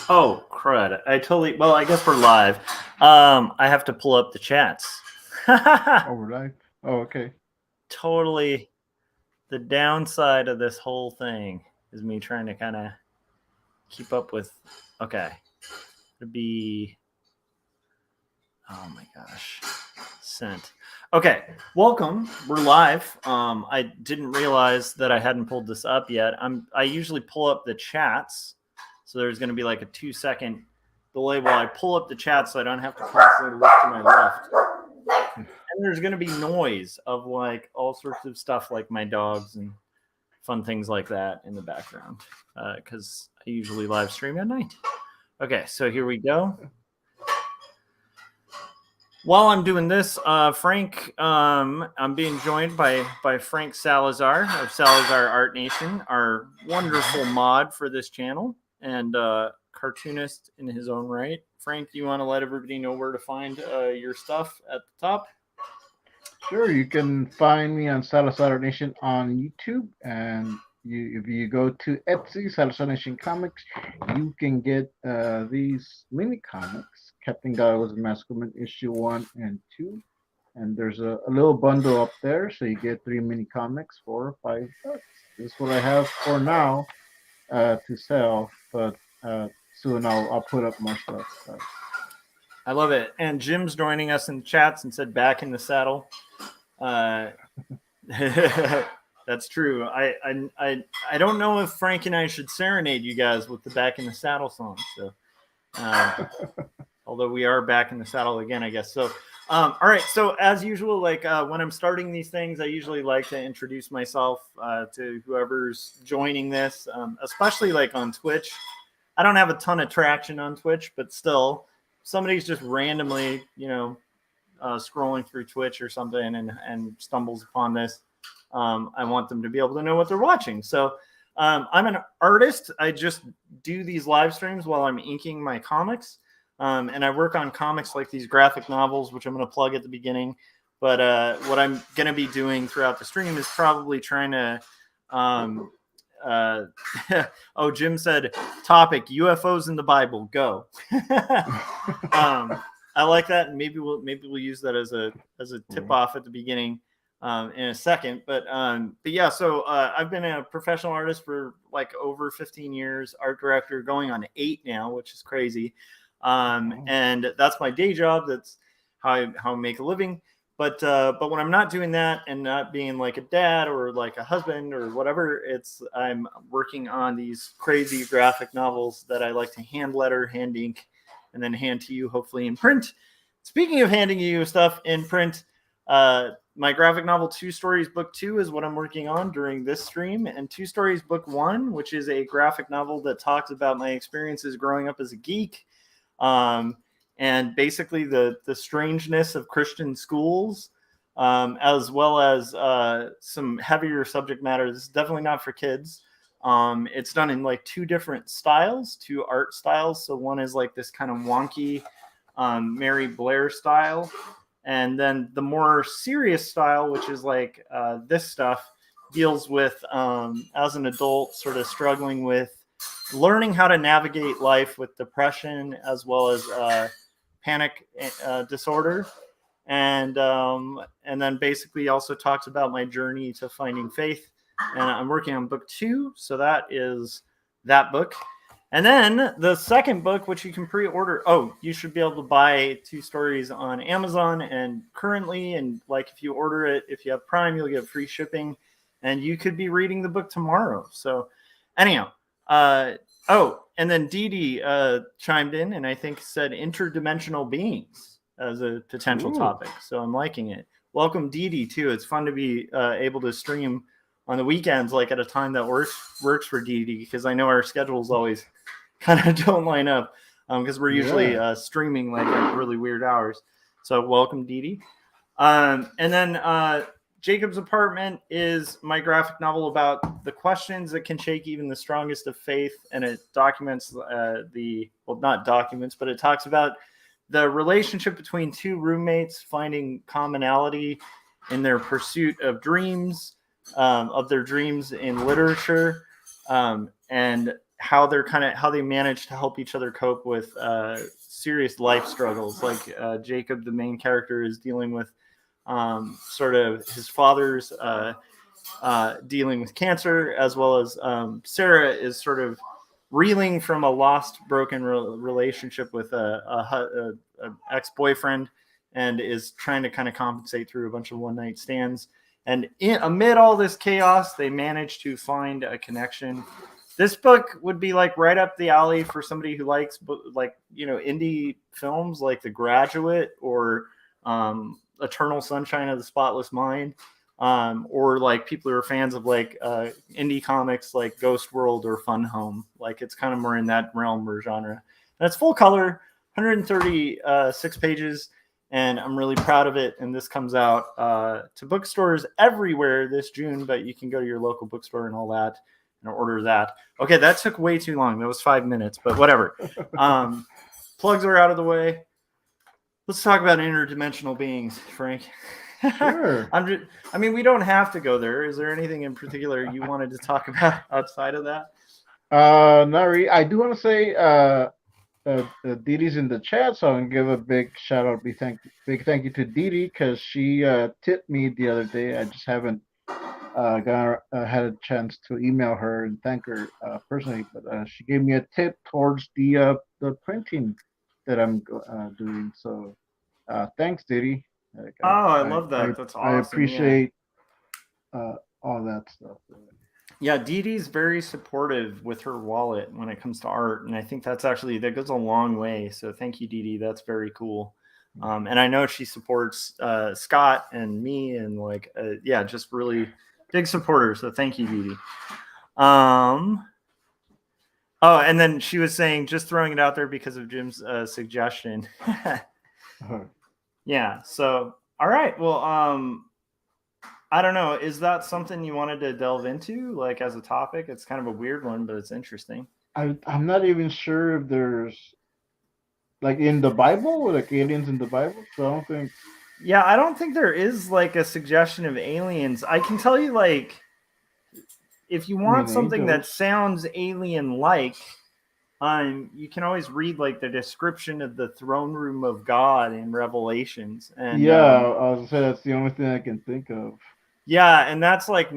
Oh, crud. Well, I guess we're live. I have to pull up the chats. Oh, we're live. Oh, okay. Totally. The downside of this whole thing is me trying to kind of keep up with. Okay. It'd be. Oh my gosh. Sent. Okay. Welcome. We're live. I didn't realize that I hadn't pulled this up yet. I usually pull up the chats. So there's going to be like a 2-second delay while I pull up the chat so I don't have to constantly look to my left. And there's going to be noise of like all sorts of stuff like my dogs and fun things like that in the background because I usually live stream at night. Okay, so here we go. While I'm doing this, Frank, I'm being joined by Frank Salazar of Salazar Art Nation, our wonderful mod for this channel and cartoonist in his own right. Frank, do you want to let everybody know where to find your stuff at the top? Sure, you can find me on Salazar Nation on YouTube, and if you go to Etsy, Salazar Nation Comics, you can get these mini comics, Captain God Was a Masculine issue 1 and 2, and there's a little bundle up there, so you get 3 mini comics for $5. This is what I have for now to sell, but soon I'll put up more stuff. I love it. And Jim's joining us in the chats and said back in the saddle. That's true. I don't know if Frank and I should serenade you guys with the back in the saddle song. So, although we are back in the saddle again, I guess. So, all right. So as usual, like when I'm starting these things, I usually like to introduce myself to whoever's joining this, especially like on Twitch. I don't have a ton of traction on Twitch, but still, somebody's just randomly, scrolling through Twitch or something and stumbles upon this. I want them to be able to know what they're watching. So I'm an artist. I just do these live streams while I'm inking my comics. And I work on comics like these graphic novels, which I'm going to plug at the beginning. But what I'm going to be doing throughout the stream is probably trying to oh, Jim said topic UFOs in the Bible. Go. I like that, and maybe we'll use that as a tip off at the beginning in a second. But yeah, so I've been a professional artist for like over 15 years, art director going on 8 now, which is crazy. And that's my day job. That's how I make a living. But when I'm not doing that and not being like a dad or like a husband or whatever, I'm working on these crazy graphic novels that I like to hand letter, hand ink, and then hand to you, hopefully in print. Speaking of handing you stuff in print, my graphic novel 2 Stories Book 2 is what I'm working on during this stream, and 2 Stories Book 1, which is a graphic novel that talks about my experiences growing up as a geek. And basically the strangeness of Christian schools, as well as some heavier subject matter. This is definitely not for kids. It's done in like 2 different styles, 2 art styles. So one is like this kind of wonky Mary Blair style, and then the more serious style, which is like this stuff, deals with as an adult sort of struggling with learning how to navigate life with depression as well as panic disorder, and then basically also talks about my journey to finding faith. And I'm working on book 2, so that is that book. And then the second book, which you can pre-order. Oh, you should be able to buy 2 Stories on Amazon, and currently, and like if you order it, if you have Prime, you'll get free shipping, and you could be reading the book tomorrow. So, anyhow. And then Dee Dee chimed in and I think said interdimensional beings as a potential topic. So I'm liking it. Welcome, Dee Dee, too. It's fun to be able to stream on the weekends, like at a time that works for Dee Dee, because I know our schedules always kind of don't line up because we're usually streaming like at really weird hours. So welcome, Dee Dee. And then Jacob's Apartment is my graphic novel about the questions that can shake even the strongest of faith, and it documents not documents, but it talks about the relationship between 2 roommates finding commonality in their pursuit of dreams, of their dreams in literature, and how they manage to help each other cope with serious life struggles. Like Jacob, the main character, is dealing with sort of his father's dealing with cancer, as well as Sarah is sort of reeling from a lost, broken relationship with a ex-boyfriend, and is trying to kind of compensate through a bunch of one-night stands. And amid all this chaos, they manage to find a connection. This book would be like right up the alley for somebody who likes indie films like The Graduate or Eternal Sunshine of the Spotless Mind, or like people who are fans of like indie comics like Ghost World or Fun Home. Like it's kind of more in that realm or genre. And it's full color, 136 pages, and I'm really proud of it. And this comes out to bookstores everywhere this June, but you can go to your local bookstore and all that and order that. Okay, that took way too long. That was 5 minutes, but whatever. Plugs are out of the way. Let's talk about interdimensional beings, Frank. Sure. We don't have to go there. Is there anything in particular you wanted to talk about outside of that? Not really. I do want to say Didi's in the chat, so I'm gonna give a big shout out, big thank you to Didi, because she tipped me the other day. I just haven't had a chance to email her and thank her personally, but she gave me a tip towards the printing that I'm doing. So thanks, Didi. I love that. That's awesome. I appreciate all that stuff. Yeah, Dee Dee's very supportive with her wallet when it comes to art, and I think that goes a long way. So thank you, Dee Dee. That's very cool. And I know she supports Scott and me, and just really big supporter. So thank you, Dee Dee. Oh, and then she was saying, just throwing it out there because of Jim's suggestion. Yeah. So, all right. Well, I don't know. Is that something you wanted to delve into, like as a topic? It's kind of a weird one, but it's interesting. I'm not even sure if there's like in the Bible, like aliens in the Bible. So I don't think. Yeah, I don't think there is like a suggestion of aliens. I can tell you, like, if you want something that sounds alien-like, you can always read like the description of the throne room of God in Revelations. And yeah, I was gonna say that's the only thing I can think of. Yeah, and that's quite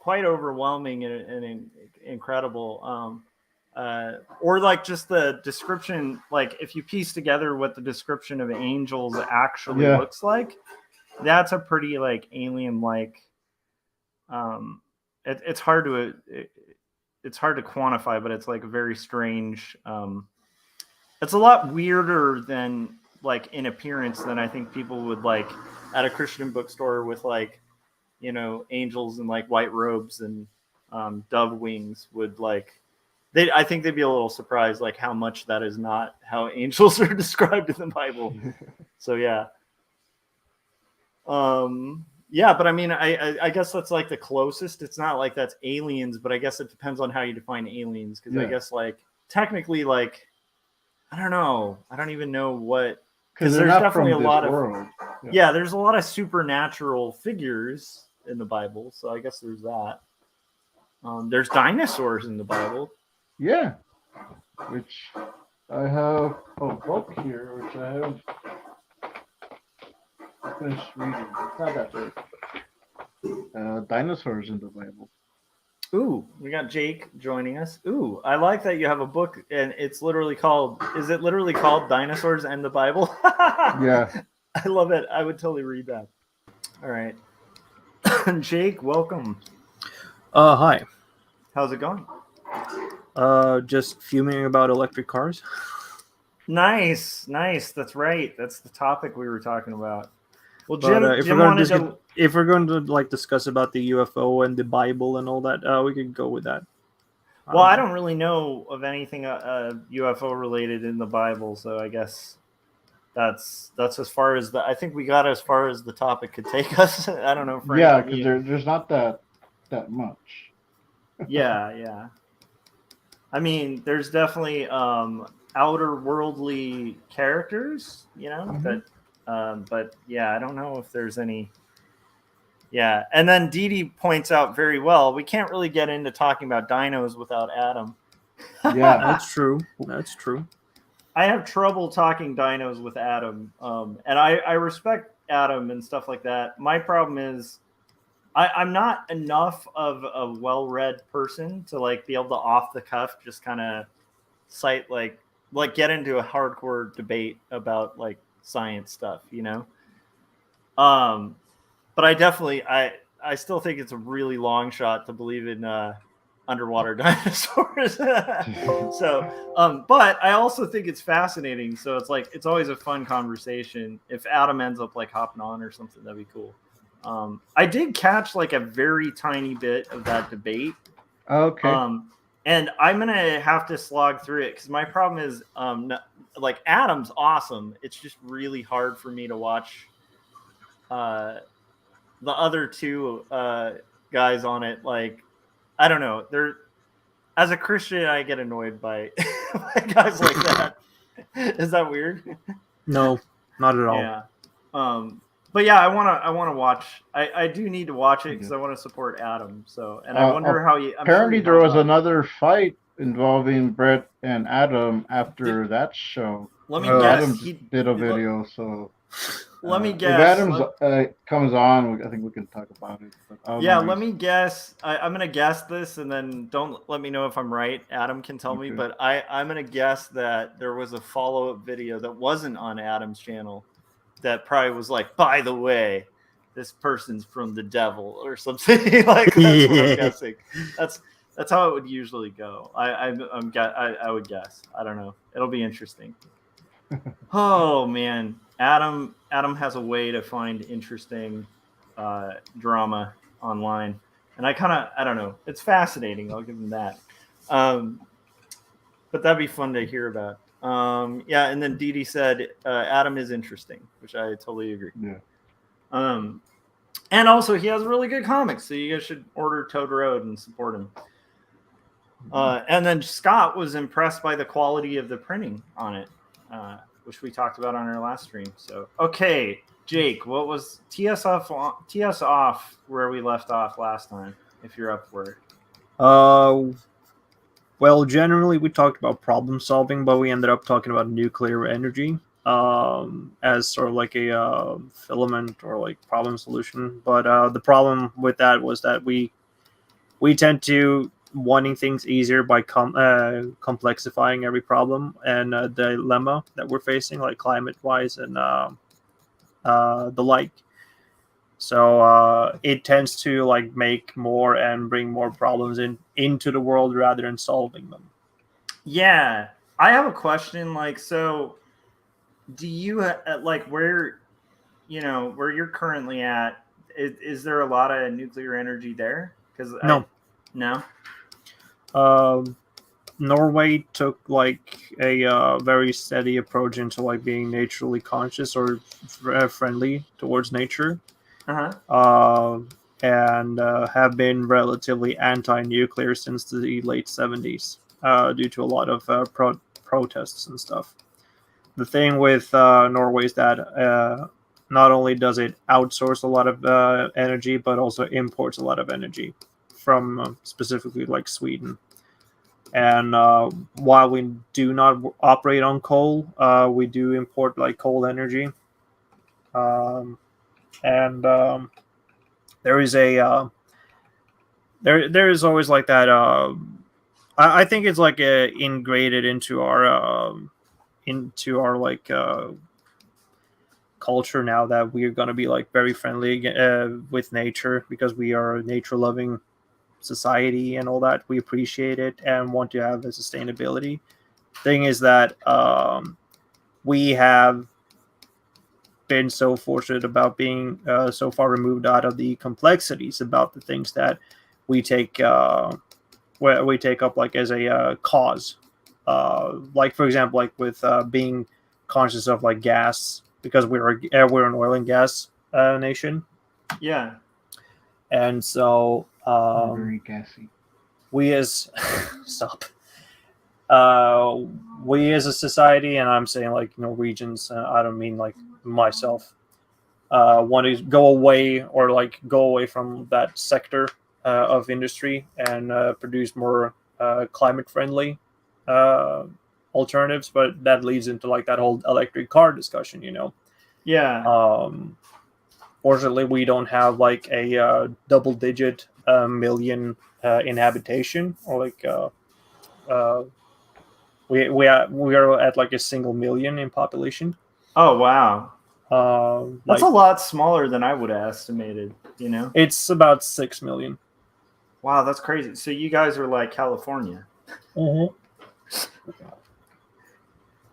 overwhelming and incredible. Or like just the description, like if you piece together what the description of angels actually looks like, that's a pretty like alien-like. It's hard to quantify, but it's like a very strange. It's a lot weirder than like in appearance than I think people would like at a Christian bookstore with like, angels and like white robes and dove wings would like. I think they'd be a little surprised like how much that is not how angels are described in the Bible. So yeah. Yeah, but I mean, I guess that's like the closest. It's not like that's aliens, but I guess it depends on how you define aliens. Because I guess like technically, like I don't know. I don't even know what. Because there's definitely a lot of. Yeah, there's a lot of supernatural figures in the Bible, so I guess there's that. There's dinosaurs in the Bible. Yeah, which I have a book here, which I haven't finished reading. It's not that big. Dinosaurs in the Bible. Ooh, we got Jake joining us. Ooh, I like that you have a book and it's literally called. Is it literally called Dinosaurs and the Bible? Yeah. I love it. I would totally read that. All right. Jake, welcome. Hi. How's it going? Just fuming about electric cars. Nice. That's right. That's the topic we were talking about. Well, Jim, but, if we're going to like discuss about the UFO and the Bible and all that, we could go with that. Well, I don't really know of anything UFO related in the Bible, so I guess that's as far as I think we got as far as the topic could take us. I don't know, Frank. Yeah, because there's not that much. Yeah. I mean, there's definitely outer worldly characters, Mm-hmm. but yeah, I don't know if there's any Yeah, and then Dee Dee points out very well, we can't really get into talking about dinos without Adam. Yeah. That's true. That's true. I have trouble talking dinos with Adam, and I respect Adam and stuff like that. My problem is I'm not enough of a well-read person to like be able to off the cuff just kind of cite like get into a hardcore debate about like science stuff, you know. But I still think it's a really long shot to believe in underwater dinosaurs. So, but I also think it's fascinating. So it's like it's always a fun conversation. If Adam ends up like hopping on or something, that'd be cool. I did catch like a very tiny bit of that debate. Okay. And I'm gonna have to slog through it because my problem is, like Adam's awesome. It's just really hard for me to watch the other two guys on it. Like, I don't know. They're as a Christian, I get annoyed by, by guys like that. Is that weird? No, not at all. Yeah. But yeah, I wanna watch. I do need to watch it because I want to support Adam. So, and I wonder how he. Apparently, there was another fight involving Brett and Adam after that show. Let me Adam guess. He did a video, so. Let me If guess. Adams comes on, I think we can talk about it. But yeah, let me guess. I'm gonna guess this, and then don't let me know if I'm right. Adam can tell me, but I'm gonna guess that there was a follow-up video that wasn't on Adam's channel that probably was like, by the way, this person's from the devil or something. Like that's what I'm guessing. That's how it would usually go. I would guess. I don't know. It'll be interesting. Oh man, Adam has a way to find interesting drama online, and I don't know. It's fascinating. I'll give him that. But that'd be fun to hear about. Yeah, and then Dee Dee said Adam is interesting, which I totally agree. Yeah. And also he has really good comics, so you guys should order Toad Road and support him. And then Scott was impressed by the quality of the printing on it, which we talked about on our last stream. So, okay, Jake, what was tee us off where we left off last time, if you're up for it. Well, generally we talked about problem solving, but we ended up talking about nuclear energy as sort of like a filament or like problem solution. But the problem with that was that we tend to wanting things easier by complexifying every problem and dilemma that we're facing, like climate-wise and the like. So it tends to like make more and bring more problems into the world rather than solving them. Yeah, I have a question. Like, so do you like where you're currently at? Is there a lot of nuclear energy there? Because no. Norway took like a very steady approach into like being naturally conscious or friendly towards nature. And have been relatively anti-nuclear since the late 70s due to a lot of protests and stuff. The thing with Norway is that not only does it outsource a lot of energy, but also imports a lot of energy from specifically like Sweden. And while we do not operate on coal, we do import like coal energy. There is a there is always like that. I think it's like integrated into our like culture now that we are going to be like very friendly with nature because we are a nature loving society and all that. We appreciate it and want to have the sustainability. Thing is that we have been so fortunate about being so far removed out of the complexities about the things that we take up like as a cause, like for example, like with being conscious of like gas because we're an oil and gas nation. Yeah, and so very gassy. We as stop. We as a society, and I'm saying like Norwegians. I don't mean like myself. want to go away or like go away from that sector of industry and produce more climate friendly alternatives, but that leads into like that whole electric car discussion, Yeah. Fortunately we don't have like a double digit million in habitation, or like we are at like a single million in population. Oh wow. That's Like a lot smaller than I would have estimated. it's about 6 million. Wow, that's crazy. So you guys are like California.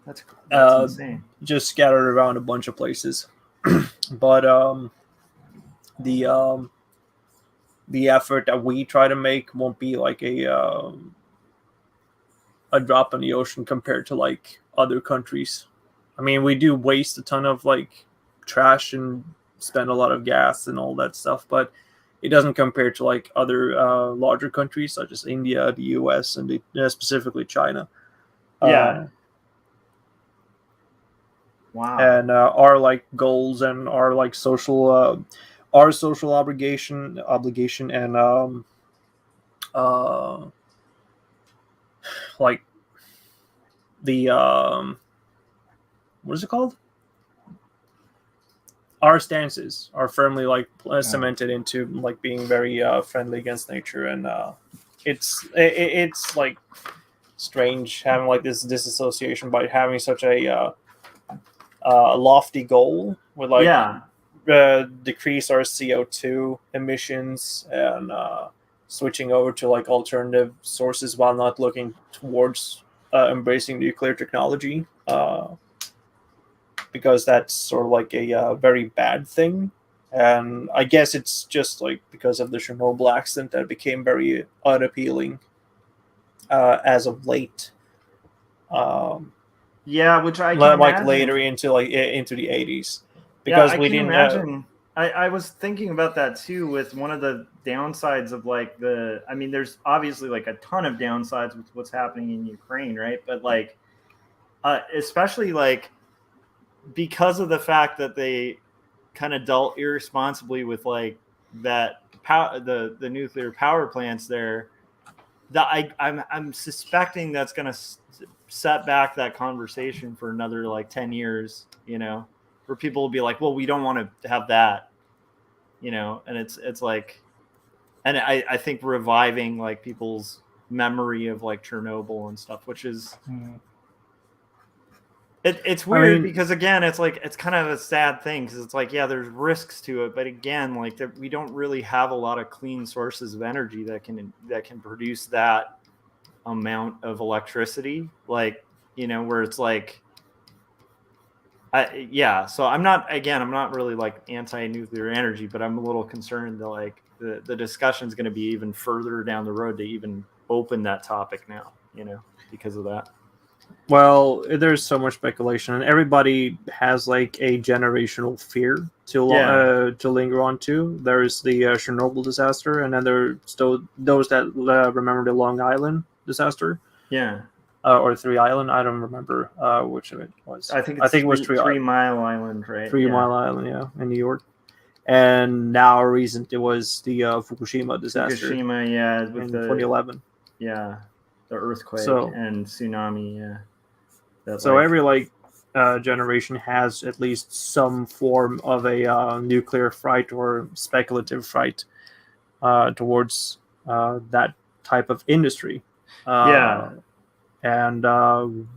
That's insane. Just scattered around a bunch of places. But the effort that we try to make won't be like a drop in the ocean compared to like other countries. I mean, we do waste a ton of like trash and spend a lot of gas and all that stuff, but it doesn't compare to like other larger countries such as India, the US, and specifically China. Yeah. Wow. And our like goals and our like our social obligation and like the what is it called? Our stances are firmly like cemented into like being very friendly against nature, and it's like strange having like this disassociation by having such a lofty goal with like decrease our CO2 emissions and switching over to like alternative sources while not looking towards embracing nuclear technology, because that's sort of like a very bad thing. And I guess it's just like because of the Chernobyl accident that became very unappealing as of late. Yeah, which I can like imagine. later into the 80s, because we didn't imagine. I was thinking about that too, with one of the downsides of like I mean, there's obviously like a ton of downsides with what's happening in Ukraine, right? But like, especially like because of the fact that they kind of dealt irresponsibly with like that the nuclear power plants there, that I'm suspecting that's going to set back that conversation for another like 10 years, where people will be like, well, we don't want to have that, and it's like, and I think reviving like people's memory of like Chernobyl and stuff, which is, it's weird because again, it's like, it's kind of a sad thing because it's like, yeah, there's risks to it, but again, like we don't really have a lot of clean sources of energy that can produce that amount of electricity, like, where it's like, so I'm not really like anti-nuclear energy, but I'm a little concerned that like the discussion is going to be even further down the road to even open that topic now, because of that. Well, there's so much speculation, and everybody has like a generational fear to linger on to. There's the Chernobyl disaster, and then there's still those that remember the Long Island disaster. Yeah. Or 3 Island. I don't remember which of it was. I think it was 3 Mile Island, right? 3 Mile Island, yeah, in New York. And now recent, it was the Fukushima disaster. Fukushima, yeah, in 2011. Yeah, the earthquake and tsunami, yeah. Every like generation has at least some form of a nuclear fright or speculative fright towards that type of industry. And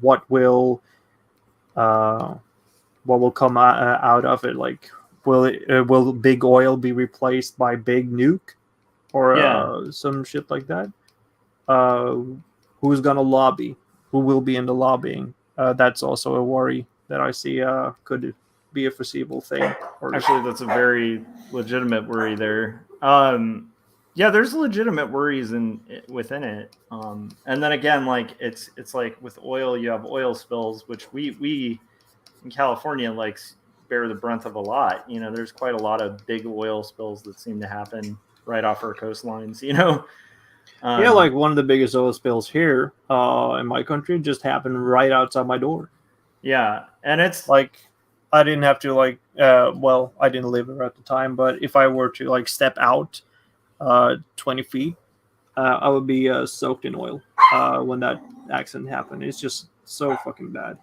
what will come out of it? Like, will big oil be replaced by big nuke, or some shit like that? Who's gonna lobby? Who will be in the lobbying? That's also a worry that I see could be a foreseeable thing. Actually, that's a very legitimate worry there. Yeah, there's legitimate worries within it. And then again, like it's like with oil, you have oil spills, which we in California like bear the brunt of a lot. There's quite a lot of big oil spills that seem to happen right off our coastlines. Like one of the biggest oil spills here in my country just happened right outside my door. Yeah, and it's like I didn't have to like well, I didn't live there at the time, but if I were to like step out 20 feet, I would be soaked in oil when that accident happened. It's just so fucking bad.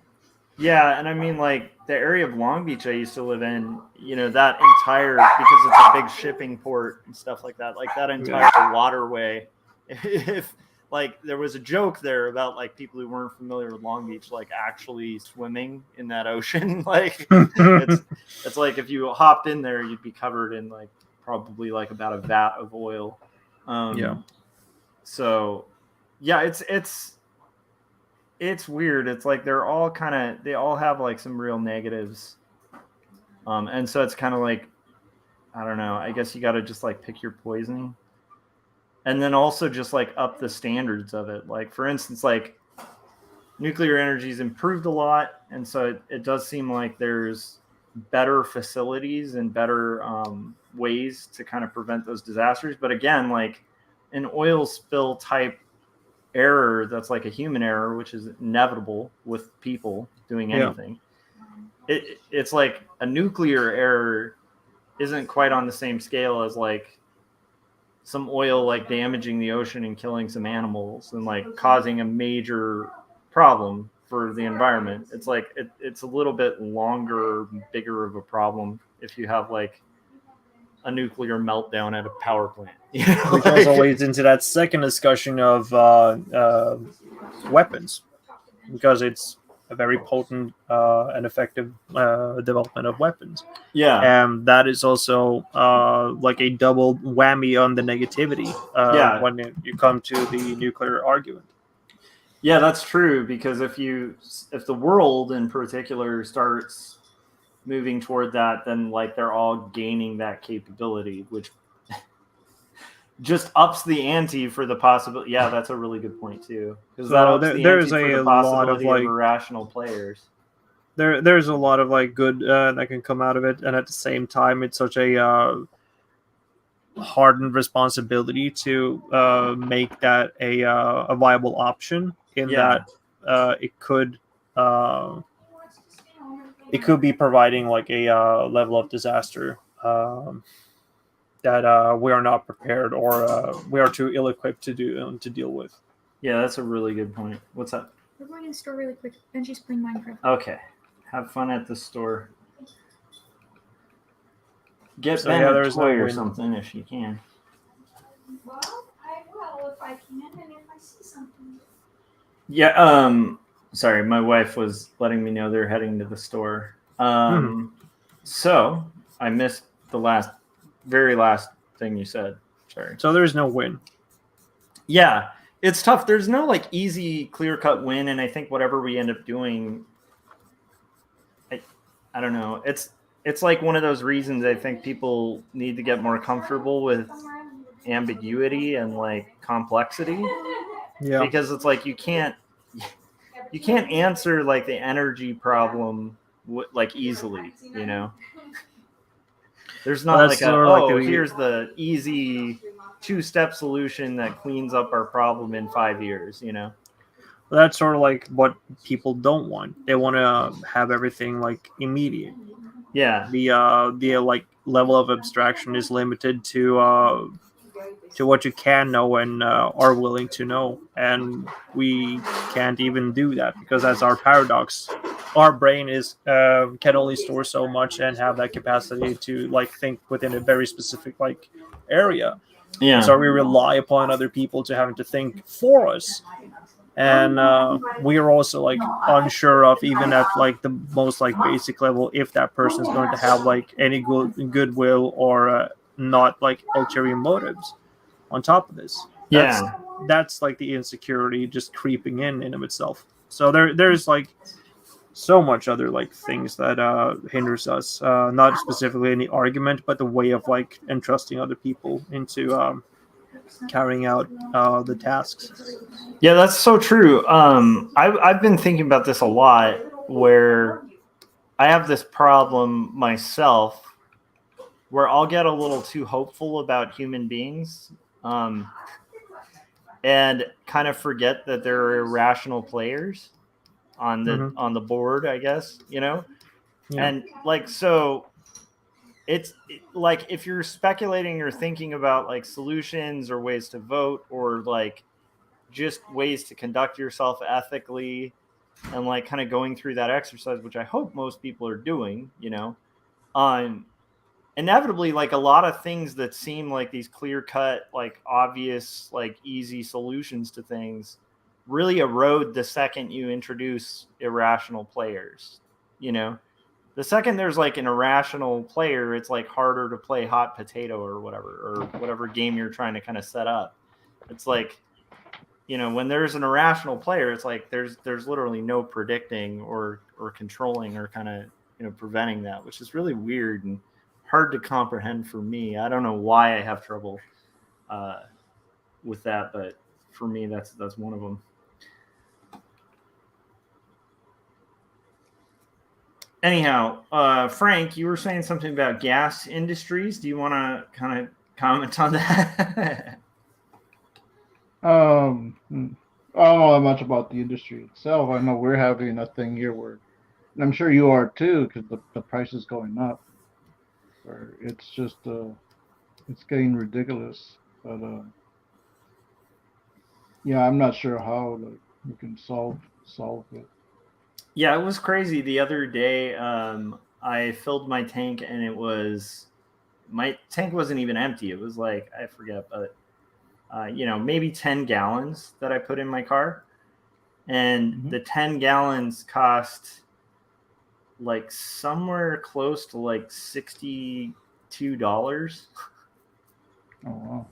Yeah, and I mean, like the area of Long Beach I used to live in, that entire, because it's a big shipping port and stuff like that entire waterway. If like there was a joke there about like people who weren't familiar with Long Beach, like actually swimming in that ocean, like it's like if you hopped in there, you'd be covered in like probably like about a vat of oil. So, yeah, it's weird. It's like they all have like some real negatives. And so it's kind of like, I don't know, I guess you got to just like pick your poison. And then also just like up the standards of it. Like, for instance, like nuclear energy's improved a lot. And so it does seem like there's better facilities and better ways to kind of prevent those disasters. But again, like an oil spill type error that's like a human error, which is inevitable with people doing anything. It's like a nuclear error isn't quite on the same scale as like some oil like damaging the ocean and killing some animals and like causing a major problem for the environment. It's like it's a little bit longer, bigger of a problem if you have like a nuclear meltdown at a power plant. Which also leads into that second discussion of weapons, because it's a very potent and effective development of weapons. Yeah. And that is also like a double whammy on the negativity when you come to the nuclear argument. Yeah, that's true, because if the world in particular starts moving toward that, then like they're all gaining that capability, which just ups the ante for the possibility. Yeah, that's a really good point too, because that ups the ante for the possibility of irrational players. There's a lot of like good that can come out of it, and at the same time, it's such a hardened responsibility to make that a viable option. That it could be providing like a level of disaster that we are not prepared, or we are too ill-equipped to deal with. Yeah, that's a really good point. What's up? We're going to the store really quick. Benji's playing Minecraft. Okay. Have fun at the store. Get Ben a toy or something if you can. Well, I will if I can and if I see something. Yeah, sorry, my wife was letting me know they're heading to the store. So I missed the very last thing you said. Sorry. So there's no win. Yeah, it's tough. There's no like easy, clear-cut win, and I think whatever we end up doing, I don't know. It's like one of those reasons I think people need to get more comfortable with ambiguity and like complexity. Yeah. Because it's like you can't answer like the energy problem like easily, There's not here's the easy 2-step solution that cleans up our problem in 5 years, That's sort of like what people don't want. They want to have everything like immediate. Yeah. The like level of abstraction is limited to what you can know and are willing to know, and we can't even do that because that's our paradox. Our brain can only store so much and have that capacity to like think within a very specific like area. Yeah. So we rely upon other people to having to think for us. And we are also like unsure of, even at like the most like basic level, if that person is going to have like any goodwill or not like ulterior motives on top of this. That's like the insecurity just creeping in of itself. So there's like so much other like things that hinders us, not specifically in the argument, but the way of like entrusting other people into carrying out the tasks. Yeah, that's so true. I've been thinking about this a lot, where I have this problem myself where I'll get a little too hopeful about human beings and kind of forget that there are irrational players on the board, I guess, Yeah. And like, so like if you're speculating or thinking about like solutions or ways to vote or like just ways to conduct yourself ethically and like kind of going through that exercise, which I hope most people are doing, inevitably like a lot of things that seem like these clear cut, like obvious, like easy solutions to things really erode the second you introduce irrational players. The second there's like an irrational player, it's like harder to play hot potato or whatever game you're trying to kind of set up. It's like, when there's an irrational player, it's like there's literally no predicting or controlling or kind of preventing that, which is really weird and hard to comprehend for me. I don't know why I have trouble with that, but for me, that's one of them. Anyhow, Frank, you were saying something about gas industries. Do you want to kind of comment on that? I don't know that much about the industry itself. I know we're having a thing here where, and I'm sure you are too, because the price is going up. Or it's just it's getting ridiculous. But yeah, I'm not sure how we can solve it. Yeah, it was crazy. The other day, I filled my tank, and my tank wasn't even empty. It was like, I forget, but maybe 10 gallons that I put in my car, and the 10 gallons cost like somewhere close to like $62. Oh wow.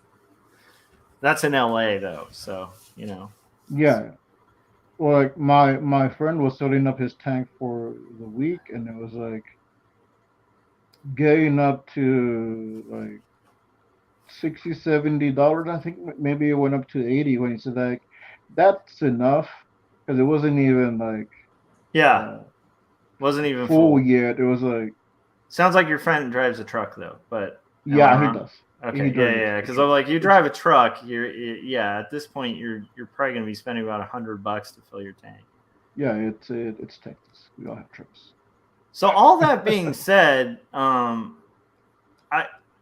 That's in LA though, so Yeah. Well, like my friend was filling up his tank for the week, and it was like getting up to like $60-$70. I think maybe it went up to 80 when he said like that's enough, because it wasn't even like wasn't even full yet. It was like, sounds like your friend drives a truck though, but yeah, he does. Okay, yeah, because I'm like, you drive a truck, at this point you're probably gonna be spending about $100 to fill your tank. Yeah, it's Texas. We all have trucks. So all that being said, I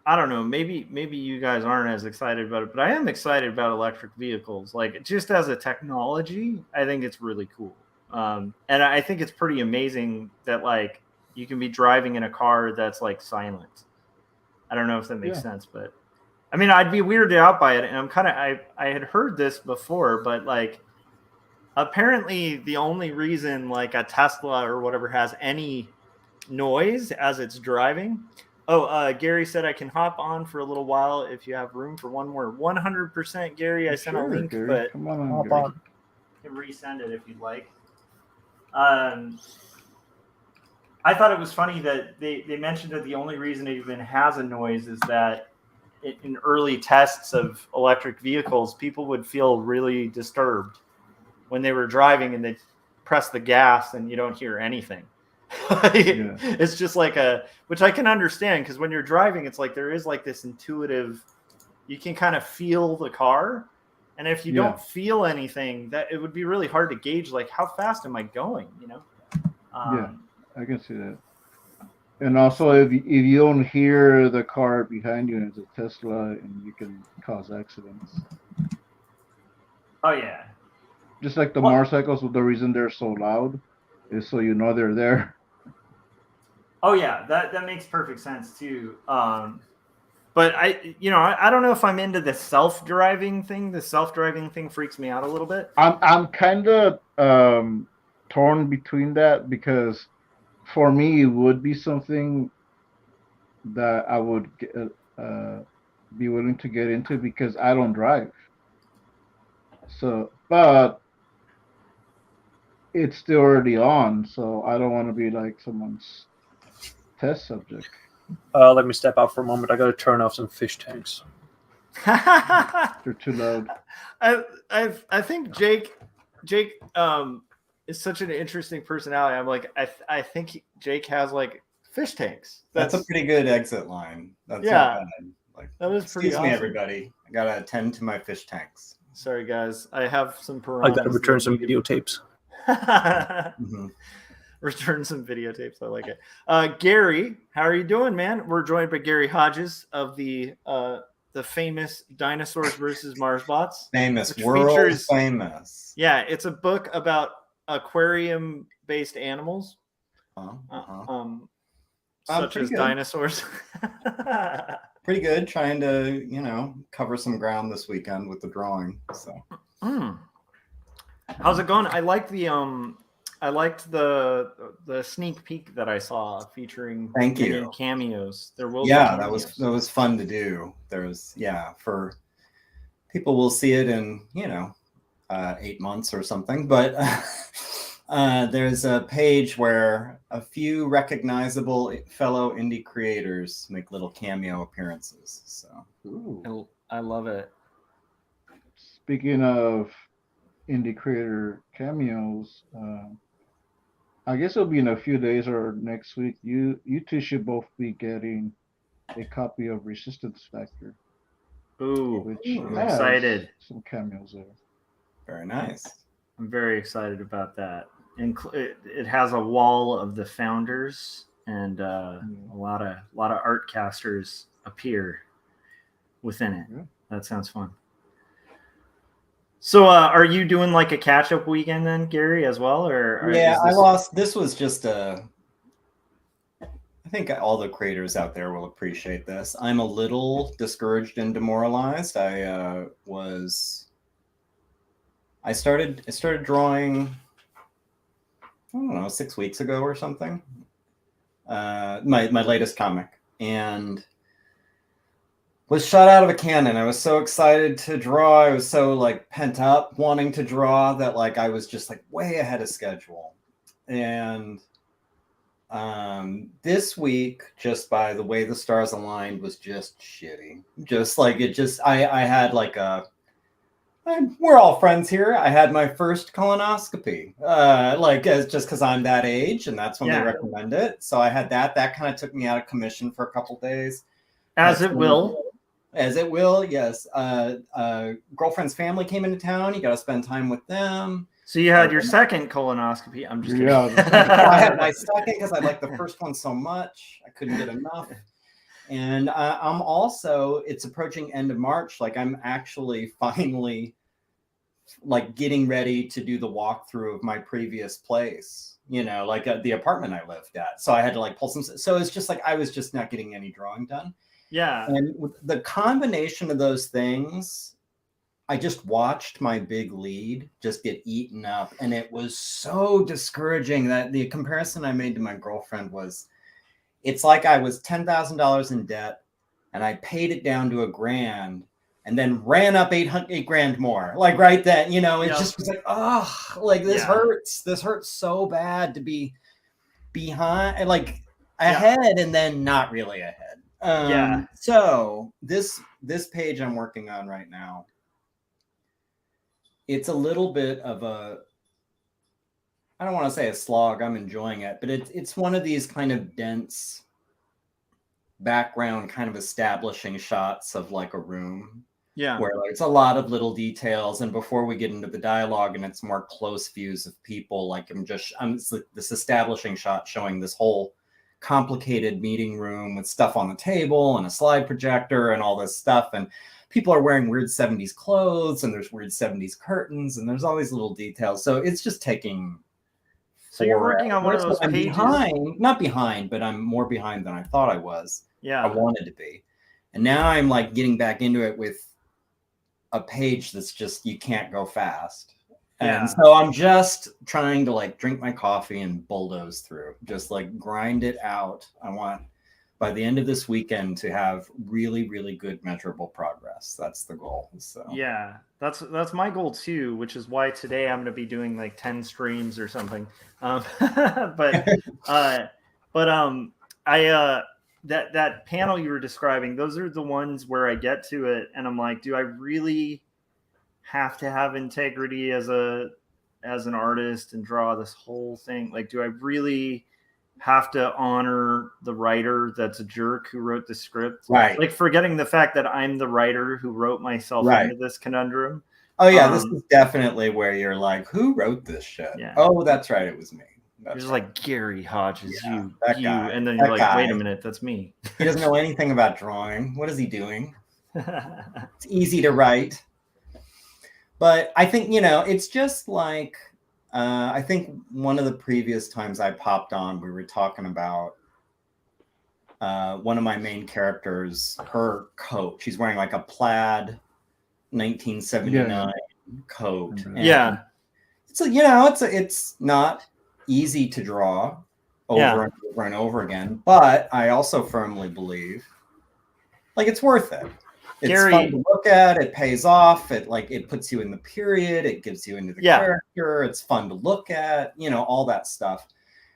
don't know, maybe you guys aren't as excited about it, but I am excited about electric vehicles. Like, just as a technology, I think it's really cool. And I think it's pretty amazing that like you can be driving in a car that's like silent. I don't know if that makes sense, but I mean, I'd be weirded out by it. And I had heard this before, but like apparently the only reason like a Tesla or whatever has any noise as it's driving. Gary said I can hop on for a little while if you have room for one more. 100%, Gary. I sent a link, Gary. but Come on, hop Gary. on. You can resend it if you'd like. I thought it was funny that they mentioned that the only reason it even has a noise is that in early tests of electric vehicles, people would feel really disturbed when they were driving and they press the gas and you don't hear anything. It's just like which I can understand, because when you're driving, it's like there is like this intuitive, you can kind of feel the car. And if you don't feel anything, that it would be really hard to gauge, like, how fast am I going, I can see that. And also, if you don't hear the car behind you and it's a Tesla, and you can cause accidents. Oh, yeah. Just like the motorcycles, the reason they're so loud is so you know they're there. Oh, yeah, that makes perfect sense, too. But I don't know if I'm into the self-driving thing. The self-driving thing freaks me out a little bit. I'm kind of torn between that, because for me it would be something that I would be willing to get into, because I don't drive. So, but it's still early on, so I don't want to be like someone's test subject. Let me step out for a moment. I got to turn off some fish tanks. They're too loud. I think Jake is such an interesting personality. I'm like, I think Jake has like fish tanks. That's a pretty good exit line. That's not bad. Like, that was pretty excuse me, awesome. Everybody. I gotta attend to my fish tanks. Sorry, guys. I have some piranhas. I got to return some videotapes. Mm-hmm. Return some videotapes. I like it. Gary, how are you doing, man? We're joined by Gary Hodges of the famous Dinosaurs versus Marsbots. Famous, which world features, famous. Yeah, it's a book about aquarium-based animals, such as dinosaurs. Pretty good. Trying to, cover some ground this weekend with the drawing. So, how's it going? I liked the sneak peek that I saw featuring many cameos. There will be cameos. that was fun to do. For people will see it in 8 months or something, but there's a page where a few recognizable fellow indie creators make little cameo appearances. So I love it. Speaking of indie creator cameos, I guess it'll be in a few days or next week. You two should both be getting a copy of Resistance Factor. Ooh, I'm has excited. Some cameos there. Very nice. I'm very excited about that. It has a wall of the founders, and a lot of art casters appear within it. Yeah. That sounds fun. So, are you doing like a catch-up weekend then, Gary, as well? I lost. This was just I think all the creators out there will appreciate this. I'm a little discouraged and demoralized. I started drawing, I don't know, 6 weeks ago or something. My latest comic, and was shot out of a cannon. I was so excited to draw. I was so pent up wanting to draw that I was just way ahead of schedule. And this week, just by the way the stars aligned, was just shitty. I had we're all friends here. I had my first colonoscopy, just because I'm that age, and that's when they recommend it. So I had that. That kind of took me out of commission for a couple days. As it will, yes. Girlfriend's family came into town. You got to spend time with them. So you had your second colonoscopy. I'm just kidding. Yeah. I had my second because I liked the first one so much. I couldn't get enough. And I'm also, it's approaching end of March. I'm actually finally getting ready to do the walkthrough of my previous place, the apartment I lived at. So I had to pull some. So it's just I was just not getting any drawing done. Yeah. And the combination of those things, I just watched my big lead just get eaten up. And it was so discouraging that the comparison I made to my girlfriend was, it's like I was $10,000 in debt and I paid it down to $1,000 and then ran up $8 grand more. Right then, it just was this hurts. This hurts so bad to be behind, ahead and then not really ahead. So this page I'm working on right now, it's a little bit of I don't want to say a slog. I'm enjoying it, but it's one of these kind of dense background kind of establishing shots of a room. Yeah. Where it's a lot of little details. And before we get into the dialogue and it's more close views of people, I'm this establishing shot showing this whole complicated meeting room with stuff on the table and a slide projector and all this stuff. And people are wearing weird 70s clothes and there's weird 70s curtains and there's all these little details. So it's just taking. So you're working on one of those pages. Not behind, but I'm more behind than I thought I was. Yeah. I wanted to be. And now I'm getting back into it with a page that's just, you can't go fast. And so I'm just trying to drink my coffee and bulldoze through, just grind it out. I want by the end of this weekend to have really, really good measurable progress. That's the goal. So yeah, that's my goal too, which is why today I'm going to be doing 10 streams or something. That panel you were describing, those are the ones where I get to it and I'm like, do I really have to have integrity as an artist and draw this whole thing? Do I really have to honor the writer that's a jerk who wrote the script? Right. Forgetting the fact that I'm the writer who wrote myself into this conundrum. Oh yeah, this is definitely where you're who wrote this shit? Yeah. Oh, that's right, it was me. You're just like Gary Hodges, Yeah, that you, guy, and then that you're like, wait guy. a minute, that's me. He doesn't know anything about drawing. What is he doing? It's easy to write. But I think, it's just like, I think one of the previous times I popped on, we were talking about one of my main characters, her coat. She's wearing like a plaid 1979 coat. And Yeah. so, it's not easy to draw over and over and over again. But I also firmly believe, like, it's worth it. It's fun to look at. It pays off. It puts you in the period. It gives you into the character. It's fun to look at. All that stuff.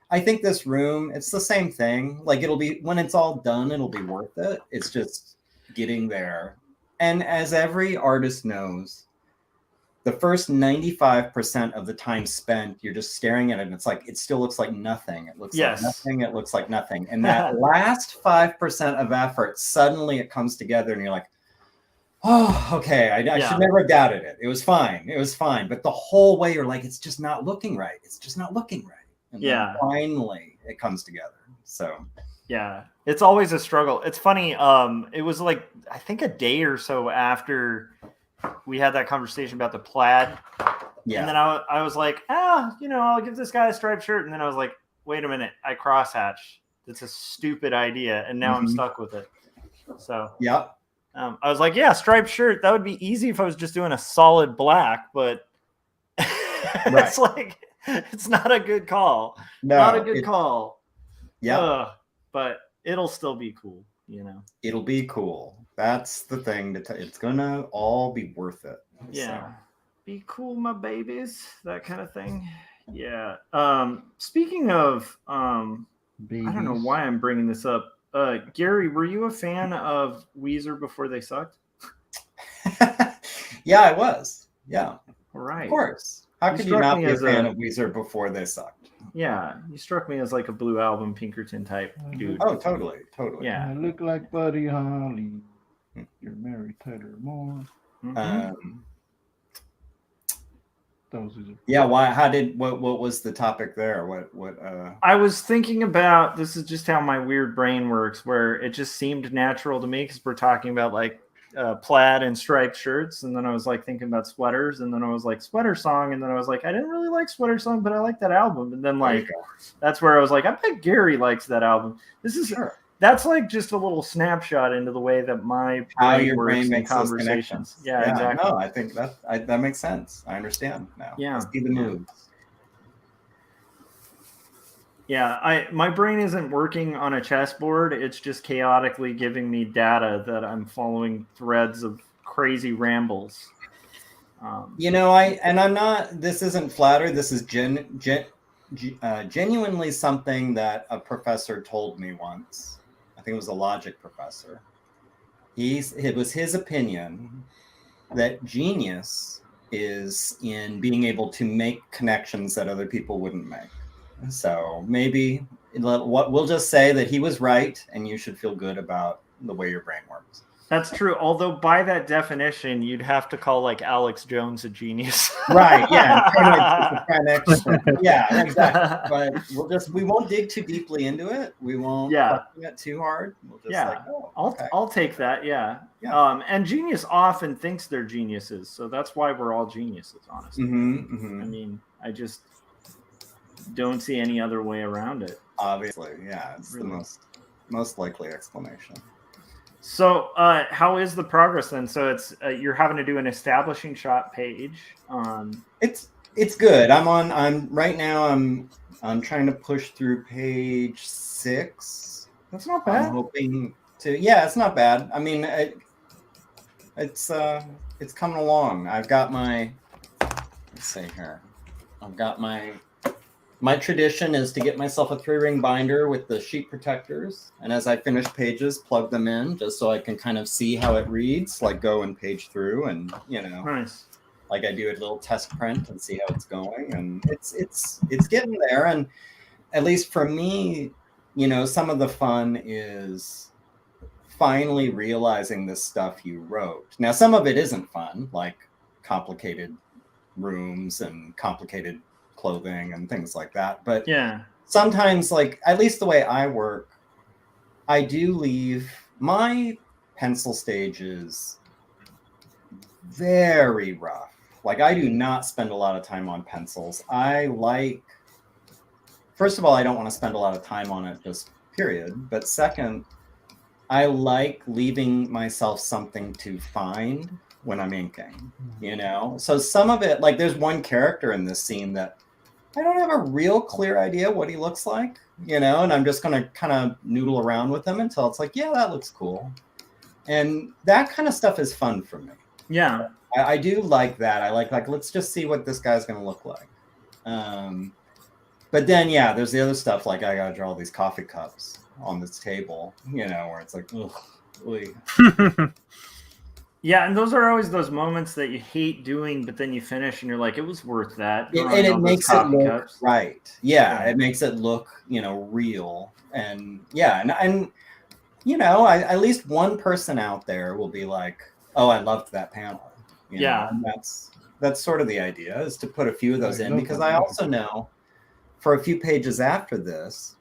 I think this room, it's the same thing. Like, it'll be, when it's all done, it'll be worth it. It's just getting there. And as every artist knows, the first 95% of the time spent, you're just staring at it, and it's like, it still looks like nothing. It looks like nothing. It looks like nothing. And that last 5% of effort, suddenly it comes together, and you're like, oh, okay, I should never have doubted it. It was fine. It was fine. But the whole way, you're like, it's just not looking right. It's just not looking right. And then finally it comes together. So yeah, it's always a struggle. It's funny. It was like, I think a day or so after we had that conversation about the plaid. Yeah. And then I was like, I'll give this guy a striped shirt. And then I was like, wait a minute, I crosshatch. It's a stupid idea. And now I'm stuck with it. So I was like, yeah, striped shirt. That would be easy if I was just doing a solid black, but it's like, it's not a good call. No, not a good call. Yeah. But it'll still be cool, It'll be cool. That's the thing. It's gonna all be worth it. Yeah. So. Be cool, my babies. That kind of thing. Yeah. Speaking of, I don't know why I'm bringing this up. Gary, were you a fan of Weezer before they sucked? Yeah, I was. Yeah. All right. Of course. How could you not be a fan of Weezer before they sucked? Yeah, you struck me as like a Blue Album Pinkerton type dude. Oh, totally. Yeah. I look like Buddy Holly. You're Mary Tyler Moore. Yeah. Why? How did? What was the topic there? What? I was thinking about. This is just how my weird brain works, where it just seemed natural to me because we're talking about like plaid and striped shirts, and then I was like thinking about sweaters, and then I was like sweater song, and then I was like I didn't really like sweater song, but I like that album, and then like that's where I was like I bet Gary likes that album. This is that's like just a little snapshot into the way that my brain works in conversations. Yeah, exactly. No, I think that makes sense. I understand now. Yeah, I see the moves. Yeah, my brain isn't working on a chessboard. It's just chaotically giving me data that I'm following threads of crazy rambles. I'm not. This isn't flatter. This is genuinely something that a professor told me once. I think it was a logic professor. It was his opinion that genius is in being able to make connections that other people wouldn't make. So maybe we'll just say that he was right, and you should feel good about the way your brain works. That's true. Although by that definition, you'd have to call like Alex Jones a genius. Right. Yeah. Yeah, exactly. But we won't dig too deeply into it. We won't get too hard. We'll just I'll take that. Yeah. And genius often thinks they're geniuses. So that's why we're all geniuses, honestly. I mean, I just don't see any other way around it. Obviously. Yeah. It's really the most likely explanation. So how is the progress then? So it's you're having to do an establishing shot page. It's good. I'm right now I'm trying to push through page 6. That's not bad. I'm hoping to. Yeah, it's not bad. I mean, it's coming along. I've got my. Let's see here. I've got my tradition is to get myself a 3-ring binder with the sheet protectors, and as I finish pages, plug them in just so I can kind of see how it reads, like go and page through, and nice. Like I do a little test print and see how it's going, and it's getting there. And at least for me, some of the fun is finally realizing this stuff you wrote. Now, some of it isn't fun, like complicated rooms and complicated clothing and things like that. But Yeah. sometimes, like, at least the way I work, I do leave my pencil stages very rough. Like, I do not spend a lot of time on pencils. First of all, I don't want to spend a lot of time on it, just period. But second, I like leaving myself something to find when I'm inking, you know? So some of it, like, there's one character in this scene that I don't have a real clear idea what he looks like, you know? And I'm just going to kind of noodle around with him until it's like, yeah, that looks cool. And that kind of stuff is fun for me. Yeah. I do like that. I like, let's just see what this guy's going to look like. But then, yeah, there's the other stuff, like I got to draw these coffee cups on this table, you know, where it's like, ugh. Yeah, and those are always those moments that you hate doing, but then you finish and you're like, it was worth that. And it makes it look cups. right. Yeah, it makes it look, you know, real. And yeah, and you know, at least one person out there will be like, oh, I loved that panel. You know? And that's sort of the idea, is to put a few of those in, because I also know for a few pages after this,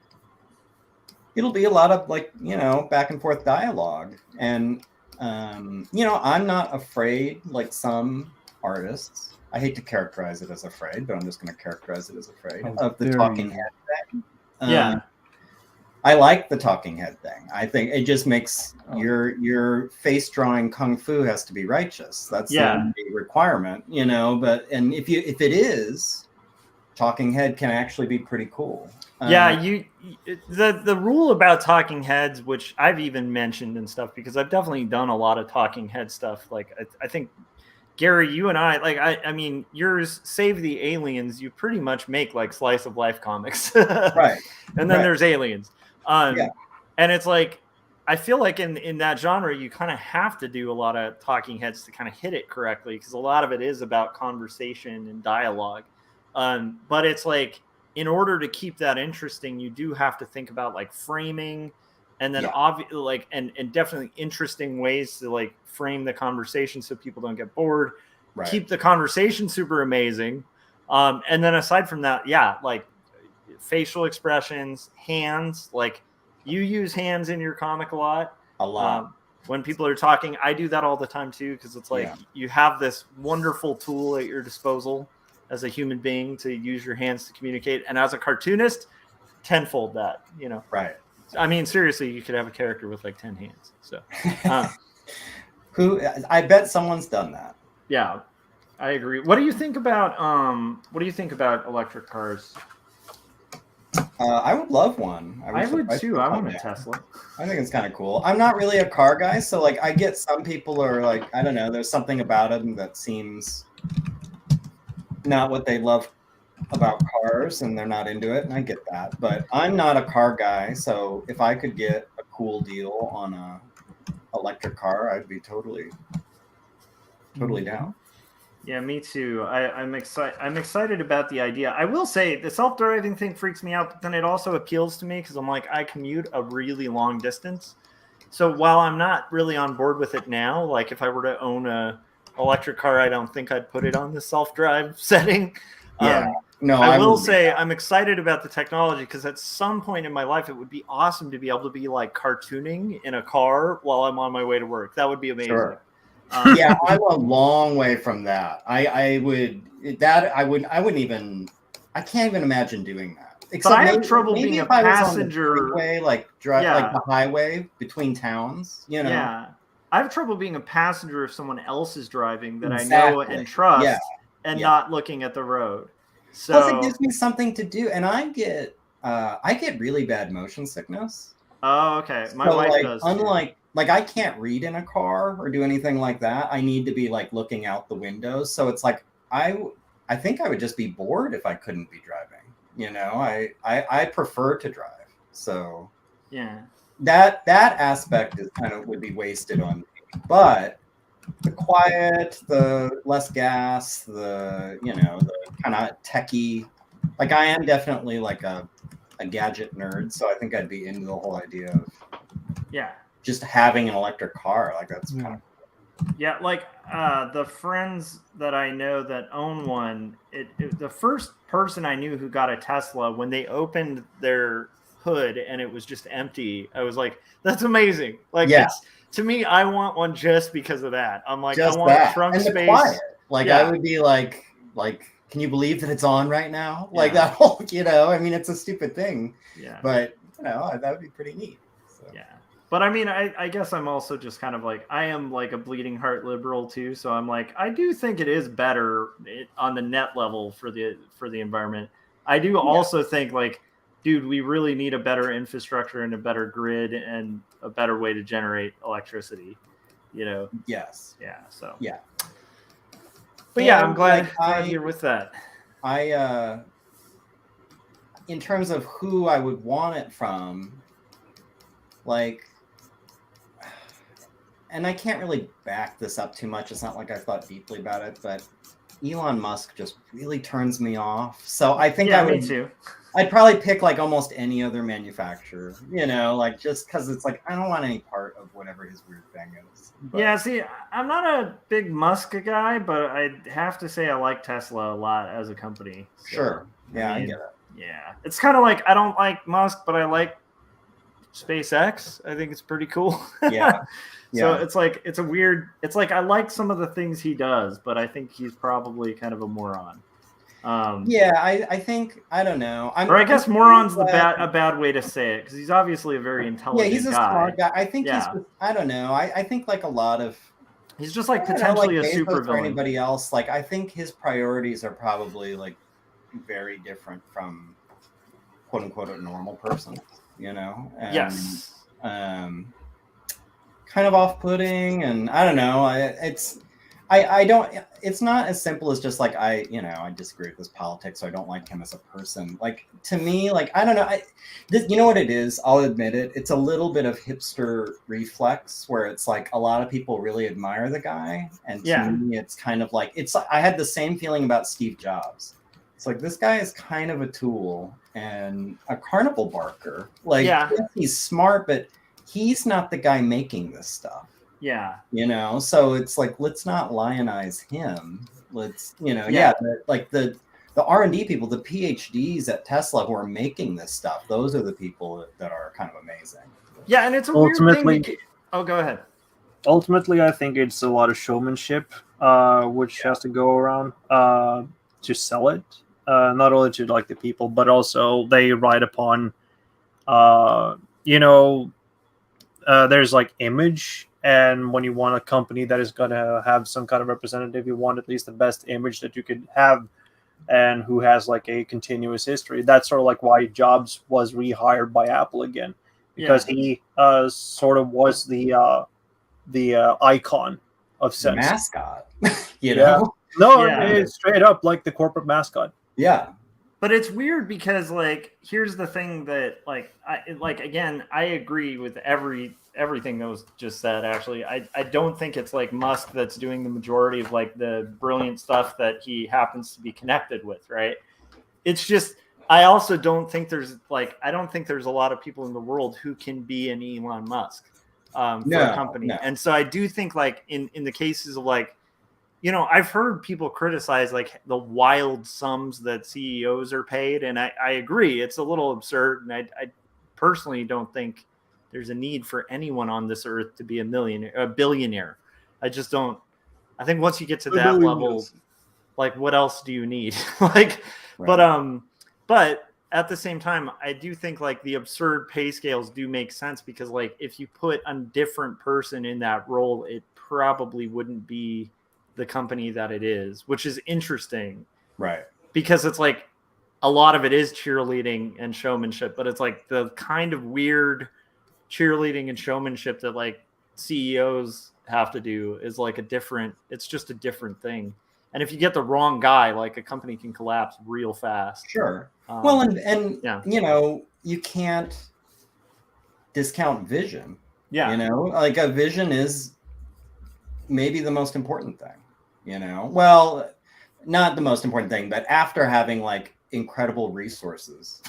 it'll be a lot of, like, you know, back and forth dialogue. And you know, I'm not afraid, like some artists. I hate to characterize it as afraid, but I'm just going to characterize it as afraid of the talking head thing. Yeah. I like the talking head thing. I think it just makes your face drawing kung fu has to be righteous. That's the only requirement, you know. But if it is, talking head can actually be pretty cool. The rule about talking heads, which I've even mentioned and stuff, because I've definitely done a lot of talking head stuff. Like I think Gary, you and I mean, yours Save the Aliens, you pretty much make like slice of life comics, right? And then there's Aliens, and it's like, I feel like in that genre you kind of have to do a lot of talking heads to kind of hit it correctly, because a lot of it is about conversation and dialogue. But it's like, in order to keep that interesting, you do have to think about like framing, and then and definitely interesting ways to like frame the conversation so people don't get bored. Right. Keep the conversation super amazing. And then aside from that, like facial expressions, hands, like you use hands in your comic a lot. When people are talking, I do that all the time too, because it's like you have this wonderful tool at your disposal as a human being to use your hands to communicate. And as a cartoonist, tenfold that, you know? Right. I mean, seriously, you could have a character with like 10 hands. So I bet someone's done that. Yeah, I agree. What do you think about electric cars? I would love one. I would too. I want a Tesla. I think it's kind of cool. I'm not really a car guy, so like I get some people are like, I don't know, there's something about them that seems not what they love about cars, and they're not into it, and I get that. But I'm not a car guy, so if I could get a cool deal on a electric car, I'd be totally down. Yeah, me too. I'm excited about the idea. I will say the self-driving thing freaks me out, but then it also appeals to me because I'm like, I commute a really long distance. So while I'm not really on board with it now, like if I were to own a electric car, I don't think I'd put it on the self-drive setting. I will say I'm excited about the technology, because at some point in my life it would be awesome to be able to be like cartooning in a car while I'm on my way to work. That would be amazing. Sure. I'm a long way from that. I can't even imagine doing that. Except I have trouble being a passenger. Like the highway between towns, you know. Yeah. I have trouble being a passenger if someone else is driving that I know and trust, and not looking at the road. So plus it gives me something to do, and I get really bad motion sickness. Oh, okay. My wife does. Unlike like I can't read in a car or do anything like that. I need to be like looking out the windows. So it's like I think I would just be bored if I couldn't be driving. You know, I prefer to drive. So yeah. That aspect is kind of would be wasted on me. But the quiet, the less gas, the kind of techie, like I am definitely like a gadget nerd, so I think I'd be into the whole idea of just having an electric car. Like that's kind of Yeah, like the friends that I know that own one, the first person I knew who got a Tesla, when they opened their hood and it was just empty, I was like, that's amazing. Like Yeah. it's to me, I want one just because of that. I'm like, Just I want that. trunk And the space. quiet. Like Yeah. I would be like, can you believe that it's on right now? Like Yeah. that whole, I mean, it's a stupid thing, Yeah. but that would be pretty neat. So. Yeah. But I mean, I guess I'm also just kind of like, I am like a bleeding heart liberal too. So I'm like, I do think it is better on the net level for the environment. I do also think like, dude, we really need a better infrastructure and a better grid and a better way to generate electricity, Yes. Yeah. So. Yeah. But yeah, I'm glad you're with that. In terms of who I would want it from, like, and I can't really back this up too much. It's not like I've thought deeply about it, but Elon Musk just really turns me off. So I think me too. I'd probably pick like almost any other manufacturer, like just because it's like I don't want any part of whatever his weird thing is. But. Yeah, see, I'm not a big Musk guy, but I have to say I like Tesla a lot as a company. So, sure. Yeah, I get it. Yeah. It's kind of like I don't like Musk, but I like SpaceX. I think it's pretty cool. Yeah. So it's like it's like I like some of the things he does, but I think he's probably kind of a moron. I think I don't know. I guess moron's a bad way to say it because he's obviously a very intelligent guy. Yeah, he's a smart guy. I think he's. I don't know. I think like a lot of. He's just like potentially a super villain. Or anybody else, like I think his priorities are probably like very different from quote unquote a normal person. And, yes. Kind of off-putting, and I don't know. I don't. It's not as simple as just like I disagree with his politics, so I don't like him as a person. Like to me, like I don't know. You know what it is? I'll admit it. It's a little bit of hipster reflex where it's like a lot of people really admire the guy, and to me, it's kind of like I had the same feeling about Steve Jobs. It's like this guy is kind of a tool and a carnival barker. Like yes, he's smart, but he's not the guy making this stuff. Yeah. So it's like, let's not lionize him. Let's, like the R&D people, the PhDs at Tesla who are making this stuff, those are the people that are kind of amazing. Yeah, and it's a weird thing. Oh, go ahead. Ultimately, I think it's a lot of showmanship, which has to go around to sell it. Not only to like the people, but also they ride upon, there's like image. And when you want a company that is going to have some kind of representative, you want at least the best image that you could have and who has like a continuous history. That's sort of like why Jobs was rehired by Apple again, because he sort of was the icon of sense. Mascot, it's straight up like the corporate mascot. Yeah. But it's weird because like here's the thing that I agree with everything that was just said. Actually, I don't think it's like Musk that's doing the majority of like the brilliant stuff that he happens to be connected with, right? It's just I also don't think there's a lot of people in the world who can be an Elon Musk for a company. No. And so I do think like in the cases of like, I've heard people criticize like the wild sums that CEOs are paid. And I agree. It's a little absurd. And I personally don't think there's a need for anyone on this earth to be a billionaire. I just don't. I think once you get to that level, like what else do you need? Like, right. But at the same time, I do think like the absurd pay scales do make sense because like if you put a different person in that role, it probably wouldn't be the company that it is, which is interesting. Right. Because it's like a lot of it is cheerleading and showmanship, but it's like the kind of weird cheerleading and showmanship that like CEOs have to do is like it's just a different thing. And if you get the wrong guy, like a company can collapse real fast. Sure. Well, and you can't discount vision. Yeah. Like a vision is maybe the most important thing, well, not the most important thing, but after having like incredible resources,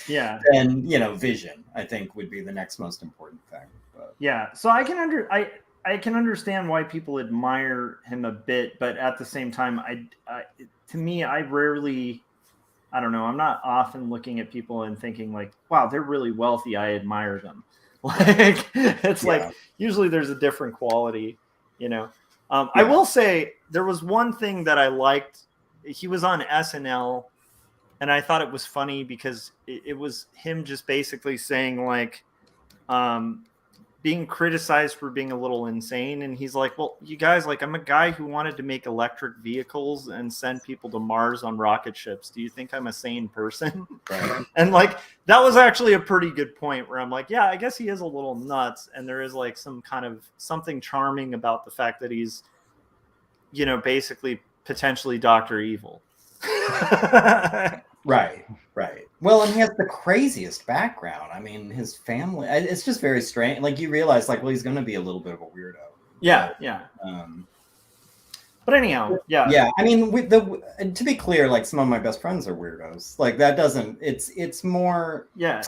then, vision, I think would be the next most important thing. But. Yeah. So I can I can understand why people admire him a bit, but at the same time, to me, I rarely, I don't know, I'm not often looking at people and thinking like, wow, they're really wealthy, I admire them. Like, it's like, usually there's a different quality, you know. I will say there was one thing that I liked. He was on SNL, and I thought it was funny because it was him just basically saying like, being criticized for being a little insane, and he's like, well, you guys, like, I'm a guy who wanted to make electric vehicles and send people to Mars on rocket ships. Do you think I'm a sane person? Right. And like, that was actually a pretty good point where I'm like, yeah, I guess he is a little nuts, and there is like some kind of something charming about the fact that he's, you know, basically potentially Dr. Evil. Right. Well, and he has the craziest background. I mean, his family, it's just very strange. Like, you realize, like, well, he's going to be a little bit of a weirdo. Yeah. But anyhow, yeah. I mean, to be clear, like, some of my best friends are weirdos. Like, that doesn't, it's more. Yeah.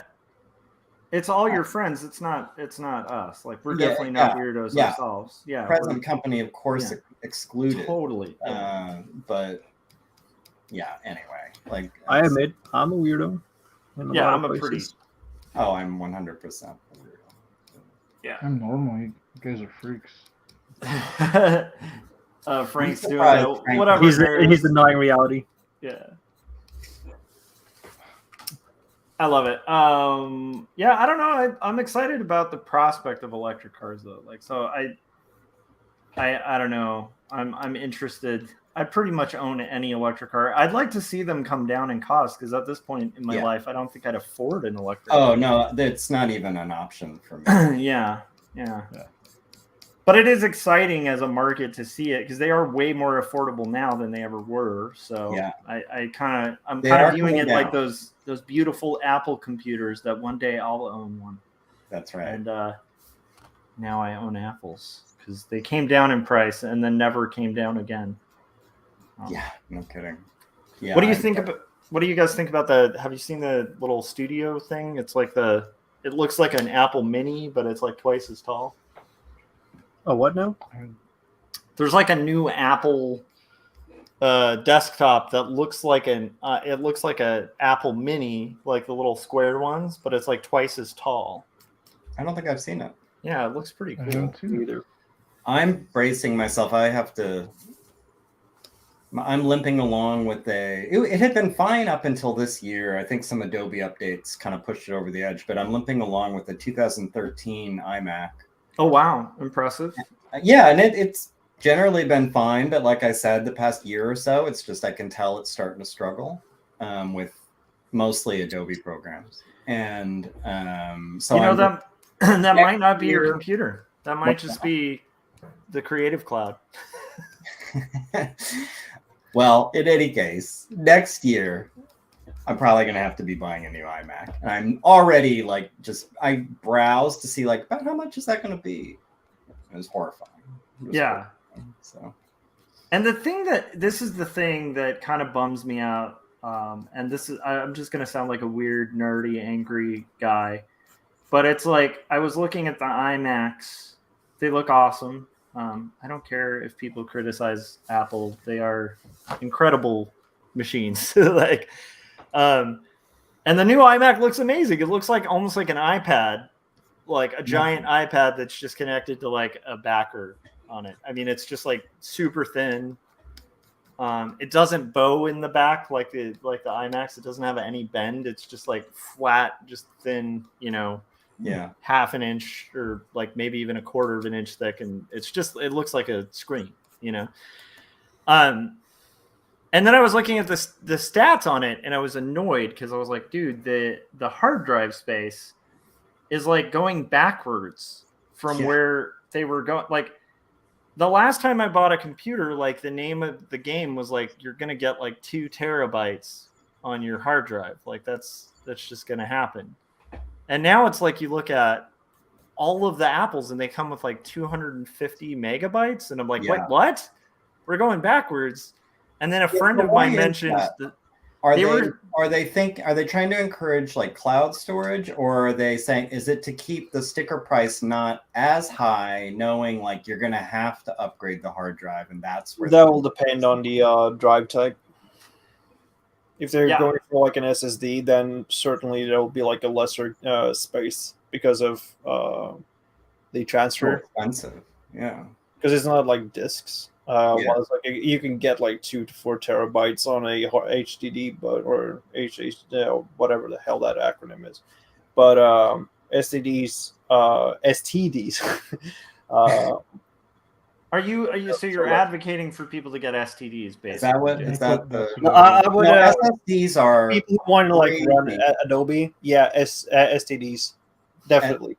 It's all your friends. It's not us. Like, we're definitely not weirdos ourselves. Yeah. Present company, of course, excluded. Totally. But yeah, anyway, like, I admit I'm a weirdo. I'm a pretty. Oh, I'm 100% a weirdo. Yeah. I'm normal. You guys are freaks. Frank's doing surprised, Frank. whatever. He's denying reality. Yeah. I love it. Yeah, I don't know. I'm excited about the prospect of electric cars, though. Like, so I don't know. I'm interested. I pretty much own any electric car. I'd like to see them come down in cost, because at this point in my life, I don't think I'd afford an electric car. Oh, no, that's not even an option for me. Yeah. But it is exciting as a market to see it, because they are way more affordable now than they ever were. So Yeah. I'm kind of viewing it like those beautiful Apple computers that one day I'll own one. That's right. And now I own Apples, because they came down in price and then never came down again. Yeah, no kidding. Yeah. What do you think about? What do you guys think about the? Have you seen the little studio thing? It's like it looks like an Apple Mini, but it's like twice as tall. Oh, what now? There's like a new Apple desktop that looks like it looks like a Apple Mini, like the little square ones, but it's like twice as tall. I don't think I've seen it. Yeah, it looks pretty I cool. don't too. Either. I'm bracing myself. I'm limping along with it had been fine up until this year. I think some Adobe updates kind of pushed it over the edge, but I'm limping along with the 2013 iMac. Oh, wow. Impressive. Yeah, and it's generally been fine, but like I said, the past year or so, it's just, I can tell it's starting to struggle with mostly Adobe programs. And so you know, that might not be your year- computer. That might just be the Creative Cloud. Well, in any case, next year, I'm probably going to have to be buying a new iMac. And I'm already like, I browsed to see like, about how much is that going to be? It was horrifying. Yeah. So, and this is the thing that kind of bums me out. And I'm just going to sound like a weird, nerdy, angry guy, but it's like, I was looking at the iMacs. They look awesome. I don't care if people criticize Apple. They are incredible machines. And the new iMac looks amazing. It looks like almost like an iPad, like a giant iPad that's just connected to like a backer on it. I mean, it's just like super thin. It doesn't bow in the back like the iMacs. It doesn't have any bend. It's just like flat, just thin, half an inch or like maybe even a quarter of an inch thick, and it looks like a screen. And then I was looking at the stats on it, and I was annoyed because I was like, dude, the hard drive space is like going backwards from where they were going. Like, the last time I bought a computer, like, the name of the game was like, you're gonna get like 2 terabytes on your hard drive. Like, that's just gonna happen. And now it's like, you look at all of the Apples and they come with like 250 megabytes, and I'm like, wait, what? We're going backwards. And then a friend of mine mentioned Are They they were- are they trying to encourage like cloud storage, or are they saying is it to keep the sticker price not as high, knowing like you're gonna have to upgrade the hard drive, and that's where That will depend on the drive type. If they're Yeah. going for like an SSD, then certainly there will be like a lesser space because of the so transfer. expensive. Yeah. Because it's not like discs. Yeah. While it's like you can get like 2 to 4 terabytes on a HDD, but or whatever the hell that acronym is. But STDs, Are you so you're advocating for people to get STDs basically? Is that what? Jake? Is that the? No, I would. No, SSDs are People who want to like run crazy. Adobe, yeah, STDs, definitely.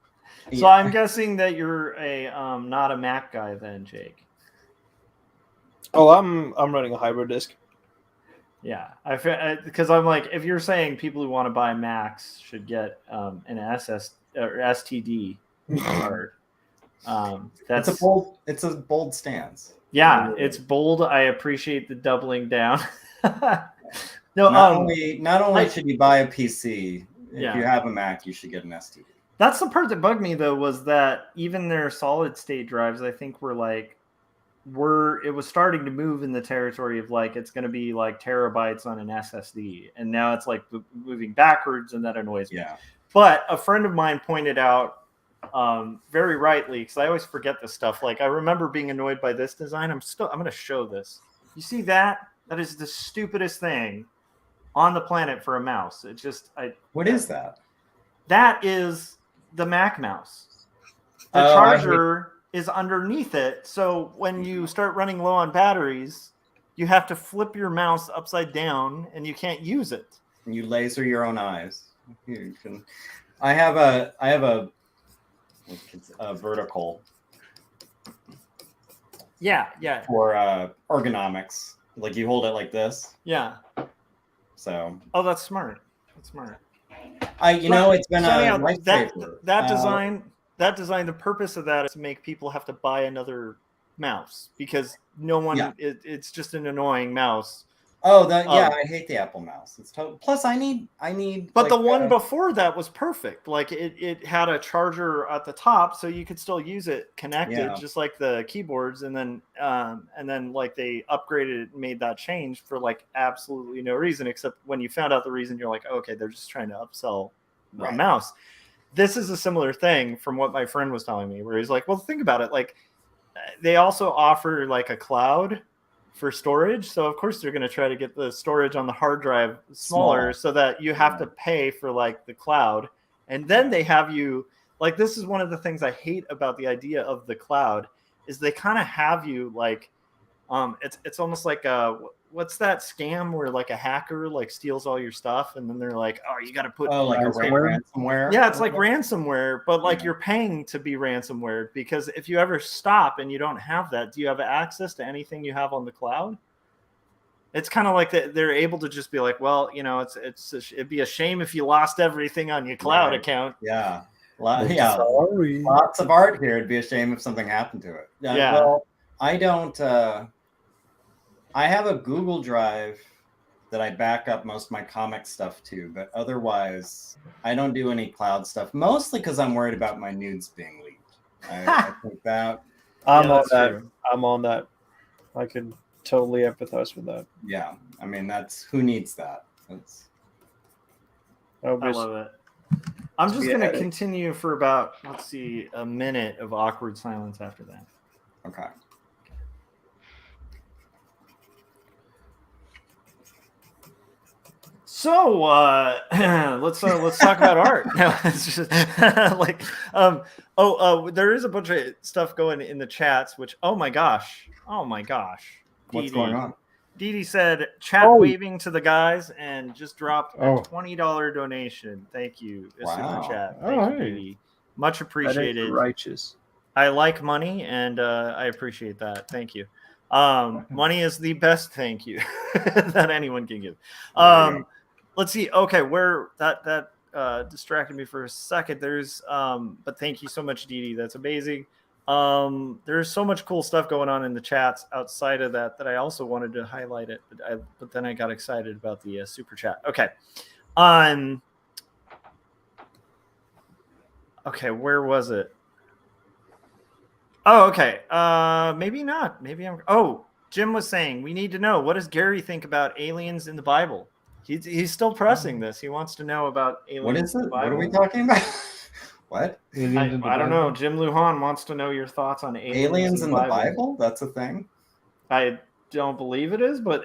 So Yeah. I'm guessing that you're a not a Mac guy then, Jake. Oh, I'm running a hybrid disk. Yeah, because I'm like, if you're saying people who want to buy Macs should get an SS or STD card, that's It's a bold stance. yeah, it's bold. I appreciate the doubling down. No, Not only should you buy a PC, if Yeah. you have a Mac, you should get an STD. that's the part that bugged me though, was that even their solid state drives, I think it was starting to move in the territory of like it's going to be like terabytes on an SSD, and now it's like moving backwards, and that annoys me. Yeah. But a friend of mine pointed out very rightly, because I always forget this stuff. Like I remember being annoyed by this design. I'm going to show this. You see that? That is the stupidest thing on the planet for a mouse. It just What is that? that is the Mac mouse. The Oh, I hate- charger is underneath it. So when you start running low on batteries, you have to flip your mouse upside down and you can't use it. You laser your own eyes. You can. I have a vertical Yeah. for ergonomics. Like you hold it like this. Yeah. So Oh, that's smart. That's smart. it's been So a anyhow, lifesaver. that design, the purpose of that is to make people have to buy another mouse, because no one, Yeah. it's just an annoying mouse. I hate the Apple mouse. It's plus I need. But like, the one before that was perfect. Like it had a charger at the top, so you could still use it connected, Yeah. just like the keyboards. And then like they upgraded it and made that change for like absolutely no reason, except when you found out the reason, you're like, oh, okay, they're just trying to upsell a Right. mouse. This is a similar thing from what my friend was telling me, where he's like, well, think about it. Like they also offer like a cloud for storage, so of course they're going to try to get the storage on the hard drive smaller so that you have to pay for like the cloud. And then they have you like, this is one of the things I hate about the idea of the cloud, is they kind of have you like it's almost like what's that scam where like a hacker like steals all your stuff, and then they're like, oh, you got to put like a ransomware? ransomware. yeah, it's like ransomware, but like Yeah. you're paying to be ransomware, because if you ever stop and you don't have that, do you have access to anything you have on the cloud? It's kind of like they're able to just be like, well, it'd be a shame if you lost everything on your cloud Right. account. Yeah. Sorry. Lots of art here. It'd be a shame if something happened to it. Yeah. Well, I don't. I have a Google Drive that I back up most of my comic stuff to, but otherwise, I don't do any cloud stuff. Mostly because I'm worried about my nudes being leaked. I think that. I'm Yeah, on that's that. true. I'm on that. I could totally empathize with that. Yeah. I mean, that's who needs that. That's I love it. I'm just Yeah. going to continue for about, let's see, a minute of awkward silence after that. okay. So let's talk about art. No, it's just like there is a bunch of stuff going in the chats, which oh my gosh. What's going on? Dee Dee said chat Oh. waving to the guys and just dropped a Oh. $20 donation. Thank you. A Wow. super chat. Oh, Thank you, hey. Dee Dee. Much That is appreciated. righteous. I like money, and I appreciate that. Thank you. Money is the best thank you that anyone can give. There you go. Let's see. Okay, where that distracted me for a second. There's but thank you so much, Dee Dee. That's amazing. There's so much cool stuff going on in the chats outside of that I also wanted to highlight it, but then I got excited about the super chat. Okay. Okay, where was it? Oh, okay. Maybe not. Maybe I'm. Oh, Jim was saying we need to know, what does Gary think about aliens in the Bible? He's still pressing this. He wants to know about aliens. What is in it? the Bible. What are we talking about? What? I don't know. Jim Lujan wants to know your thoughts on Aliens in the Bible? That's a thing. I don't believe it is, but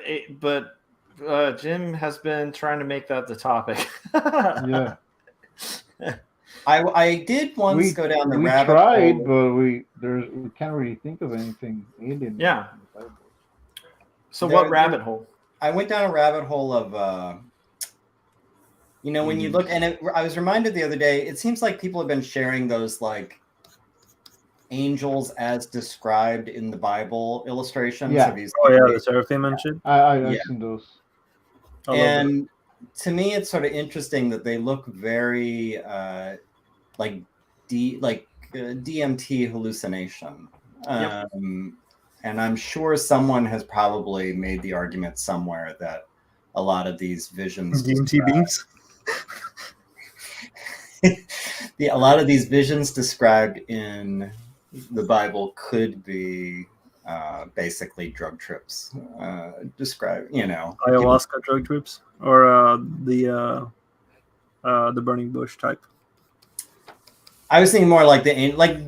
Jim has been trying to make that the topic. Yeah. I did once go down the rabbit tried, hole. but we can't really think of anything alien. Yeah. In the Bible. So what rabbit hole? I went down a rabbit hole of when you look, and I was reminded the other day, it seems like people have been sharing those like angels as described in the Bible illustrations. Yeah. The seraphim and shit. I've seen those. And to me, it's sort of interesting that they look very like DMT hallucination. Yep. And I'm sure someone has probably made the argument somewhere that a lot of these visions DMT beings. A lot of these visions described in the Bible could be basically drug trips. Ayahuasca drug trips, or the burning bush type. I was thinking more like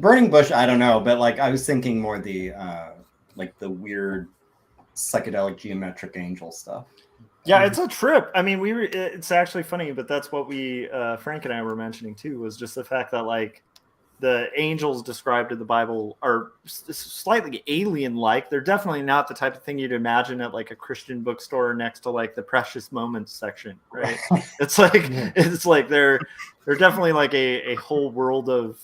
burning bush. I don't know, but like I was thinking more the weird psychedelic geometric angel stuff. Yeah, it's a trip. I mean, it's actually funny, but that's what Frank and I were mentioning too, was just the fact that like the angels described in the Bible are slightly alien-like. They're definitely not the type of thing you'd imagine at like a Christian bookstore next to like the precious moments section, right? It's like they're definitely like a whole world of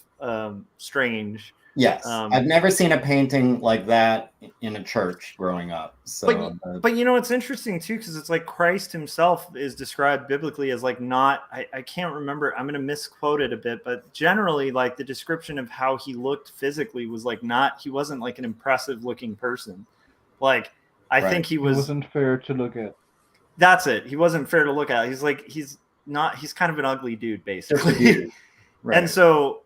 strange. Yes, I've never seen a painting like that in a church growing up. So, but it's interesting too, because it's like Christ himself is described biblically as like not. I can't remember. I'm going to misquote it a bit, but generally, like the description of how he looked physically was like not. He wasn't like an impressive looking person. Like I think he wasn't fair to look at. That's it. He wasn't fair to look at. He's kind of an ugly dude, basically. Right. And so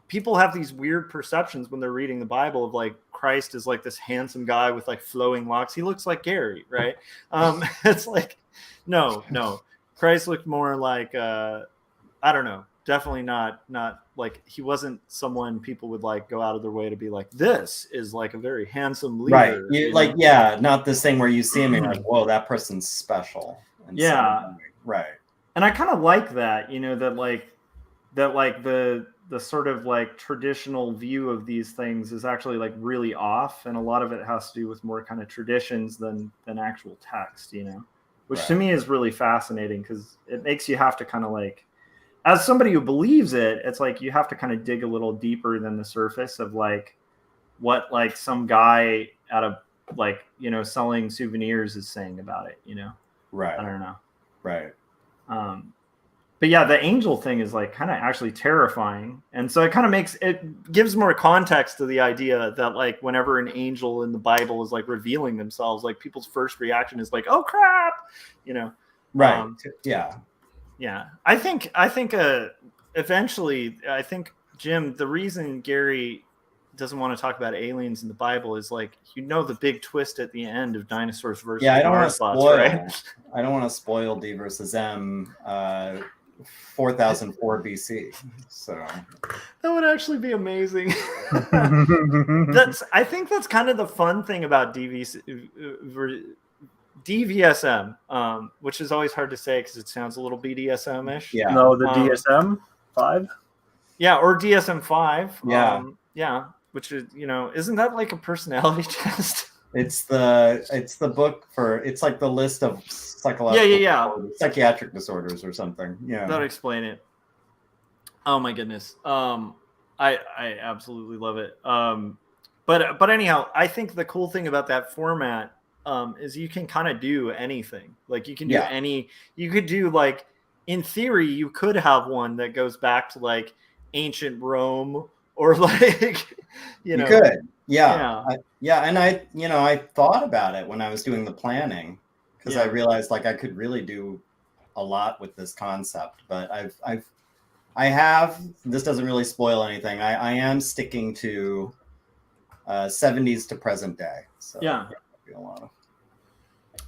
people have these weird perceptions when they're reading the Bible of like Christ is like this handsome guy with like flowing locks. He looks like Gary, right? It's like, no. Christ looked more like, I don't know, definitely not like he wasn't someone people would like go out of their way to be like, this is like a very handsome leader. Right. Not this thing where you see him and you're like, whoa, that person's special. Right. And I kind of like that, that the sort of like traditional view of these things is actually like really off, and a lot of it has to do with more kind of traditions than actual text, which to me is really fascinating, because it makes you have to kind of like, as somebody who believes it, it's like you have to kind of dig a little deeper than the surface of like what like some guy out of like selling souvenirs is saying about it, Right. I don't know. Right. But yeah, the angel thing is like kind of actually terrifying. And so it gives more context to the idea that like whenever an angel in the Bible is like revealing themselves, like people's first reaction is like, oh crap, Right. Yeah. Yeah. I think eventually, I think, Jim, the reason Gary doesn't want to talk about aliens in the Bible is like, the big twist at the end of Dinosaurs versus I don't want to spoil. right? I don't want to spoil D versus M. 4004 BC. So that would actually be amazing. I think that's kind of the fun thing about DVSM, which is always hard to say because it sounds a little BDSM-ish. Yeah. No, the DSM 5. Yeah, or DSM 5. Yeah. Yeah, which is isn't that like a personality test? It's the book it's like the list of psychological psychiatric disorders or something. Yeah. That'll explain it. Oh my goodness. I absolutely love it. But anyhow, I think the cool thing about that format is you can kind of do anything. Like you can do you could do like, in theory, you could have one that goes back to like ancient Rome or like, You know, could. yeah. And I thought about it when I was doing the planning, because I Yeah. realized like I could really do a lot with this concept, but I have, this doesn't really spoil anything. I am sticking to 70s to present day. So Yeah. a lot of,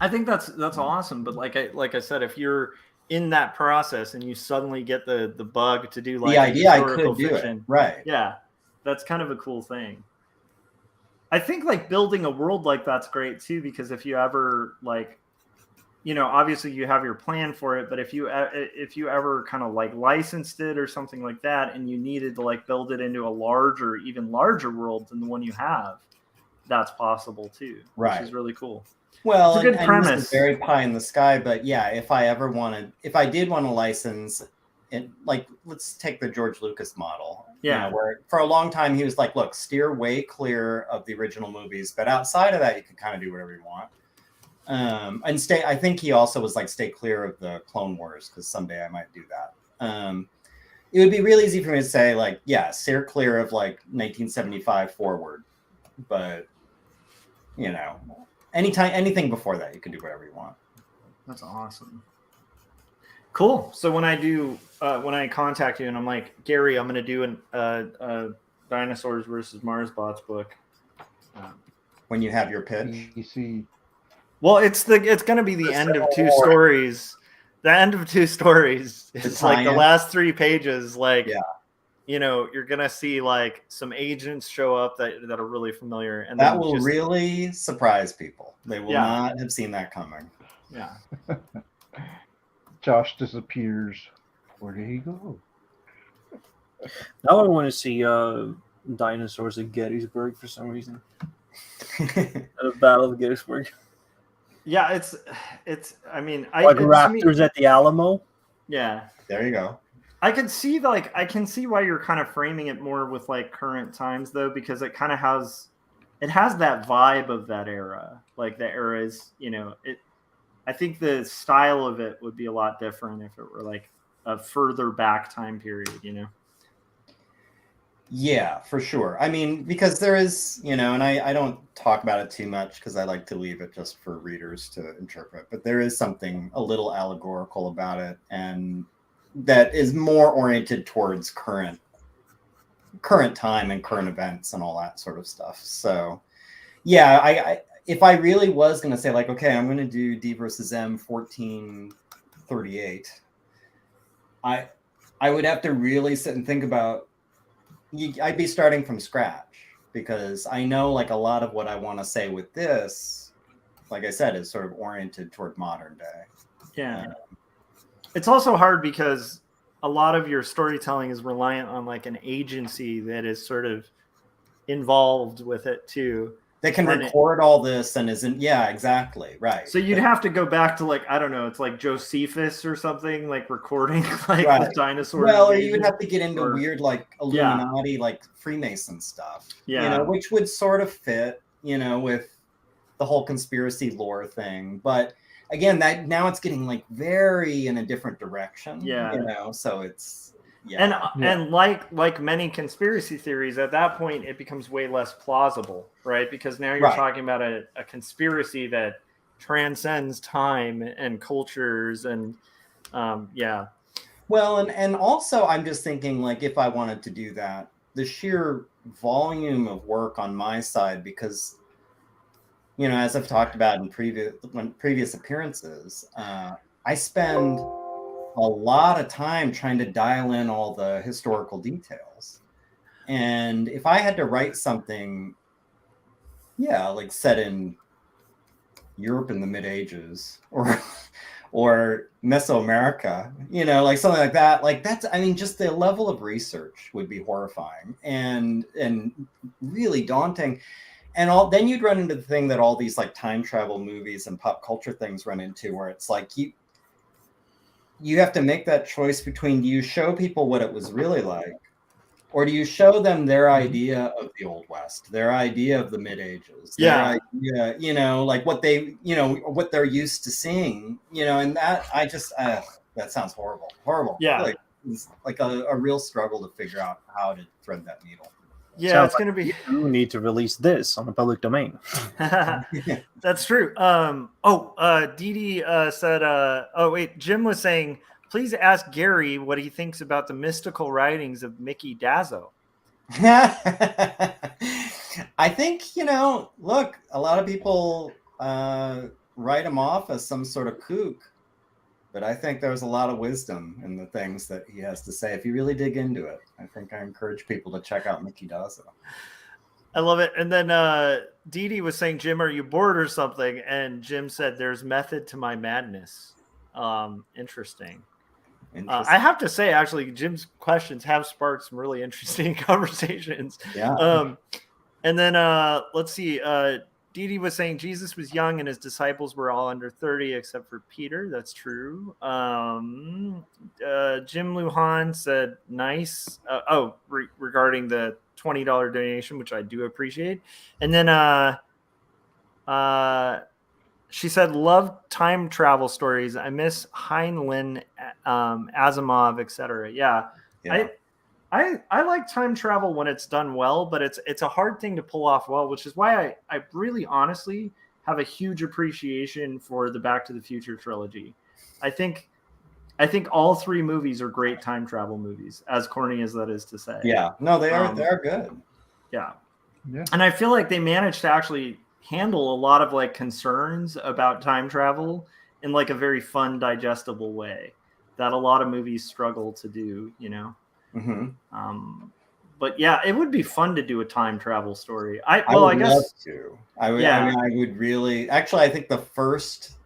I think that's awesome. But like I said, if you're in that process and you suddenly get the bug to do like the idea I historical could do fiction, it. Right. yeah, that's kind of a cool thing. I think like building a world like that's great too, because if you ever like, you know, obviously you have your plan for it, but if you ever kind of like licensed it or something like that, and you needed to like build it into a even larger world than the one you have, that's possible too, right, which is really cool. Well, it's a good premise. This is very pie in the sky, but yeah, if I did want to license it, like let's take the George Lucas model. Yeah. You know, where for a long time he was like, look, steer way clear of the original movies, but outside of that, you can kind of do whatever you want. And I think he also was like, stay clear of the Clone Wars, because someday I might do that. It would be really easy for me to say like, yeah, steer clear of like 1975 forward, but you know, anything before that, you can do whatever you want. That's awesome. Cool. So when I contact you and I'm like, Gary, I'm going to do a Dinosaurs versus Marsbots book. When you have your pitch, you see. Well, it's going to be the end of two stories. The end of two stories is like the last 3 pages. Like, yeah. You know, you're going to see like some agents show up that are really familiar. And that will really surprise people. They will not have seen that coming. Yeah. Josh disappears. Where did he go? Now I want to see dinosaurs at Gettysburg for some reason. The Battle of Gettysburg. Yeah, it's. I mean, like raptors at the Alamo. Yeah. There you go. I can see why you're kind of framing it more with like current times though, because it kind of has that vibe of that era. Like the era is, you know, I think the style of it would be a lot different if it were like a further back time period, you know? Yeah, for sure. I mean, because there is, you know, and I don't talk about it too much because I like to leave it just for readers to interpret, but there is something a little allegorical about it, and that is more oriented towards current time and current events and all that sort of stuff. So yeah, I if I really was going to say like, okay, I'm going to do D versus M 1438, I would have to really sit and think about, I'd be starting from scratch, because I know like a lot of what I want to say with this, like I said, is sort of oriented toward modern day. Yeah. It's also hard because a lot of your storytelling is reliant on like an agency that is sort of involved with it too. They can record all this and isn't, yeah, exactly, right. So you'd have to go back to like, I don't know, it's like Josephus or something, like recording like the dinosaurs. Well, or you would have to get into weird like Illuminati, like Freemason stuff, you know, which would sort of fit, you know, with the whole conspiracy lore thing, but again, that now it's getting like very in a different direction. Yeah. You know, so it's and like many conspiracy theories, at that point it becomes way less plausible, right? Because now you're talking about a conspiracy that transcends time and cultures and yeah. Well, and also I'm just thinking like if I wanted to do that, the sheer volume of work on my side, because you know, as I've talked about in previous appearances, I spend a lot of time trying to dial in all the historical details. And if I had to write something, like set in Europe in the mid-ages or Mesoamerica, you know, like something like that, like that's, I mean, just the level of research would be horrifying and really daunting. And then you'd run into the thing that all these like time travel movies and pop culture things run into, where it's like you have to make that choice between, do you show people what it was really like, or do you show them their idea of the Old West, their idea of the mid-ages, their idea, you know, like what they, you know, what they're used to seeing, you know, and that I just that sounds horrible. Yeah, like, it's like a real struggle to figure out how to thread that needle. Yeah, Sounds it's gonna be. You need to release this on the public domain. That's true. Dee Dee said, oh wait, Jim was saying, please ask Gary what he thinks about the mystical writings of Mickey Dazzo. I think, look, a lot of people write him off as some sort of kook, but I think there's a lot of wisdom in the things that he has to say. If you really dig into it, I think I encourage people to check out Mickey Dazzo. I love it. And then Dee Dee was saying, Jim, are you bored or something? And Jim said, there's method to my madness. Interesting. I have to say, actually, Jim's questions have sparked some really interesting conversations. Yeah. And then let's see. Dee Dee was saying Jesus was young and his disciples were all under 30 except for Peter. That's true. Jim Lujan said nice. Regarding the $20 donation, which I do appreciate. And then she said, love time travel stories. I miss Heinlein, Asimov, etc. Yeah. I like time travel when it's done well, but it's a hard thing to pull off well, which is why I really honestly have a huge appreciation for the Back to the Future trilogy. I think all three movies are great time travel movies, as corny as that is to say. Yeah. No, they're good. Yeah. And I feel like they managed to actually handle a lot of like concerns about time travel in like a very fun, digestible way that a lot of movies struggle to do, Mm-hmm. But yeah, it would be fun to do a time travel story. I would guess love to. I would really. Actually, I think the first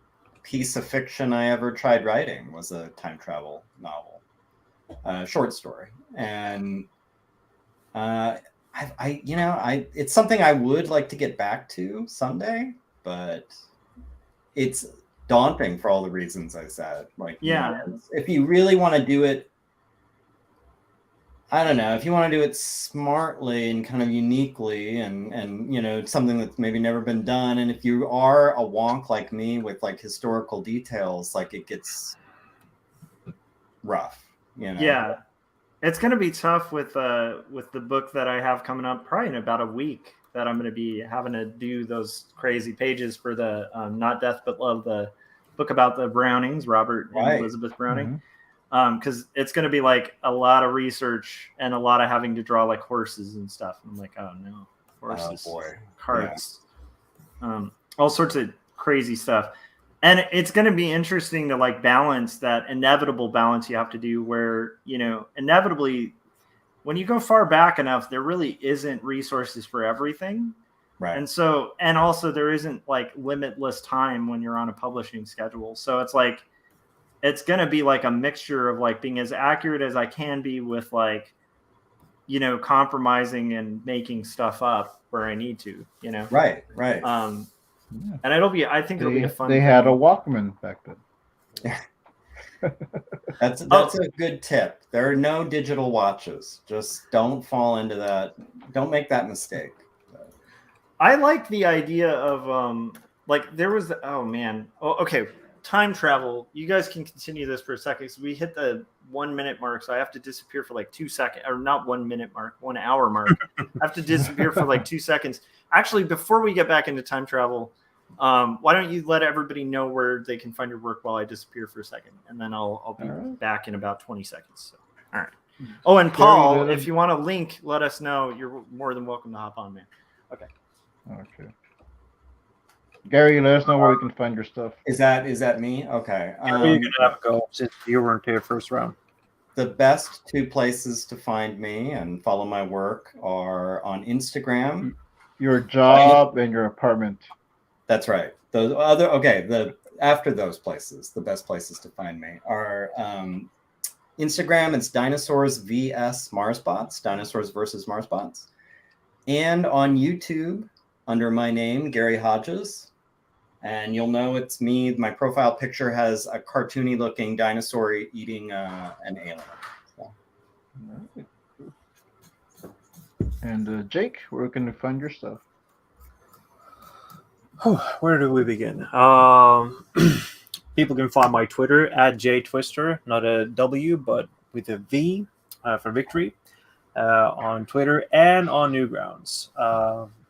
piece of fiction I ever tried writing was a time travel novel, short story, and it's something I would like to get back to someday, but it's daunting for all the reasons I said. Like, if you really want to do it, I don't know, if you want to do it smartly and kind of uniquely and something that's maybe never been done, and if you are a wonk like me with like historical details, like it gets rough, Yeah. It's going to be tough with the book that I have coming up probably in about a week that I'm going to be having to do those crazy pages for the Not Death But Love, the book about the Brownings, Robert and Elizabeth Browning. Because it's going to be like a lot of research and a lot of having to draw like horses and stuff. I'm like, oh no, horses, carts, all sorts of crazy stuff. And it's going to be interesting to like balance that inevitable balance you have to do where, inevitably when you go far back enough, there really isn't resources for everything. Right. And so, and also there isn't like limitless time when you're on a publishing schedule. So it's like, it's going to be like a mixture of like being as accurate as I can be with like, compromising and making stuff up where I need to, Right. And I think it'll be a fun They had a Walkman back then. That's a good tip. There are no digital watches. Just don't fall into that. Don't make that mistake. I like the idea of there was time travel. You guys can continue this for a second. So we hit the 1 minute mark, so I have to disappear for like 2 seconds, or not 1 minute mark, 1 hour mark. I have to disappear for like 2 seconds. Actually, before we get back into time travel, why don't you let everybody know where they can find your work while I disappear for a second, and then I'll be back in about 20 seconds. So, all right. Oh, and Paul, if you want a link, let us know. You're more than welcome to hop on, man. Okay. Gary, let us know where we can find your stuff. Is that me? Okay. You're gonna have a go since you weren't here first round. The best two places to find me and follow my work are on Instagram. Your job and your apartment. That's right. After those places, the best places to find me are Instagram. It's Dinosaurs vs Marsbots, Dinosaurs versus Marsbots, and on YouTube under my name, Gary Hodges. And you'll know it's me. My profile picture has a cartoony looking dinosaur eating an alien. So. And Jake, where can we find your stuff? Where do we begin? People can find my Twitter at JTwister, not a W, but with a V for victory. on Twitter and on Newgrounds,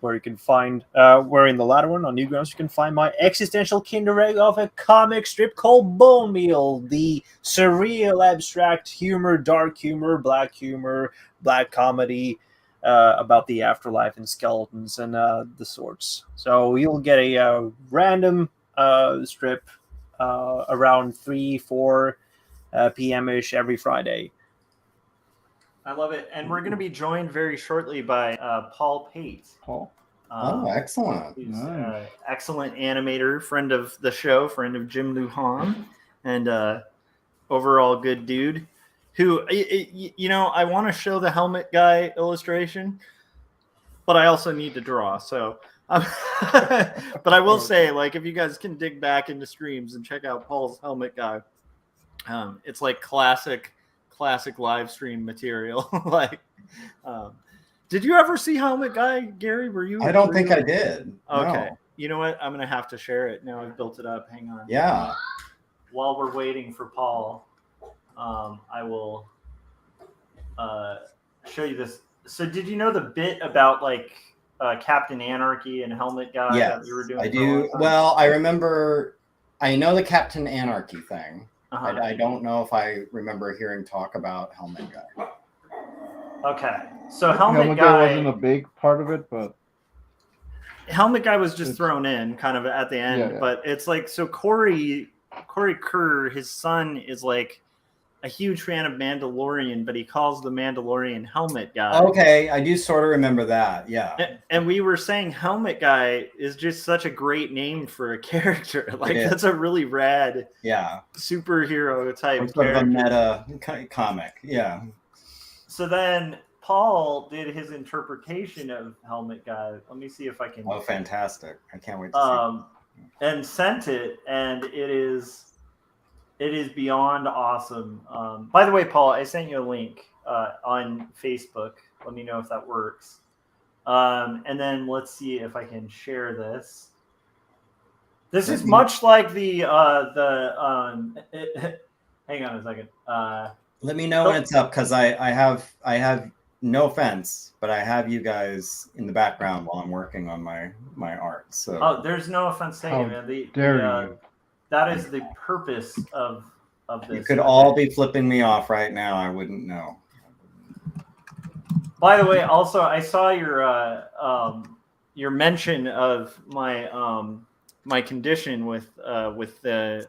where you can find, where in the latter one, on Newgrounds, you can find my existential kinder egg of a comic strip called Bone Meal, the surreal, abstract humor, dark humor, black comedy, about the afterlife and skeletons and the sorts. So you'll get a random strip around 3-4 p.m.-ish every Friday. I love it. And we're going to be joined very shortly by Paul Pate. Paul. Oh, excellent. Who's Nice. excellent animator, friend of the show, friend of Jim Lujan, and overall good dude. Who, you know, I want to show the helmet guy illustration, but I also need to draw. So, but I will say, like, if you guys can dig back into streams and check out Paul's helmet guy, it's like classic live stream material. Like, did you ever see Helmet Guy, Gary? Were you? I don't think I did. Okay. No. You know what? I'm gonna have to share it now. I've built it up. Hang on. Yeah. While we're waiting for Paul, I will show you this. So, did you know the bit about like Captain Anarchy and Helmet Guy Yes, that we were doing? I for a long do. time? Well, I remember. I know the Captain Anarchy thing. Uh-huh. I don't know if I remember hearing talk about Helmet Guy. Okay. So Helmet Helmet Guy wasn't a big part of it, but Helmet Guy was just thrown in kind of at the end, Yeah. but it's like, so Corey Kerr, his son is like a huge fan of Mandalorian, but he calls the Mandalorian Helmet Guy. Okay, I do sort of remember that. Yeah. And we were saying Helmet Guy is just such a great name for a character. Like, It is. that's a really rad Yeah. superhero type It's sort of a character. meta comic. Yeah. So then Paul did his interpretation of Helmet Guy. Let me see if I can. Oh, fantastic! I can't wait to see. And sent it, and it is beyond awesome. By the way, Paul, I sent you a link on Facebook. Let me know if that works. And then let's see if I can share this. This is much like the hang on a second. Let me know when it's up, because I have no offense, but I have you guys in the background while I'm working on my art. So Oh, there's no offense taken, How man. dare you. That is the purpose of this. you could all be flipping me off right now. I wouldn't know. By the way, also I saw your mention of my condition with the.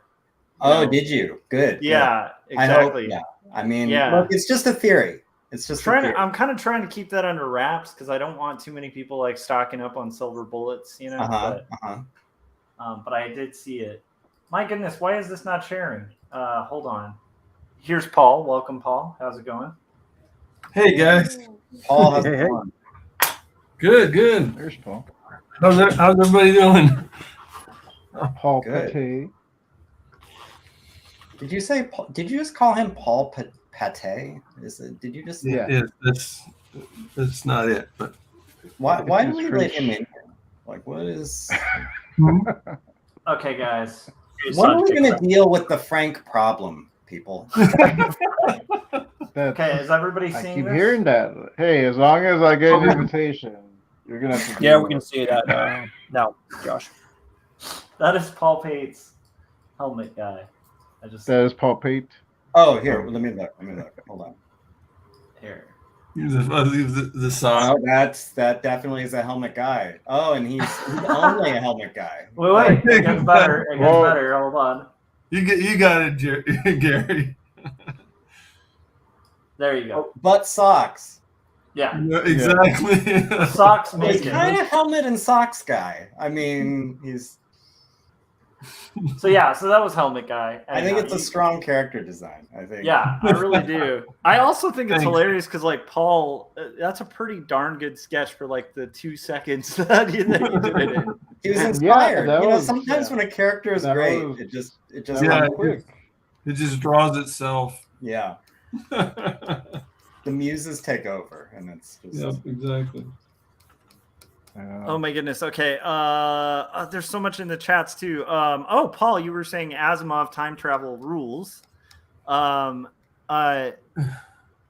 Oh, did you? Good. Yeah, good. I hope. exactly. Yeah. I mean, Yeah. look, it's just a theory. It's just a theory. I'm kind of trying to keep that under wraps because I don't want too many people like stocking up on silver bullets, you know. But I did see it. My goodness, why is this not sharing? Hold on. Here's Paul. Welcome, Paul. How's it going? Hey guys, Paul, how's Hey, it hey. going? good. There's Paul. How's everybody doing? Paul Good. Pate. Did you say? Did you just call him Paul Pate? Is it? Did you just? Yeah. That's not it. But Why do It's we French. let him in here? Like, what is? Okay, guys. When are we going to deal with the Frank problem, people? That's, Okay, is everybody I seeing keep this? hearing that. Hey, as long as I get an invitation, you're gonna have to. Yeah, deal we can with see that now, Josh. That is Paul Pate's helmet guy. I just That is Paul Pate. Oh, here, let me look. Hold on. here. I leave the Oh, song. that definitely is a helmet guy. Oh, and he's only a helmet guy. Wait, it gets better. It gets Whoa. better. Hold on. You got it, Gary. There you go. But socks. Yeah. Yeah, exactly. The socks He's make kind it. of helmet and socks guy. I mean, he's. So yeah, so that was helmet guy. I think it's a strong character design. I think. Yeah, I really do. I also think it's Thanks. hilarious because, like, Paul, that's a pretty darn good sketch for like the 2 seconds that you did it in. He was inspired. that you know, was- sometimes yeah. when a character is That great, was- it just That Yeah. was quick. It just draws itself. yeah. Yep, The muses take over, and it's just exactly. Oh my goodness. Okay. There's so much in the chats too. Oh, Paul, you were saying Asimov time travel rules.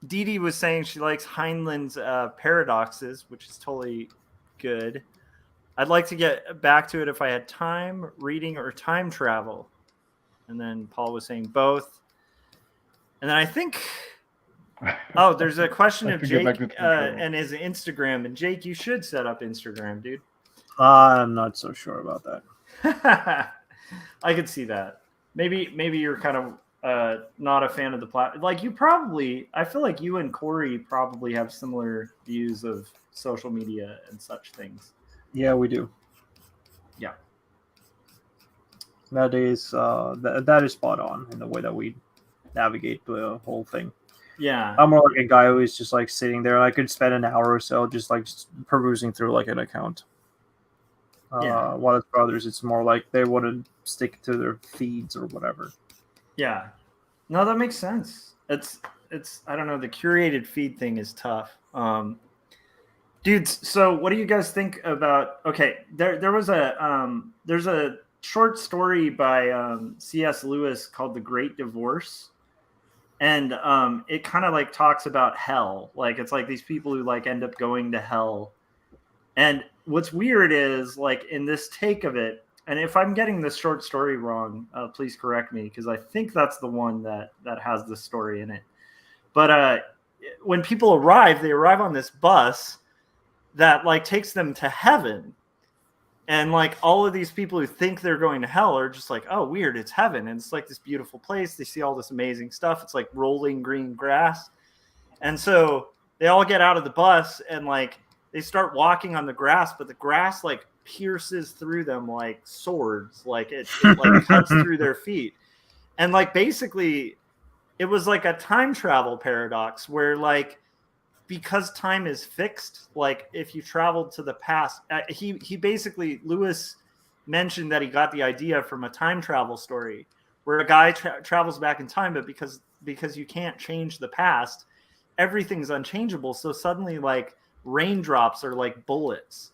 Dee Dee was saying she likes Heinlein's paradoxes, which is totally good. I'd like to get back to it if I had time, reading, or time travel. And then Paul was saying both. And then I think, oh, there's a question of Jake and his Instagram. And Jake, you should set up Instagram, dude. I'm not so sure about that. I could see that. Maybe you're kind of not a fan of the platform. Like you probably, I feel like you and Corey probably have similar views of social media and such things. Yeah, we do. Yeah. That is that is spot on in the way that we navigate the whole thing. Yeah. I'm more like a guy who is just like sitting there. I could spend an hour or so just like perusing through like an account. While it's for others, it's more like they want to stick to their feeds or whatever. Yeah. No, that makes sense. It's I don't know, the curated feed thing is tough. Dudes, so what do you guys think about there was there's a short story by C.S. Lewis called The Great Divorce. And it kind of like talks about hell. Like it's like these people who like end up going to hell. And what's weird is like in this take of it, and if I'm getting this short story wrong, please correct me, because I think that's the one that has this story in it. But when people arrive, they arrive on this bus that like takes them to heaven. And like all of these people who think they're going to hell are just like, oh, weird, it's heaven. And it's like this beautiful place. They see all this amazing stuff. It's like rolling green grass. And so they all get out of the bus and like they start walking on the grass, but the grass like pierces through them like swords. Like it like cuts through their feet. And like basically it was like a time travel paradox where like, because time is fixed, like if you traveled to the past, he basically, Lewis mentioned that he got the idea from a time travel story where a guy travels back in time, but because you can't change the past, everything's unchangeable. So suddenly like raindrops are like bullets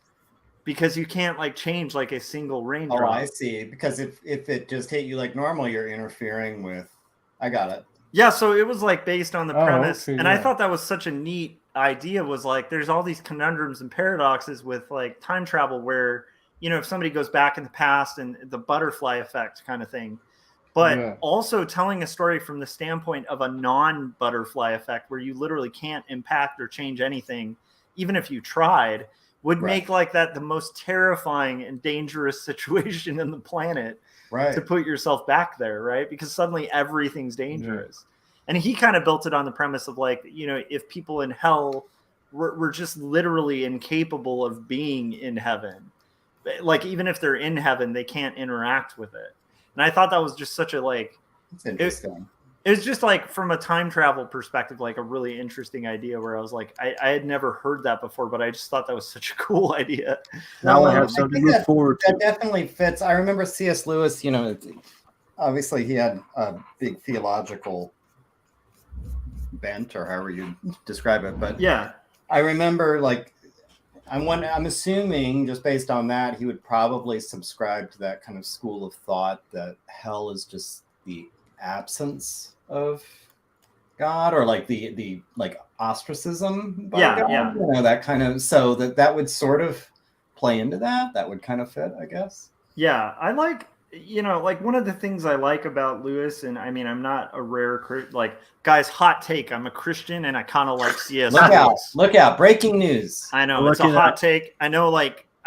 because you can't like change like a single raindrop. Oh, I see. Because if it just hit you like normal, you're interfering with, I got it. Yeah, so it was like based on the premise. Okay, and I thought that was such a neat idea, was like there's all these conundrums and paradoxes with like time travel where, you know, if somebody goes back in the past and the butterfly effect kind of thing, but also telling a story from the standpoint of a non-butterfly effect where you literally can't impact or change anything, even if you tried, would make like that the most terrifying and dangerous situation in the planet. To put yourself back there, right? Because suddenly everything's dangerous. And he kind of built it on the premise of like, you know, if people in hell were just literally incapable of being in heaven, like even if they're in heaven, they can't interact with it. And I thought that was just such a like, it's interesting. It was just like from a time travel perspective, like a really interesting idea where I was like, I had never heard that before, but I just thought that was such a cool idea. Now I have something to look forward to. That definitely fits. I remember C.S. Lewis, you know, obviously he had a big theological bent or however you describe it. But yeah, I remember like, I'm assuming just based on that, he would probably subscribe to that kind of school of thought that hell is just the absence of God, or like the like ostracism by God, you know, that kind of, so that would sort of play into that would kind of fit, I guess. Yeah, I like, you know, like one of the things I like about Lewis, and I mean, I'm not a rare, like, guys, hot take, I'm a Christian and I kind of like C.S. Lewis. Look out, breaking news. I know, it's a hot take. I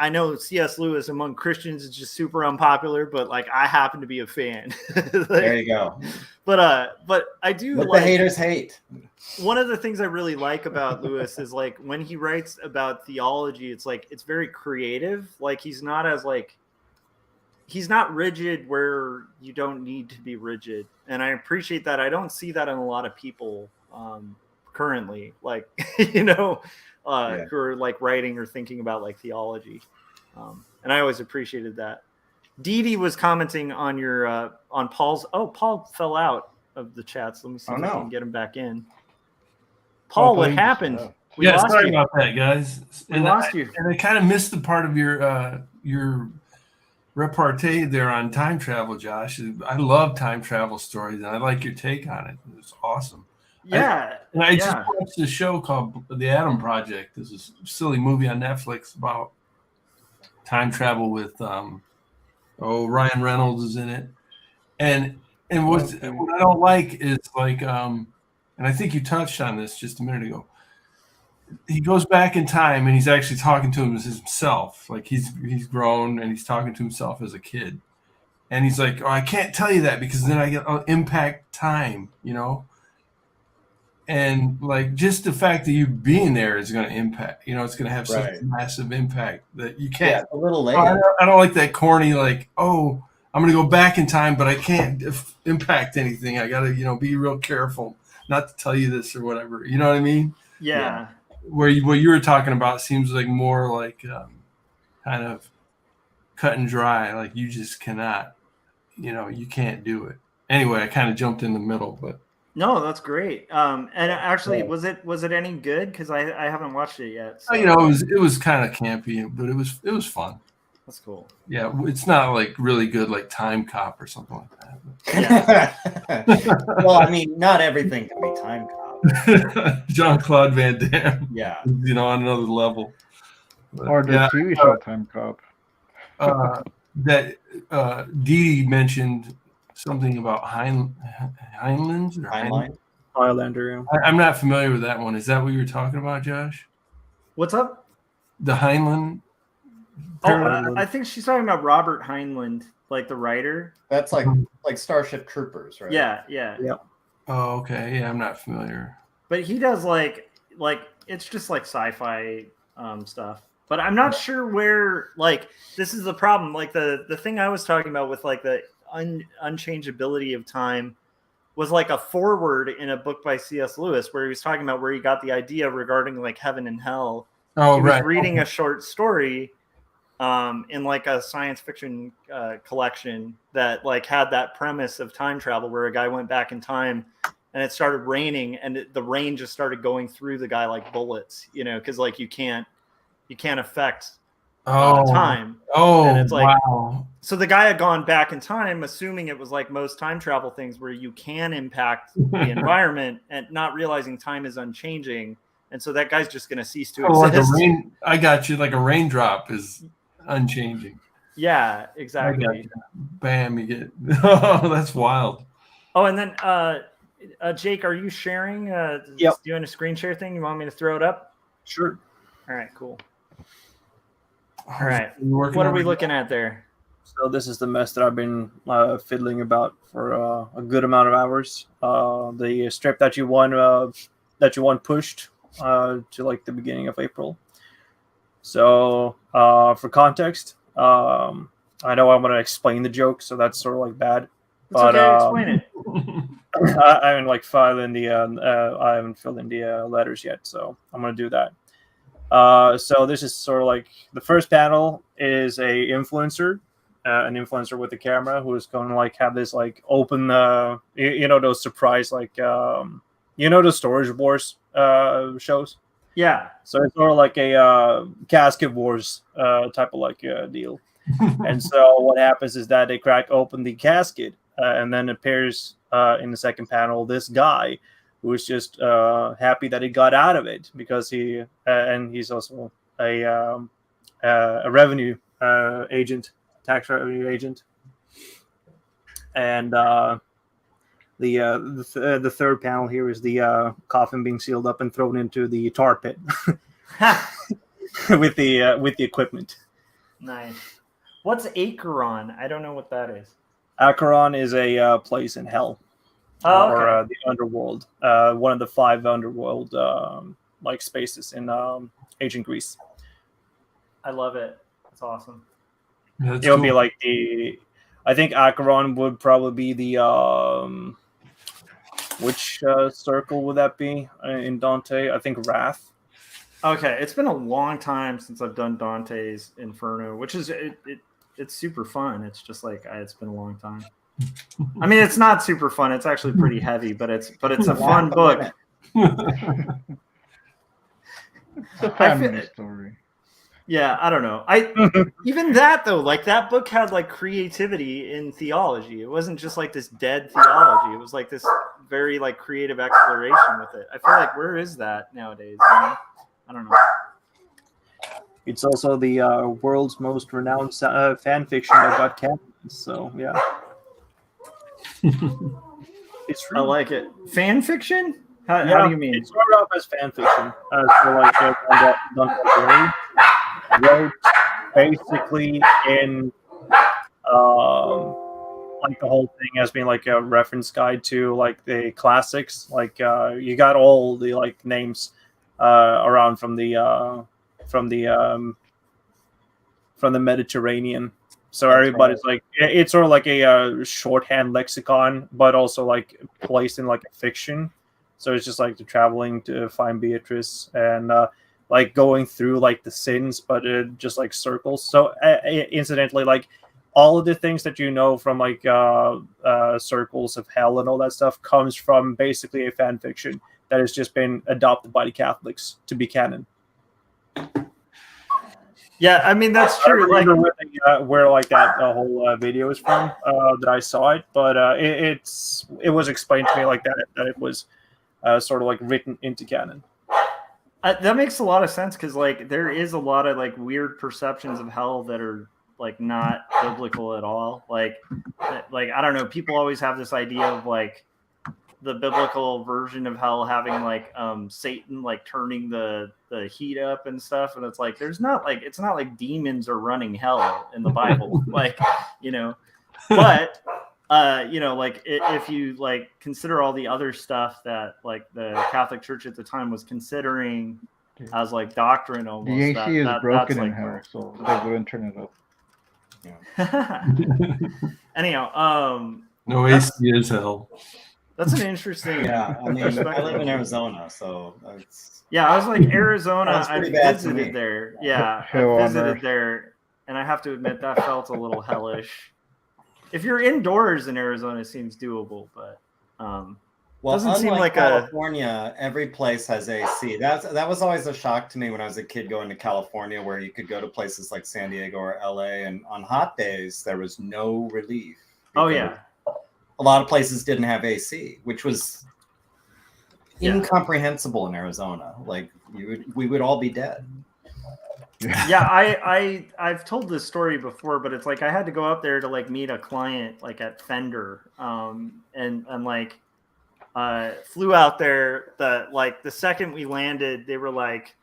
know C.S. Lewis among Christians is just super unpopular, but like I happen to be a fan. Like, there you go. But I do let like the haters hate. One of the things I really like about Lewis is like when he writes about theology, it's like it's very creative. Like he's not rigid where you don't need to be rigid, and I appreciate that. I don't see that in a lot of people currently, like you know. Who are like writing or thinking about like theology. And I always appreciated that. Dee Dee was commenting on your, on Paul's, Paul fell out of the chats. Let me see if I can get him back in. Paul, what happened? We lost sorry about that, guys. We lost you. And I kind of missed the part of your repartee there on time travel, Josh. I love time travel stories and I like your take on it. It's awesome. Yeah. And I just Yeah. watched this show called The Atom Project. This is a silly movie on Netflix about time travel with Ryan Reynolds is in it. And what I don't like is like and I think you touched on this just a minute ago. He goes back in time and he's actually talking to himself. Like he's grown and he's talking to himself as a kid. And he's like, "Oh, I can't tell you that because then I get impact time, you know." And like just the fact that you being there is going to impact, you know, it's going to have such a massive impact that you can't. Yeah, it's a little late. I don't like that corny, like, oh, I'm going to go back in time, but I can't impact anything. I got to, you know, be real careful not to tell you this or whatever. You know what I mean? Yeah. What you were talking about seems like more like kind of cut and dry. Like you just cannot, you know, you can't do it. Anyway, I kind of jumped in the middle, but. No, that's great. And actually, was it any good? Because I haven't watched it yet. So. You know, it was kind of campy, but it was fun. That's cool. Yeah, it's not like really good like Time Cop or something like that. Yeah. Well, I mean, not everything can be Time Cop. Jean-Claude Van Damme. Yeah. You know, on another level. But, Or the TV show Time Cop. That Dee mentioned something about Heinleins or Highlander. I'm not familiar with that one. Is that what you were talking about, Josh? What's up? The Heinlein. I think she's talking about Robert Heinlein, like the writer. That's like Starship Troopers, right? Yeah. Oh, okay. Yeah, I'm not familiar. But he does like it's just like sci-fi stuff. But I'm not sure where like this is the problem. Like the thing I was talking about with like the unchangeability of time was like a foreword in a book by C.S. Lewis where he was talking about where he got the idea regarding like heaven and hell. Oh, he was right. reading a short story in like a science fiction collection that like had that premise of time travel where a guy went back in time and it started raining and the rain just started going through the guy like bullets, you know, because like you can't affect time. Oh, and it's like, wow. So the guy had gone back in time, assuming it was like most time travel things where you can impact the environment and not realizing time is unchanging. And so that guy's just going to cease to exist. Like I got you. Like a raindrop is unchanging. Yeah, exactly. Bam, you get. Oh, that's wild. Oh, and then Jake, are you sharing? Yep. Doing a screen share thing? You want me to throw it up? Sure. All right, cool. All right. What are we looking at there? So this is the mess that I've been fiddling about for a good amount of hours. The strip that you won pushed to like the beginning of April. So for context, I know I'm going to explain the joke, so that's sort of like bad. It's okay, explain it. I haven't like I haven't filled in the letters yet, so I'm going to do that. So this is sort of like the first panel is an influencer with a camera who is going to like have this like open, those surprise, like, the Storage Wars shows. Yeah. So it's sort of like a casket wars type of like deal. And so what happens is that they crack open the casket and then appears in the second panel this guy who is just happy that he got out of it because he's also a revenue agent, tax revenue agent, and the third panel here is the coffin being sealed up and thrown into the tar pit with the equipment. Nice. What's Acheron? I don't know what that is. Acheron is a place in hell. Oh, okay. Or the underworld, one of the 5 underworld like spaces in ancient Greece. I love it. That's awesome. Yeah, It'll be like I think Acheron would probably be the which circle would that be in Dante? I think Wrath. Okay, it's been a long time since I've done Dante's Inferno, which is it's super fun. It's just like it's been a long time. I mean, it's not super fun. It's actually pretty heavy, but it's a fun book. It's a family story. Yeah, I don't know. Even that though, like that book had like creativity in theology. It wasn't just like this dead theology. It was like this very like creative exploration with it. I feel like where is that nowadays? You know? I don't know. It's also the world's most renowned fan fiction that got canceled. So yeah, it's I true. like it. Fan fiction? How do you mean? It started off as fan fiction. So like Dante wrote basically in like the whole thing as being like a reference guide to like the classics. Like you got all the like names around from the Mediterranean. So That's everybody's like, it's sort of like a shorthand lexicon, but also like placed in like a fiction. So it's just like the traveling to find Beatrice and like going through like the sins, but just like circles. So incidentally, like all of the things that you know from like circles of hell and all that stuff comes from basically a fan fiction that has just been adopted by the Catholics to be canon. Yeah, I mean that's I true. Like, remember where like that whole video is from that I saw it, but it was explained to me like that it was sort of like written into canon. that makes a lot of sense because like there is a lot of like weird perceptions of hell that are like not biblical at all. Like I don't know. People always have this idea of like the biblical version of hell having like Satan like turning the heat up and stuff, and it's like it's not like demons are running hell in the Bible, like you know, but you know, like if you like consider all the other stuff that like the Catholic Church at the time was considering as like doctrine almost, The AC is broken in like hell, so they wouldn't turn it up. Anyhow, No AC is hell. that's an interesting. Yeah, I mean, I perspective. live in Arizona, so it's Yeah, I was like Arizona. Sounds I pretty bad to visited me. there. Yeah, Hell I on visited earth. there, and I have to admit that felt a little hellish. If you're indoors in Arizona, it seems doable, but well, doesn't seem unlike like California, every place has AC. That was always a shock to me when I was a kid going to California, where you could go to places like San Diego or LA, and on hot days there was no relief. Oh because yeah, a lot of places didn't have AC, which was Yeah. incomprehensible in Arizona. Like we would all be dead. yeah. I've told this story before, but it's like I had to go up there to like meet a client like at Fender, and like flew out there. The second we landed, they were like,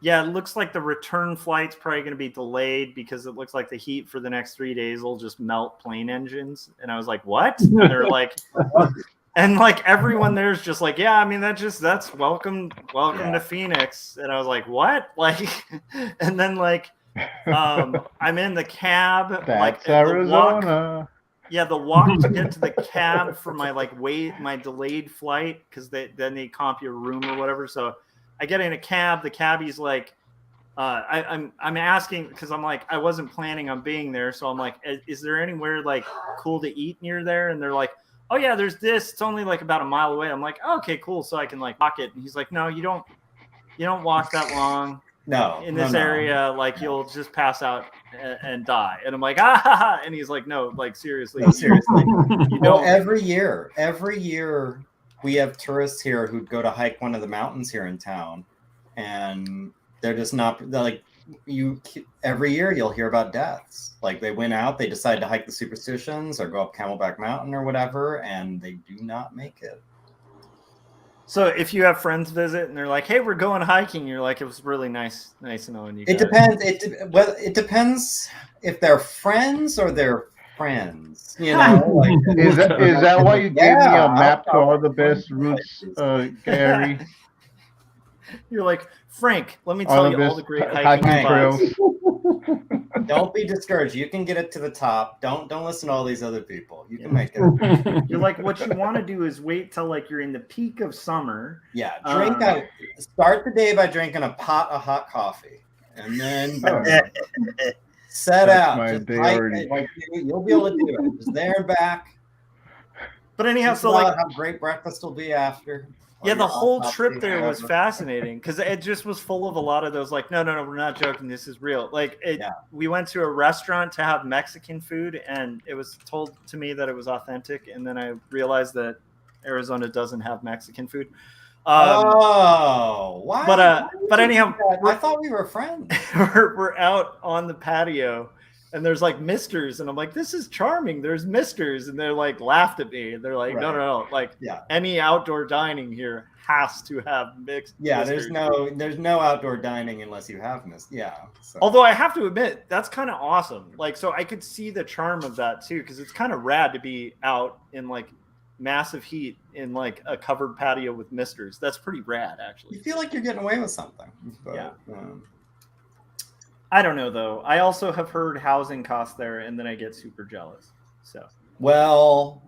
yeah, it looks like the return flight's probably going to be delayed because it looks like the heat for the next 3 days will just melt plane engines. And I was like, what? And they're like, and like everyone there's just like, yeah, I mean, that's welcome to Phoenix. And I was like, what? Like, and then like, I'm in the cab. That's like Arizona. the walk to get to the cab for my my delayed flight, because then they comp your room or whatever. So I get in a cab. The cabbie's like, I'm asking because I'm like, I wasn't planning on being there, so I'm like, is there anywhere like cool to eat near there? And they're like, oh yeah, there's this. It's only like about a mile away. I'm like, oh, okay, cool. So I can like walk it. And he's like, no, you don't walk that long. No, in this area, like you'll just pass out and die. And I'm like, ah, and he's like, no, like seriously, No, seriously. you Well, know, every year we have tourists here who go to hike one of the mountains here in town, and they're like, every year you'll hear about deaths. Like they went out, they decided to hike the Superstitions or go up Camelback Mountain or whatever, and they do not make it. so if you have friends visit and they're like, hey, we're going hiking, you're like, it was really nice knowing you It guys. depends. It depends if they're friends or they're friends. You know, like, Is that why you gave me Yeah, a map to I'll- all the best routes, Gary? You're like, Frank, let me All tell the you all best the great hiking hiking trails. spots. don't be discouraged. You can get it to the top. Don't listen to all these other people. You can make it. You're like, what you want to do is wait till like you're in the peak of summer. Yeah, start the day by drinking a pot of hot coffee, and then set That's out. my Just day hike already. it. Like, you'll be able to do it. Just there and back. But anyhow, Think so about like, how great breakfast will be after. Yeah, the your whole autopsy, trip there was whatever. fascinating because it just was full of a lot of those like, no, we're not joking. This is real. Like Yeah. we went to a restaurant to have Mexican food, and it was told to me that it was authentic, and then I realized that Arizona doesn't have Mexican food. Oh, why? But anyhow, I thought we were friends. we're out on the patio, and there's like misters, and I'm like, this is charming. There's misters, and they're like laughed at me. They're like, no, like any outdoor dining here has to have mixed. Yeah, misters. there's no outdoor dining unless you have mist. Yeah. So. Although I have to admit, that's kind of awesome. Like, so I could see the charm of that too, because it's kind of rad to be out in like massive heat in like a covered patio with misters. That's pretty rad, actually. You feel like you're getting away with something. But, yeah. I don't know though. I also have heard housing costs there, and then I get super jealous. So. Well,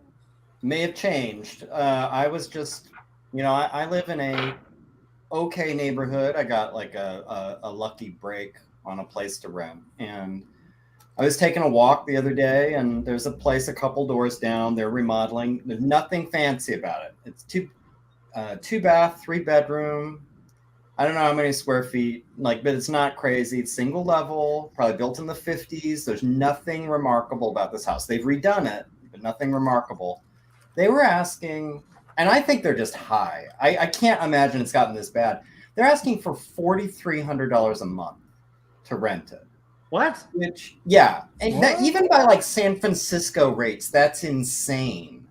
may have changed. I was just, I live in a okay neighborhood. I got like a lucky break on a place to rent, and I was taking a walk the other day, and there's a place a couple doors down. They're remodeling. There's nothing fancy about it. It's two bath, 3 bedroom. I don't know how many square feet, but it's not crazy. It's single level, probably built in the 50s. There's nothing remarkable about this house. They've redone it, but nothing remarkable. They were asking, and I think they're just high. I can't imagine it's gotten this bad. They're asking for $4,300 a month to rent it. What? Which, yeah, and that, even by like San Francisco rates, that's insane.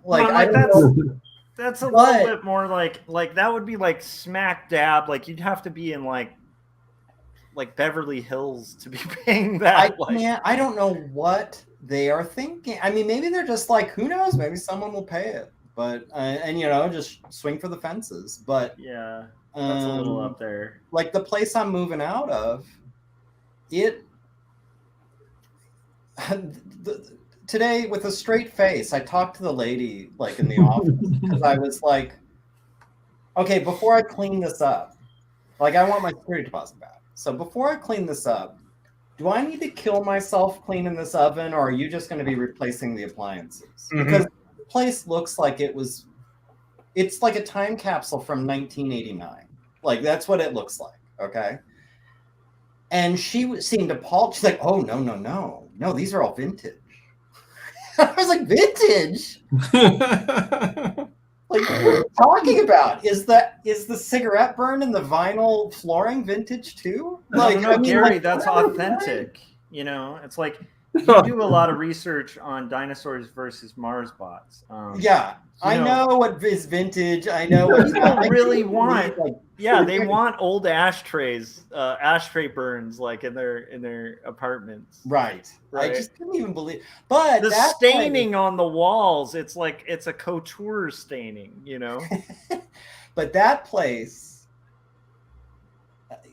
That's a little bit more like that would be like smack dab. Like you'd have to be in like Beverly Hills to be paying that. I don't know what they are thinking. I mean, maybe they're just like, who knows? Maybe someone will pay it. But just swing for the fences. But yeah, that's a little up there. Like the place I'm moving out of, today with a straight face, I talked to the lady like in the office because I was like, okay, before I clean this up, like I want my security deposit back. So before I clean this up, do I need to kill myself cleaning this oven, or are you just going to be replacing the appliances? Mm-hmm. Because the place looks like it's like a time capsule from 1989. Like that's what it looks like. Okay. And she seemed appalled. She's like, oh, no, these are all vintage. I was like, vintage? Like, what are you talking about? Is the cigarette burn in the vinyl flooring vintage too? Like, no, Gary, that's authentic. It's like you do a lot of research on dinosaurs versus Mars bots. Yeah, I know what is vintage. I know what people really want. They want old ashtrays, ashtray burns, like in their apartments. Right. I just couldn't even believe. But the staining on the walls, it's like it's a couture staining, But that place,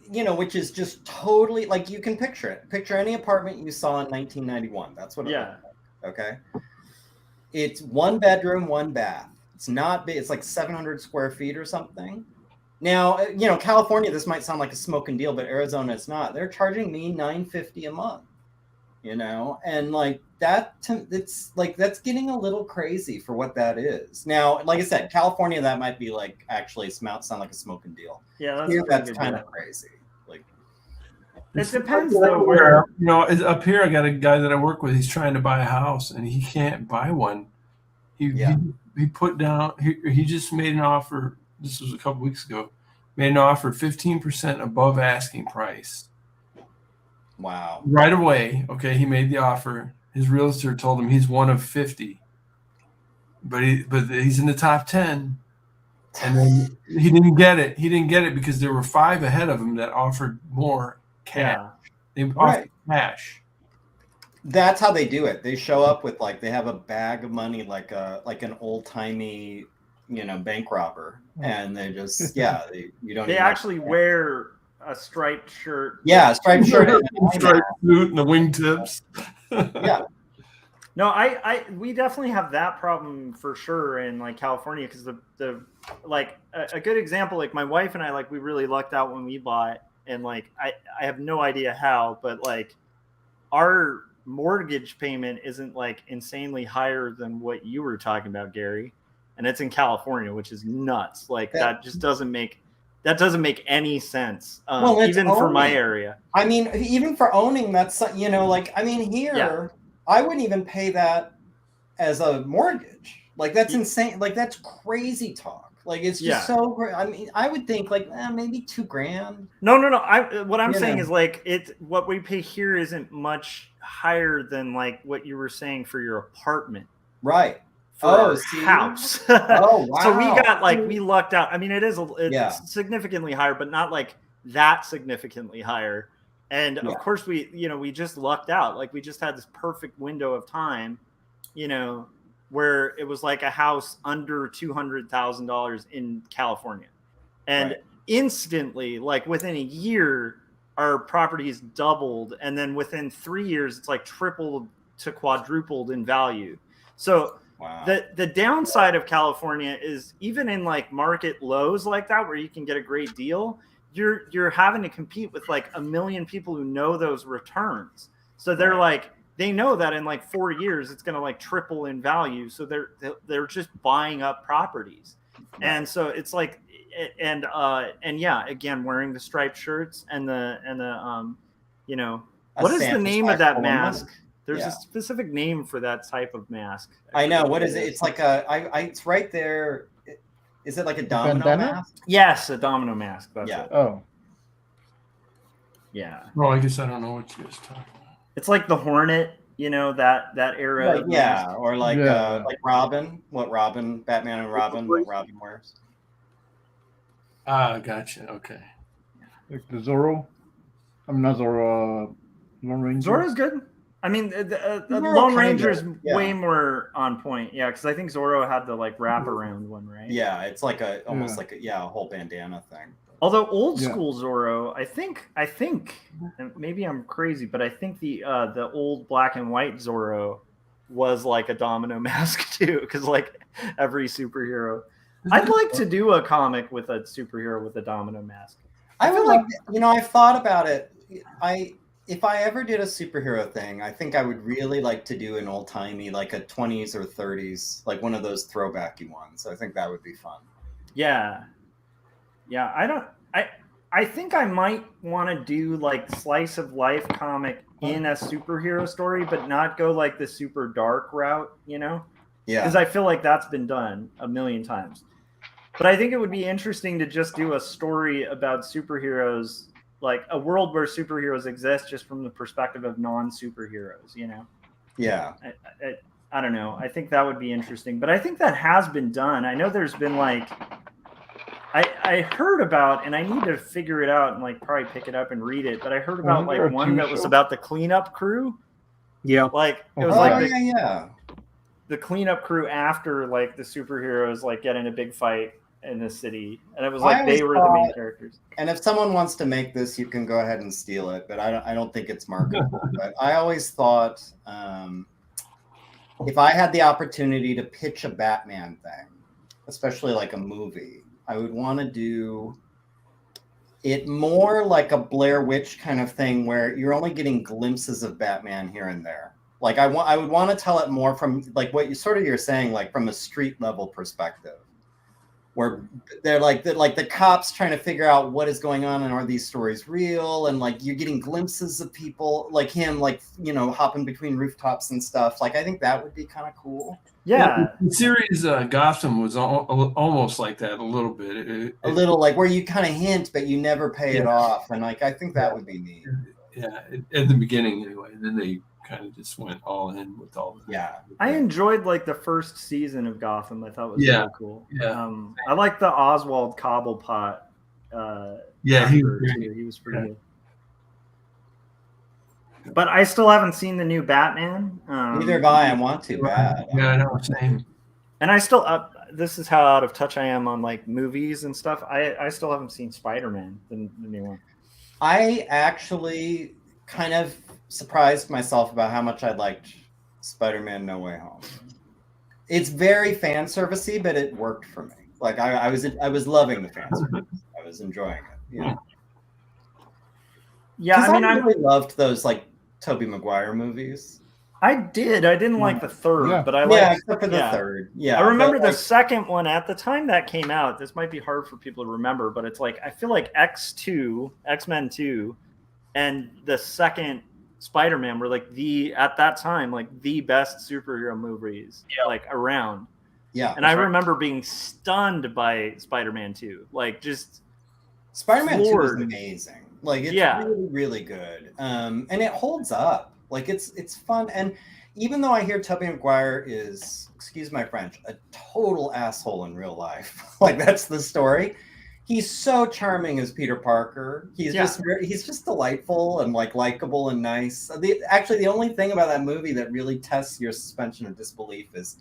which is just totally like you can picture it. Picture any apartment you saw in 1991. That's what it looked like. Okay. It's 1 bedroom, 1 bath. It's not big. It's like 700 square feet or something. Now, California, this might sound like a smoking deal, but Arizona, it's not. They're charging me $950 a month, and like that, it's like that's getting a little crazy for what that is. Now, like I said, California, that might be like actually sound like a smoking deal. Yeah, that's kind of crazy. Like, it depends though. Where up here, I got a guy that I work with. He's trying to buy a house, and he can't buy one. He put down. He just made an offer. This was a couple weeks ago. Made an offer 15% above asking price. Wow! Right away. Okay, he made the offer. His realtor told him he's one of 50, but he's in the top 10. And then he didn't get it. He didn't get it because there were 5 ahead of him that offered more cash. Yeah. They offered cash. That's how they do it. They show up with they have a bag of money, like an old timey, bank robber, and they just you don't. They actually wear a striped shirt. Yeah, a striped shirt, striped suit, and the wingtips. Yeah. No, we definitely have that problem for sure in like California because the like a good example, like my wife and I, we really lucked out when we bought, and I have no idea how, but our mortgage payment isn't insanely higher than what you were talking about, Gary. and it's in California, which is nuts. Like Yeah. that just doesn't make any sense. Well, it's Even for my owning. area. I mean, even for owning, that's, you know, like, I mean, here, Yeah. I wouldn't even pay that as a mortgage. Like, that's Yeah. insane. Like, that's crazy talk. Like, it's just Yeah. so great. I mean, I would think like maybe $2,000. No. What I'm You saying know. is like what we pay here isn't much higher than like what you were saying for your apartment. Right. For Oh, our see? house. Oh, So we wow. got like we lucked out. I mean, it's Yeah. significantly higher, but not like that significantly higher. And Yeah. of course, we just lucked out. Like we just had this perfect window of time, you know, where it was like a house under $200,000 in California, and Right. instantly, like within a year, our properties doubled, and then within 3 years, it's like tripled to quadrupled in value. So Wow. the downside of California is even in like market lows like that, where you can get a great deal, you're having to compete with like a million people who know those returns. So they're Right. like, they know that in like 4 years it's going to like triple in value. So they're just buying up properties. Right. And so it's like, and yeah, again, wearing the striped shirts and the you know, what is the Santa's name of back that full of money. mask? There's Yeah. a specific name for that type of mask. I know. forget What is it? It's like it's right there. Is it like a domino bandana? mask? Yes, a domino mask. That's Yeah. it. Oh, Yeah. Well, I guess I don't know what you guys talking about. It's like the Hornet, you know, that era. Like, of yeah, mask. or like Yeah. like Robin. What Robin? Batman and Robin. What Robin wears? Ah, gotcha. Okay. like the Zorro. I'm not Zorro. Lone Ranger. Zorro's good. I mean, the Zorro Lone kind Ranger's of, yeah. way more on point. Yeah, because I think Zorro had the like wraparound one, right? Yeah, it's like almost Yeah. like a whole bandana thing. Although old Yeah. school Zorro, I think, and maybe I'm crazy, but I think the old black and white Zorro was like a domino mask too, because like every superhero. I'd like to do a comic with a superhero with a domino mask. I feel would like- like, you know, I've thought about it. If I ever did a superhero thing, I think I would really like to do an old timey, like a 20s or 30s, like one of those throwbacky ones. I think that would be fun. Yeah. I think I might want to do like slice of life comic in a superhero story, but not go like the super dark route, you know? Yeah. Because I feel like that's been done a million times. But I think it would be interesting to just do a story about superheroes, like a world where superheroes exist just from the perspective of non-superheroes, you know? Yeah. I don't know. I think that would be interesting. But I think that has been done. I know there's been like, I heard about, and I need to figure it out and like probably pick it up and read it, but I heard about Wasn't there like a one TV that was show? about the cleanup crew. Yeah. Like it was Oh, like Oh, the, yeah. the cleanup crew after like the superheroes like get in a big fight in the city, and it was I like always they were the main thought- characters. And if someone wants to make this, you can go ahead and steal it. But I don't think it's marketable. But I always thought if I had the opportunity to pitch a Batman thing, especially like a movie, I would want to do it more like a Blair Witch kind of thing, where you're only getting glimpses of Batman here and there. Like I would want to tell it more from like what you're saying, like from a street level perspective, where they're like the cops trying to figure out what is going on and are these stories real, and like you're getting glimpses of people like him, like, you know, hopping between rooftops and stuff. Like I think that would be kind of cool. Yeah, The series Gotham was almost like that a little bit. A little like where you kind of hint, but you never pay it Yeah. off, and like I think that would be neat. Yeah, at the beginning anyway. And then they kind of just went all in with all the Yeah. I enjoyed like the first season of Gotham. I thought was Yeah. really cool. Yeah. I like the Oswald Cobblepot. Yeah, he actor, was too. great. He was pretty Yeah. good. But I still haven't seen the new Batman. Neither have I. I want to bad. Yeah, I know. Same. And I still, this is how out of touch I am on like movies and stuff. I still haven't seen Spider-Man, the new one. I actually kind of surprised myself about how much I liked Spider-Man No Way Home. It's very fan servicey, but it worked for me. Like I was loving the fan service. I was enjoying it. Yeah. Yeah, I mean, I really loved those like Tobey Maguire movies. I did. I didn't like the third, Yeah. but I Yeah, liked. except for the yeah. third. Yeah, I remember but, the like, second one at the time that came out. This might be hard for people to remember, but it's like I feel like X2, X-Men 2, and the second Spider-Man were like at that time like the best superhero movies like around. yeah. And I remember being stunned by Spider-Man 2. Like just Spider-Man 2 is floored. amazing. Like it's Yeah. really, really good. And it holds up. Like it's fun. And even though I hear Tobey Maguire is, excuse my French, a total asshole in real life, like that's the story. He's so charming as Peter Parker. He's just delightful and like likable and nice. Actually, the only thing about that movie that really tests your suspension of disbelief is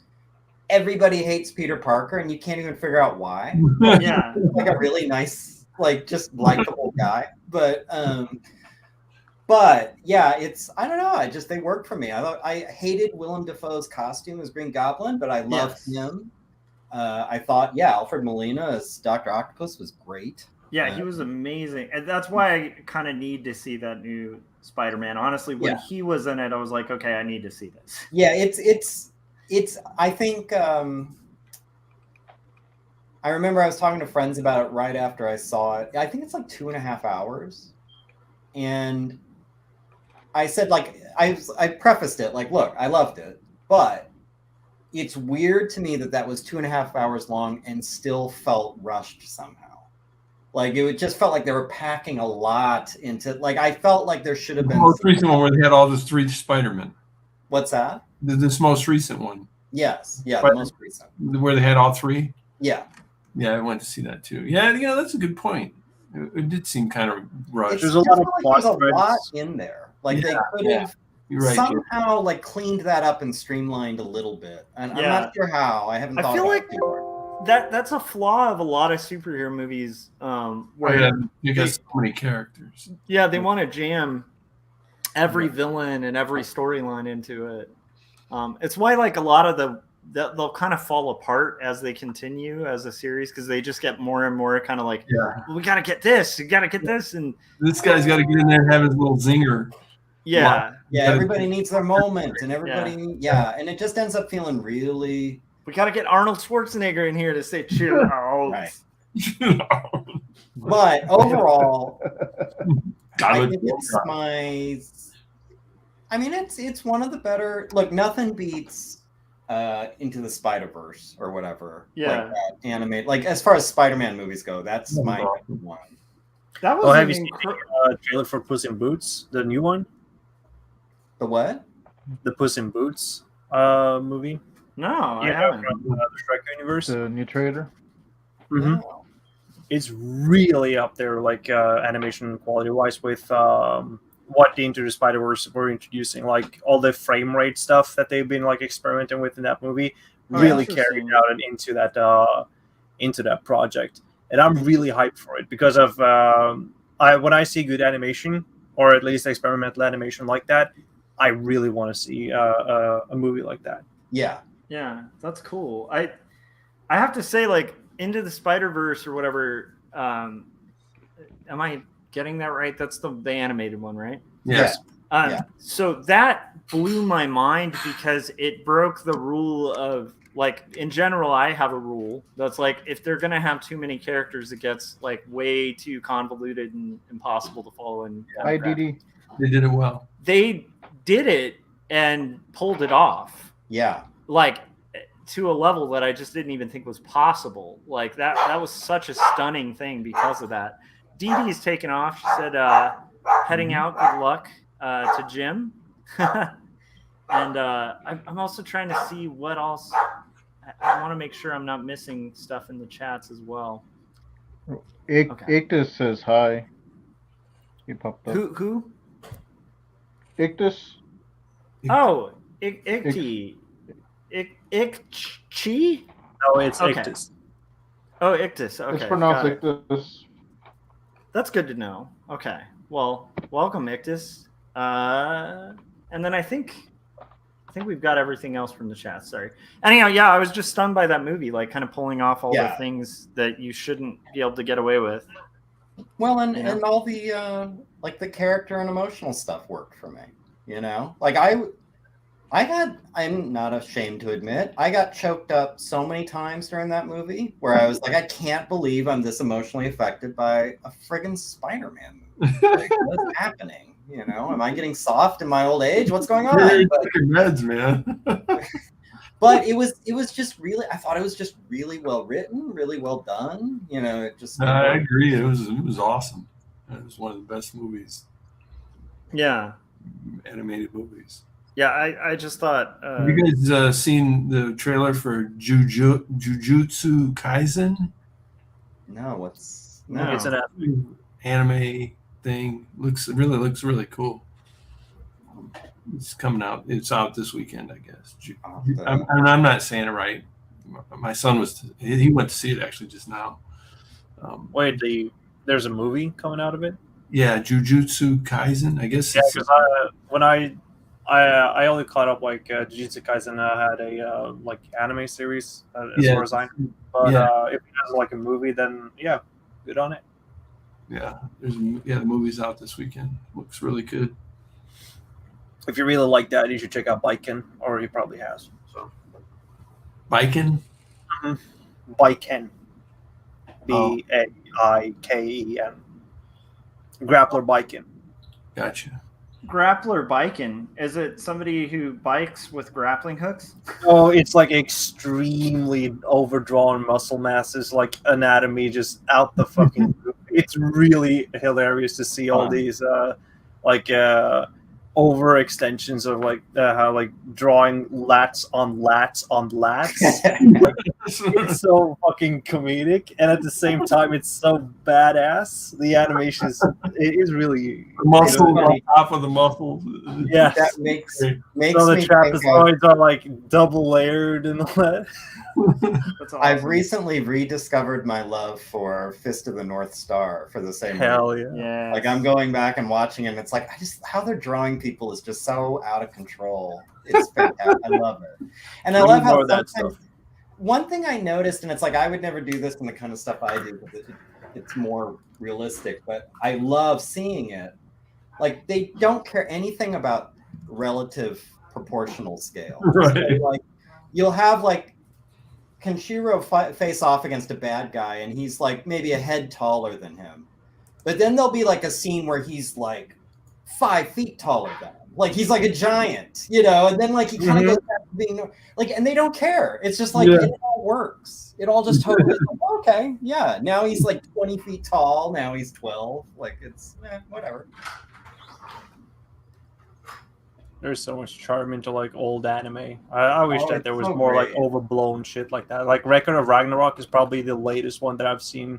everybody hates Peter Parker, and you can't even figure out why. Yeah. He's like a really nice, like just likable guy. But yeah, I don't know. They worked for me. I hated Willem Dafoe's costume as Green Goblin, but I loved him. I thought, Alfred Molina as Dr. Octopus was great. Yeah, he was amazing. And that's why I kind of need to see that new Spider-Man. Honestly, when he was in it, I was like, okay, I need to see this. Yeah, it's I think I remember I was talking to friends about it right after I saw it. I think it's like 2.5 hours. And I said, like, I prefaced it, like, look, I loved it, but it's weird to me that was 2.5 hours long and still felt rushed somehow. Like, it just felt like they were packing a lot into, like, I felt like there should have been. The most recent one where they had all the 3 Spider-Men. What's that? This most recent one. Yes. Yeah, the most recent. Where they had all 3? Yeah. Yeah, I went to see that too. Yeah, that's a good point. It did seem kind of rushed. There's a lot of there's a lot in there. Like they could have somehow like cleaned that up and streamlined a little bit. And I'm not sure how. I haven't thought about it too hard. That's a flaw of a lot of superhero movies. Where you got so many characters. Yeah, they want to jam every villain and every storyline into it. It's why like a lot of they'll kind of fall apart as they continue as a series because they just get more and more kind of like, we got to get this, and this guy's got to get in there and have his little zinger. Yeah, everybody needs their moment, and everybody, and it just ends up feeling really. We got to get Arnold Schwarzenegger in here to say chill out. Right. But overall, I think it's it's one of the better. Look, nothing beats Into the Spider-Verse or whatever. Yeah. Like that animated. Like as far as Spider-Man movies go, that's my one. That was have you seen the trailer for Puss in Boots, the new one? The what? The Puss in Boots movie. No, I haven't. From the Shrek universe. The new trailer. Mm-hmm. No. It's really up there, like animation quality wise, with what the Into the Spider-Verse were introducing, like all the frame rate stuff that they've been like experimenting with in that movie, really carried out and into that project. And I'm really hyped for it because of when I see good animation, or at least experimental animation like that, I really want to see a movie like that. Yeah, that's cool. I have to say, like Into the Spider-Verse or whatever. Am I getting that right? That's the animated one, right? Yes. So that blew my mind because it broke the rule of, like, in general, I have a rule that's like, if they're going to have too many characters, it gets like way too convoluted and impossible to follow. And Hi, Didi. They did it well. They did it and pulled it off. Yeah. Like to a level that I just didn't even think was possible. Like that was such a stunning thing because of that. Dee Dee's taken off. She said, heading out, good luck to Jim. And I'm also trying to see what else. I want to make sure I'm not missing stuff in the chats as well. Ictus says hi. He popped up. Who? Ictus. Oh, Ikti. Ikchi? No, it's Ictus. Oh, Ictus. Okay. It's pronounced Ictus. That's good to know. Okay. Well, welcome, Ictus. And then I think we've got everything else from the chat. Sorry. Anyhow, I was just stunned by that movie, like kind of pulling off all the things that you shouldn't be able to get away with. Well, and all the like the character and emotional stuff worked for me. You know, like I'm not ashamed to admit, I got choked up so many times during that movie where I was like, I can't believe I'm this emotionally affected by a friggin' Spider-Man movie. Like, what's happening? You know, am I getting soft in my old age? What's going on? You're But, taking meds, man. but it was just really, I thought it was just really well written, really well done. You know, it just. No, I agree. It was awesome. It was one of the best movies, Yeah. animated movies. Yeah, I just thought. Have you guys seen the trailer for Jujutsu Kaisen? No, what's No. It's an Anime thing. Looks really cool. It's coming out. It's out this weekend, I guess. I'm not saying it right. My son he went to see it actually just now. Wait, there's a movie coming out of it? Yeah, Jujutsu Kaisen. I guess. Yeah, because when I only caught up like Jujutsu Kaisen had a like anime series as far as I know. But if it has like a movie, then yeah, good on it. Yeah, the movie's out this weekend. Looks really good. If you really like that, you should check out Baiken, or he probably has. So Baiken? Baiken. Baikeen. Grappler Baiken. Gotcha. Grappler biking. Is it somebody who bikes with grappling hooks? Oh, it's like extremely overdrawn muscle masses, like anatomy just out the fucking roof. It's really hilarious to see all these overextensions of like how like drawing lats on lats on lats. It's so fucking comedic, and at the same time, it's so badass. The animation is really the muscle on top of the muscles. Yeah, that makes so me the trapezoids are like double layered and all that. That's awesome. I've recently rediscovered my love for Fist of the North Star for the same Hell reason. yeah. Yeah. Like I'm going back and watching it, and it's like how they're drawing people is just so out of control. It's fantastic. I love it. And I love how sometimes one thing I noticed, and it's like I would never do this in the kind of stuff I do because it's more realistic, but I love seeing it. Like they don't care anything about relative proportional scale. Right. So, like you'll have like Kenshiro face off against a bad guy, and he's like maybe a head taller than him. But then there'll be like a scene where he's like 5 feet taller than him. Like he's like a giant, you know, and then like he kind of goes back to being like, and they don't care. It's just like it all works. It all just totally like, okay, yeah. Now he's like 20 feet tall. Now he's 12. Like it's whatever. There's so much charm into like old anime. I wish that there was so more great. like overblown shit like that. Like Record of Ragnarok is probably the latest one that I've seen,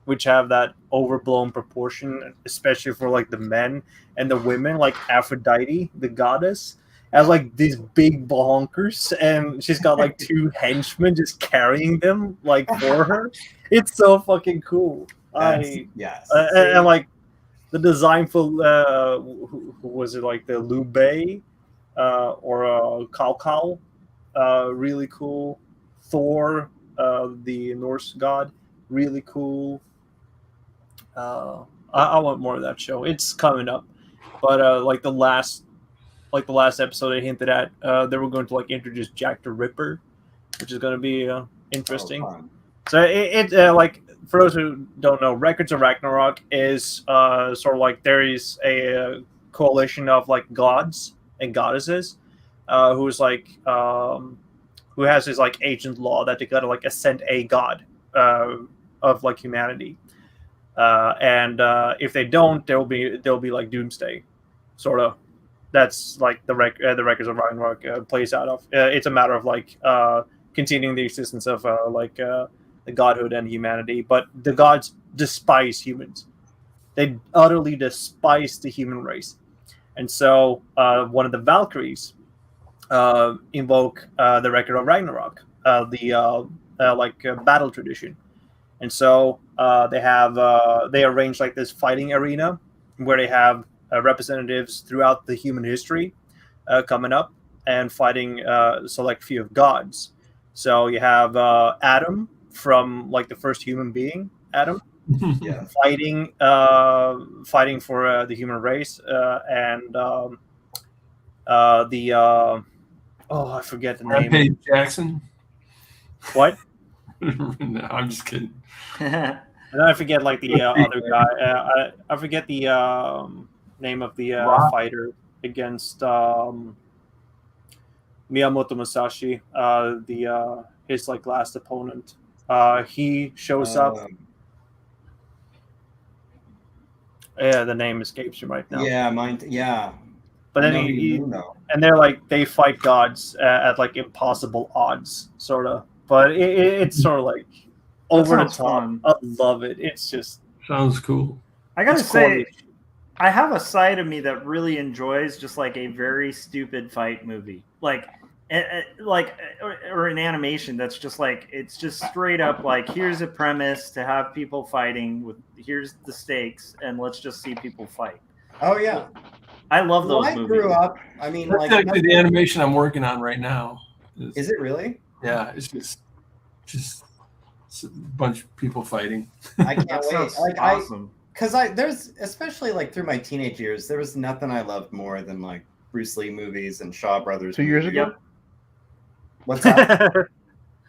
which have that overblown proportion, especially for like the men and the women. Like Aphrodite, the goddess, has like these big bonkers, and she's got like 2 henchmen just carrying them like for her. It's so fucking cool. Yes. And like the design for who was it, like the Liu Bei or Cao, really cool. Thor, the Norse god, really cool. I want more of that show. It's coming up, but like the last episode I hinted at, they were going to like introduce Jack the Ripper, which is going to be interesting. So it like, for those who don't know, Records of Ragnarok is sort of like there is a coalition of like gods and goddesses who's like who has this like ancient law that they gotta like ascend a god of like humanity, and if they don't, there'll be like doomsday, sort of. That's like the Records of Ragnarok plays out of. It's a matter of like continuing the existence of the godhood and humanity, but the gods despise humans. They utterly despise the human race, and so one of the Valkyries invoke the Record of Ragnarok, the battle tradition, and so they arrange like this fighting arena where they have representatives throughout the human history coming up and fighting select few of gods. So you have Adam from like the first human being, Adam, fighting for the human race, and Oh, I forget the name. Rampage Jackson. What? No, I'm just kidding. And then I forget like the other guy. I forget the name of the fighter against Miyamoto Musashi. His like last opponent. He shows up. Yeah, the name escapes me right now. Yeah, mine. Yeah, But I then know who you mean, though. and they're like they fight gods at like impossible odds, sort of. But it's sort of like over the top. Fun. I love it. It's just Sounds cool. I gotta it's say, corny. I have a side of me that really enjoys just like a very stupid fight movie, like or an animation that's just like it's just straight up like here's a premise to have people fighting with here's the stakes and let's just see people fight. Oh yeah, I love those I movies. grew up. I mean, That's like actually the animation I'm working on right now. Is it really? Yeah, it's just a bunch of people fighting. I can't That wait. sounds Like awesome. because there's especially like through my teenage years, there was nothing I loved more than like Bruce Lee movies and Shaw Brothers. 2 years movies. ago. What's that?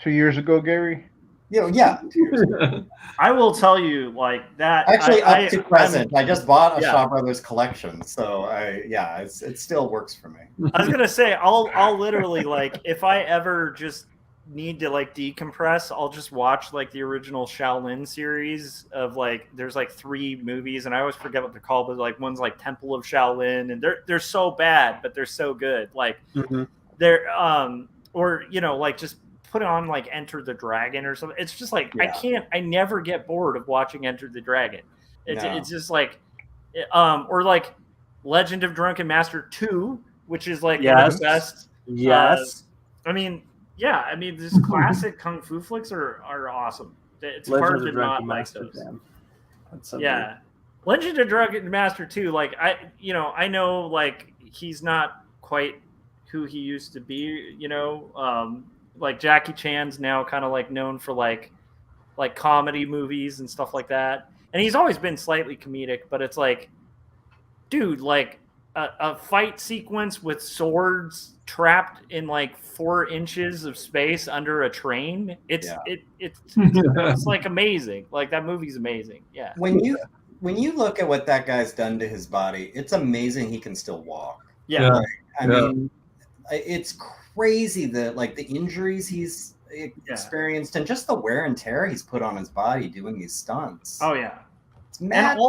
2 years ago, Gary. Yeah. 2 years ago. I will tell you like that. Actually, up to present, I just bought a Yeah. Shaw Brothers collection, so it still works for me. I was gonna say I'll literally like if I ever just need to like decompress, I'll just watch like the original Shaolin series of like there's like 3 movies and I always forget what they're called, but like one's like Temple of Shaolin and they're so bad but they're so good. Like they're or you know like just put on like Enter the Dragon or something. It's just like I never get bored of watching Enter the Dragon. It's just like or like Legend of Drunken Master 2, which is like one of the best. Yes. I mean, these classic kung fu flicks are awesome. It's hard to not like those. Yeah, Legend of Drunken Master 2. Like I know like he's not quite who he used to be. You know, like Jackie Chan's now kind of like known for like comedy movies and stuff like that, and he's always been slightly comedic. But it's like, dude, like a fight sequence with swords trapped in like 4 inches of space under a train. It's like amazing. Like that movie's amazing. Yeah. When you look at what that guy's done to his body, it's amazing he can still walk. Yeah. Like, I mean, it's crazy that like the injuries he's experienced and just the wear and tear he's put on his body doing these stunts. Oh yeah. It's mad. And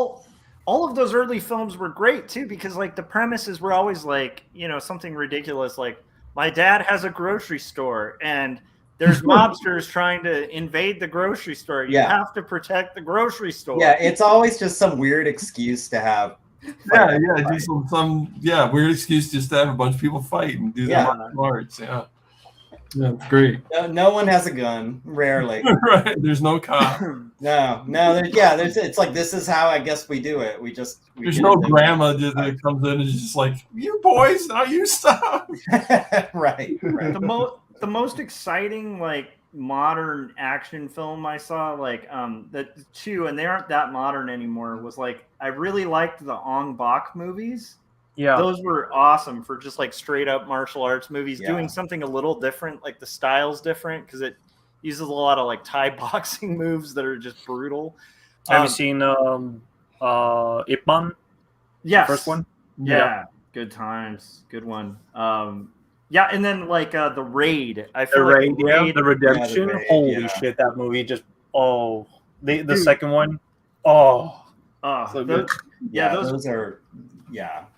all of those early films were great too, because like the premises were always like, you know, something ridiculous like my dad has a grocery store and there's mobsters trying to invade the grocery store. You have to protect the grocery store. Yeah, it's always just some weird excuse to have. Do some weird excuse just to have a bunch of people fight and do their martial arts. Yeah, it's great. No one has a gun. Rarely. Right. There's no cop. No. It's like this is how I guess we do it. There's no grandma that comes in and is just like, you boys, now you stop. Right. The most exciting like modern action film I saw, like the 2, and they aren't that modern anymore, was like I really liked the Ong Bak movies. Yeah, those were awesome for just like straight up martial arts movies, doing something a little different. Like the style's different because it uses a lot of like Thai boxing moves that are just brutal. Have you seen Ip Man? Yeah, first one. Yeah, good times, good one. Yeah, and then like the Raid. I feel the like Raid, the Redemption. Holy shit, that movie just the second one. So good. Those are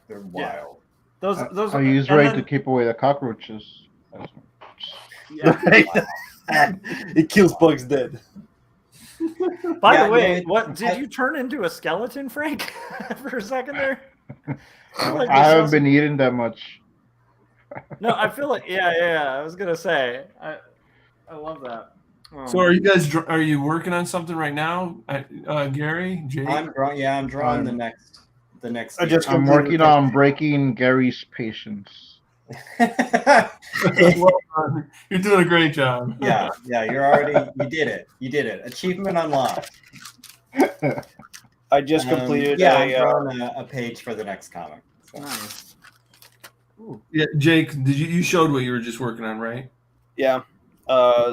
they're wild. Those I use Raid to keep away the cockroaches. It kills bugs dead. By the way, what did you turn into a skeleton, Frank, for a second there? I haven't been eating that much. No, I feel like I was gonna say I love that. So are you working on something right now, Gary? Jake? I'm drawing the next. I'm working on breaking Gary's patience. Well, you're doing a great job. Yeah, you did it. Achievement unlocked. I just completed I'm drawing a page for the next comic. So. Nice. Yeah, Jake, did you showed what you were just working on, right? Yeah.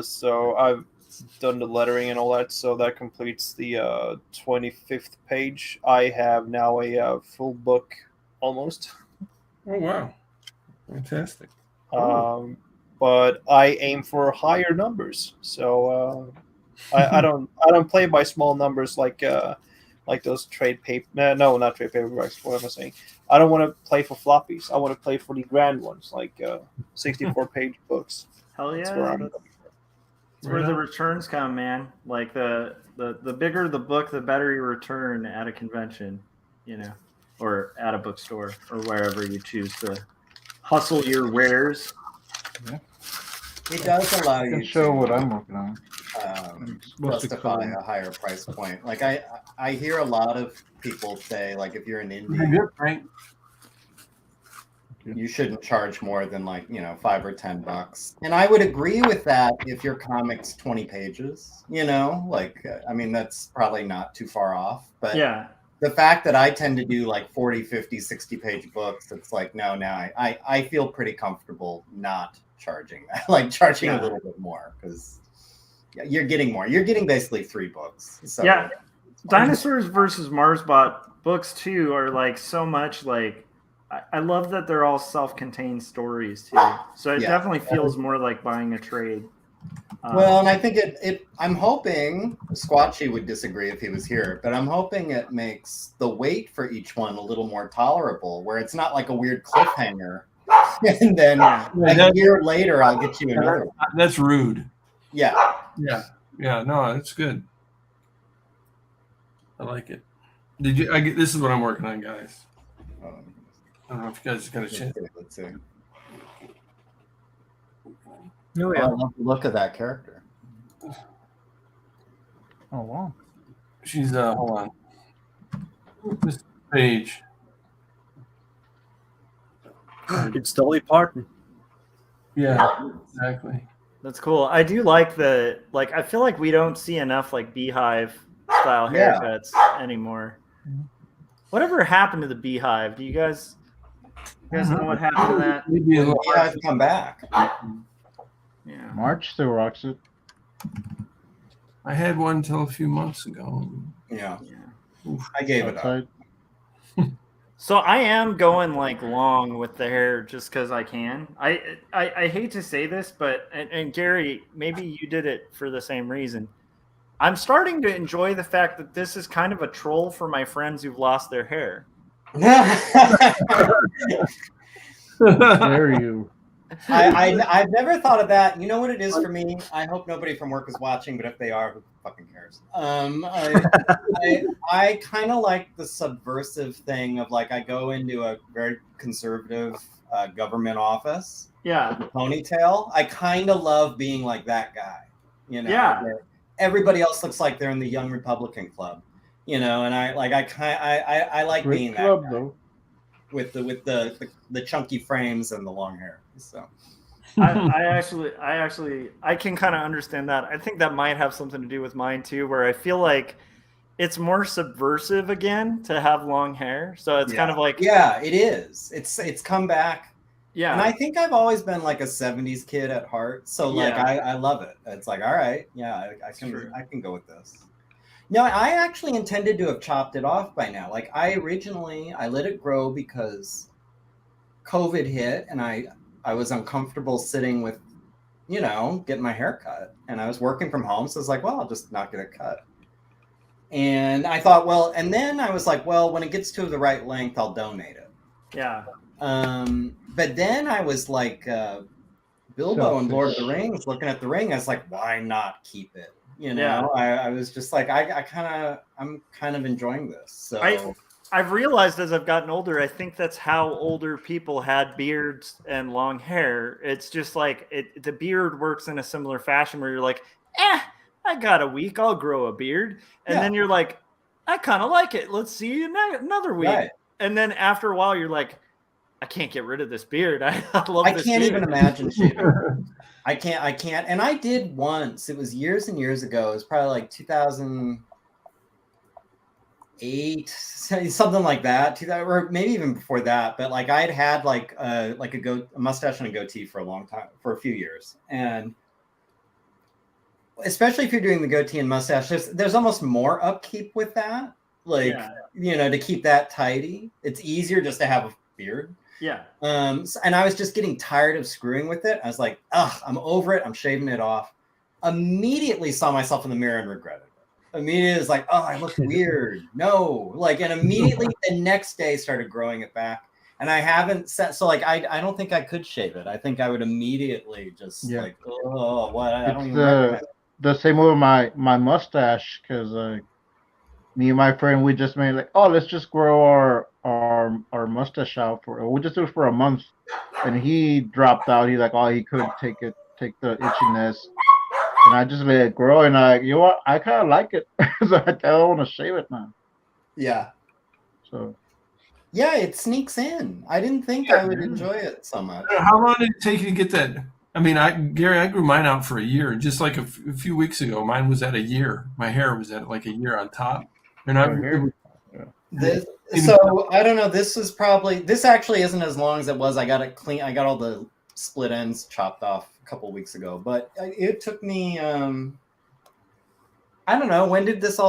So I've done the lettering and all that, so that completes the 25th page. I have now a full book almost. Oh wow, fantastic. But I aim for higher numbers. So I don't play by small numbers like those trade paper. No, not trade paperbacks. What am I saying? I don't want to play for floppies. I want to play for the grand ones, like 64-page books. Hell That's yeah. where I'm- That's where the returns come, man. Like the bigger the book, the better your return at a convention, or at a bookstore or wherever you choose to hustle your wares. It does allow I you can show to what I'm working on. Most justify exciting. a higher price point. Like I hear a lot of people say, like, if you're an Pretty indie, good, Frank. you shouldn't charge more than like, $5 or $10. And I would agree with that if your comic's 20 pages, I mean, that's probably not too far off. But Yeah. the fact that I tend to do like 40, 50, 60-page books, it's like, no, I feel pretty comfortable not charging that, like charging a little bit more, because you're getting more. You're getting basically 3 books. So Yeah. Dinosaurs versus Marsbot books too are like so much like I love that they're all self-contained stories too. So it definitely feels more like buying a trade. Well, and I think I'm hoping Squatchy would disagree if he was here, but I'm hoping it makes the wait for each one a little more tolerable, where it's not like a weird cliffhanger. And then like a year later, I'll get you another one. That's rude. Yeah. No, that's good. I like it. This is what I'm working on, guys. I don't know if you guys got a chance. Let's see. No, I love the look of that character. Oh wow. She's hold on. This page. It's Dolly Parton. Yeah, exactly. That's cool. I do like I feel like we don't see enough like beehive style haircuts anymore. Whatever happened to the beehive? Do you guys know what happened to that? Yeah, I've come back. Yeah. March still rocks it. I had one until a few months ago. Yeah. I gave it up. Outside. So I am going like long with the hair just because I can. I hate to say this, but and Gary, maybe you did it for the same reason. I'm starting to enjoy the fact that this is kind of a troll for my friends who've lost their hair. Dare you? I've never thought of that. You know what it is for me? I hope nobody from work is watching, but if they are, who fucking cares? I kind of like the subversive thing of like I go into a very conservative government office. Yeah. With a ponytail. I kind of love being like that guy. Yeah. Where everybody else looks like they're in the Young Republican Club. And I like Great being club that guy. though. With the chunky frames and the long hair. So I can kind of understand that. I think that might have something to do with mine too, where I feel like it's more subversive again to have long hair. So it's kind of like it is. It's come back. Yeah. And I think I've always been like a 70s kid at heart. So like I love it. It's like, all right, I can go with this. No, I actually intended to have chopped it off by now. Like I let it grow because COVID hit and I was uncomfortable sitting with, getting my hair cut. And I was working from home. So I was like, well, I'll just not get it cut. And I thought, and then I was like, well, when it gets to the right length, I'll donate it. Yeah. But then I was like, Bilbo in Lord of the Rings, looking at the ring, I was like, why not keep it? I was just like, I'm kind of enjoying this. So I've realized as I've gotten older, I think that's how older people had beards and long hair. It's just like the beard works in a similar fashion where you're like, I got a week, I'll grow a beard. And then you're like, I kind of like it. Let's see another week. Right. And then after a while, you're like, I can't get rid of this beard. I love this can't beard. even imagine shaving. I can't. And I did once. It was years and years ago. It was probably like 2000. 2008, something like that, or maybe even before that. But like I'd had like a mustache and a goatee for a long time, for a few years, and especially if you're doing the goatee and mustache, there's almost more upkeep with that. Like to keep that tidy, it's easier just to have a beard. Yeah. And I was just getting tired of screwing with it. I was like, ugh, I'm over it. I'm shaving it off. Immediately saw myself in the mirror and regretted it. Immediately was like, oh, I look weird. No, like, and immediately the next day started growing it back. And I haven't set, so like, I don't think I could shave it. I think I would immediately just like, oh, what? I don't even recognize it. The same with my mustache, because me and my friend, we just made like, oh, let's just grow our mustache out we'll just do it for a month. And he dropped out. He's like, oh, he couldn't take the itchiness. And I just let it grow, and you know what? I kind of like it. So I don't want to shave it now. Yeah. So. Yeah, it sneaks in. I didn't think I would enjoy it so much. How long did it take you to get that? I mean, Gary, I grew mine out for a year. Just like a few weeks ago, mine was at a year. My hair was at like a year on top. And so I don't know. This actually isn't as long as it was. I got it clean. I got all the split ends chopped off a couple weeks ago, but it took me. I don't know. When did it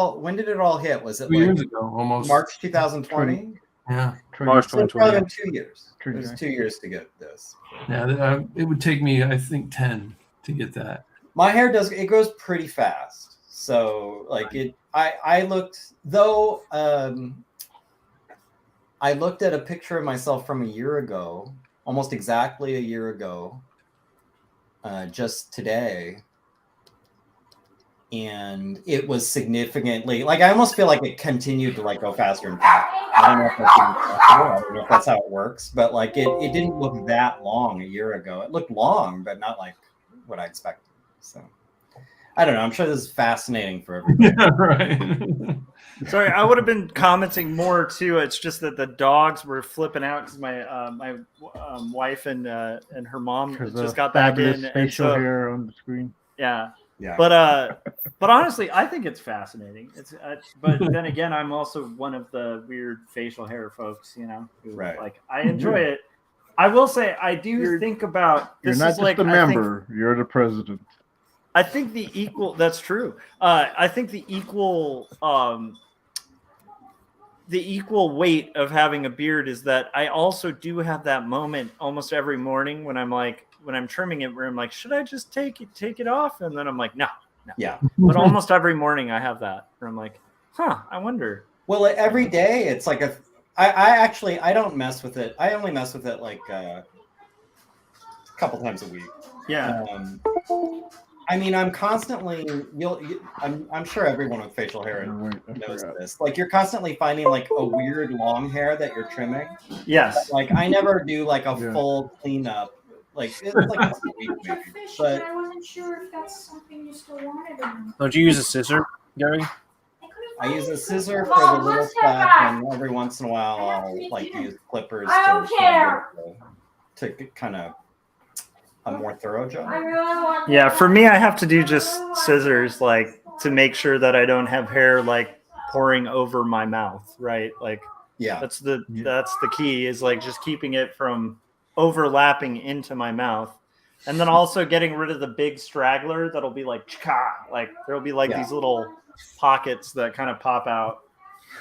all hit? Was it 2 years ago, almost March 2020? Yeah, March 2020. So probably 2 years. It was 2 years to get this. Yeah, it would take me, I think, 10 to get that. My hair it grows pretty fast. So like I looked I looked at a picture of myself from a year ago, almost exactly a year ago, just today. And it was significantly, like, I almost feel like it continued to like go faster and faster. I don't know if that's how it works, but like it didn't look that long a year ago. It looked long, but not like what I expected. So I don't know. I'm sure this is fascinating for everybody. Yeah, right. Sorry, I would have been commenting more too. It's just that the dogs were flipping out because my wife and her mom just got back in. Facial hair on the screen. Yeah. Yeah. But honestly, I think it's fascinating. But then again, I'm also one of the weird facial hair folks, who, right? Like, I enjoy it. I will say I do think about you're this. Not is just like a member; you're the president. I think the equal. That's true. I think the equal weight of having a beard is that I also do have that moment almost every morning when I'm trimming it, where I'm like, should I just take it off? And then I'm like, no. Yeah. But almost every morning I have that where I'm like, I wonder. Well, every day it's like I don't mess with it. I only mess with it like a couple times a week. Yeah. I mean, I'm constantly. I'm sure everyone with facial hair knows this. Like, you're constantly finding like a weird long hair that you're trimming. Yes. Like, I never do like a full cleanup. Like, it's like a week maybe. But I wasn't sure if that's something you still wanted or not. Don't you use a scissor, Gary? I use a scissor for the little stuff, and every once in a while I'll like use clippers to kind of a more thorough job. Yeah, for me, I have to do just scissors, like, to make sure that I don't have hair like pouring over my mouth, right? Like, yeah, that's the key, is like just keeping it from overlapping into my mouth, and then also getting rid of the big straggler that'll be like there'll be like these little pockets that kind of pop out.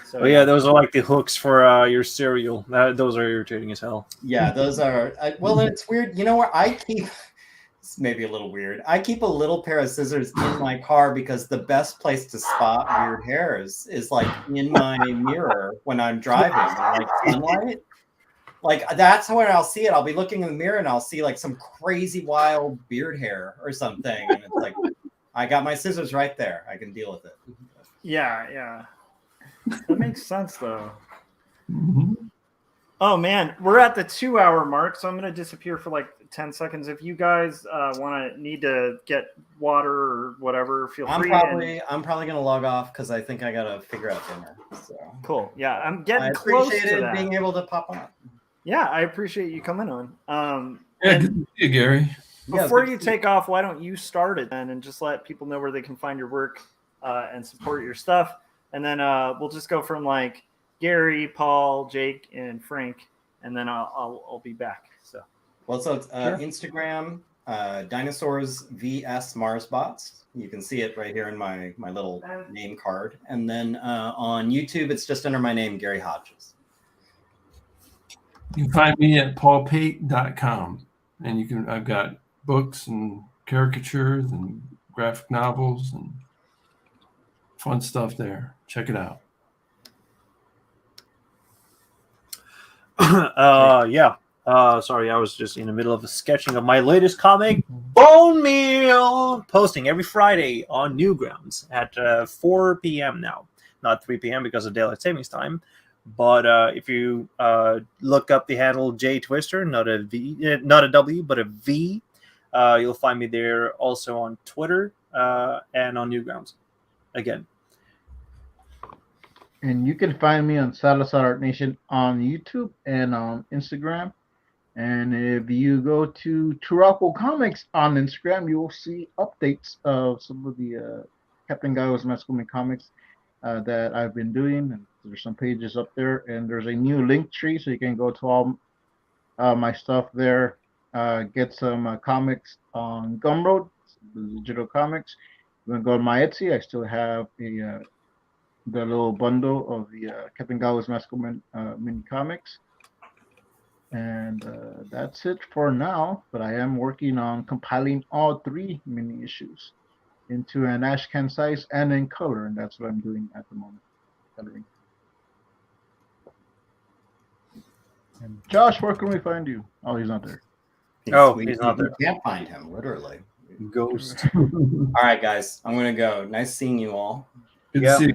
So yeah, those are like the hooks for your cereal. Those are irritating as hell. Yeah, those are. Well, it's weird. You know where I keep? It's maybe a little weird. I keep a little pair of scissors in my car because the best place to spot weird hairs is like in my mirror when I'm driving, like sunlight. Like, that's where I'll see it. I'll be looking in the mirror and I'll see like some crazy wild beard hair or something, and it's like, I got my scissors right there. I can deal with it. Yeah. That makes sense, though. Mm-hmm. Oh, man. We're at the 2-hour mark, so I'm going to disappear for like 10 seconds. If you guys need to get water or whatever, feel free. I'm probably going to log off because I think I got to figure out dinner. So. Cool. Yeah, I'm getting I close to appreciated that. being able to pop on. Yeah, I appreciate you coming on. Yeah, good to see you, Gary. Before you take off, why don't you start it then and just let people know where they can find your work and support your stuff. and then we'll just go from like Gary, Paul, Jake, and Frank, and then I'll be back. So. Well, so it's Sure. Instagram, Dinosaurs vs Marsbots. You can see it right here in my little name card. And then on YouTube, it's just under my name, Gary Hodges. You can find me at paulpate.com. And I've got books and caricatures and graphic novels and fun stuff there. Check it out. Yeah. Sorry, I was just in the middle of a sketching of my latest comic, Bone Meal, posting every Friday on Newgrounds at 4 p.m. now. Not 3 p.m. because of daylight savings time. But if you look up the handle J Twister, not a W, but a V, you'll find me there also on Twitter and on Newgrounds. Again. And you can find me on Salazar Art Nation on YouTube and on Instagram. And if you go to Turako Comics on Instagram, you will see updates of some of the Captain Gaius Masculine comics that I've been doing. And there's some pages up there, and there's a new link tree, so you can go to all my stuff there. Get some comics on Gumroad, digital comics. You can go to my Etsy. I still have the little bundle of the Captain Gaius Masculine mini comics. And that's it for now, but I am working on compiling all 3 mini issues into an ashcan size and in color, and that's what I'm doing at the moment, coloring. And Josh, where can we find you? Oh, he's not there. He's not there. You can't find him, literally. Ghost. All right, guys, I'm going to go. Nice seeing you all. Good to see you.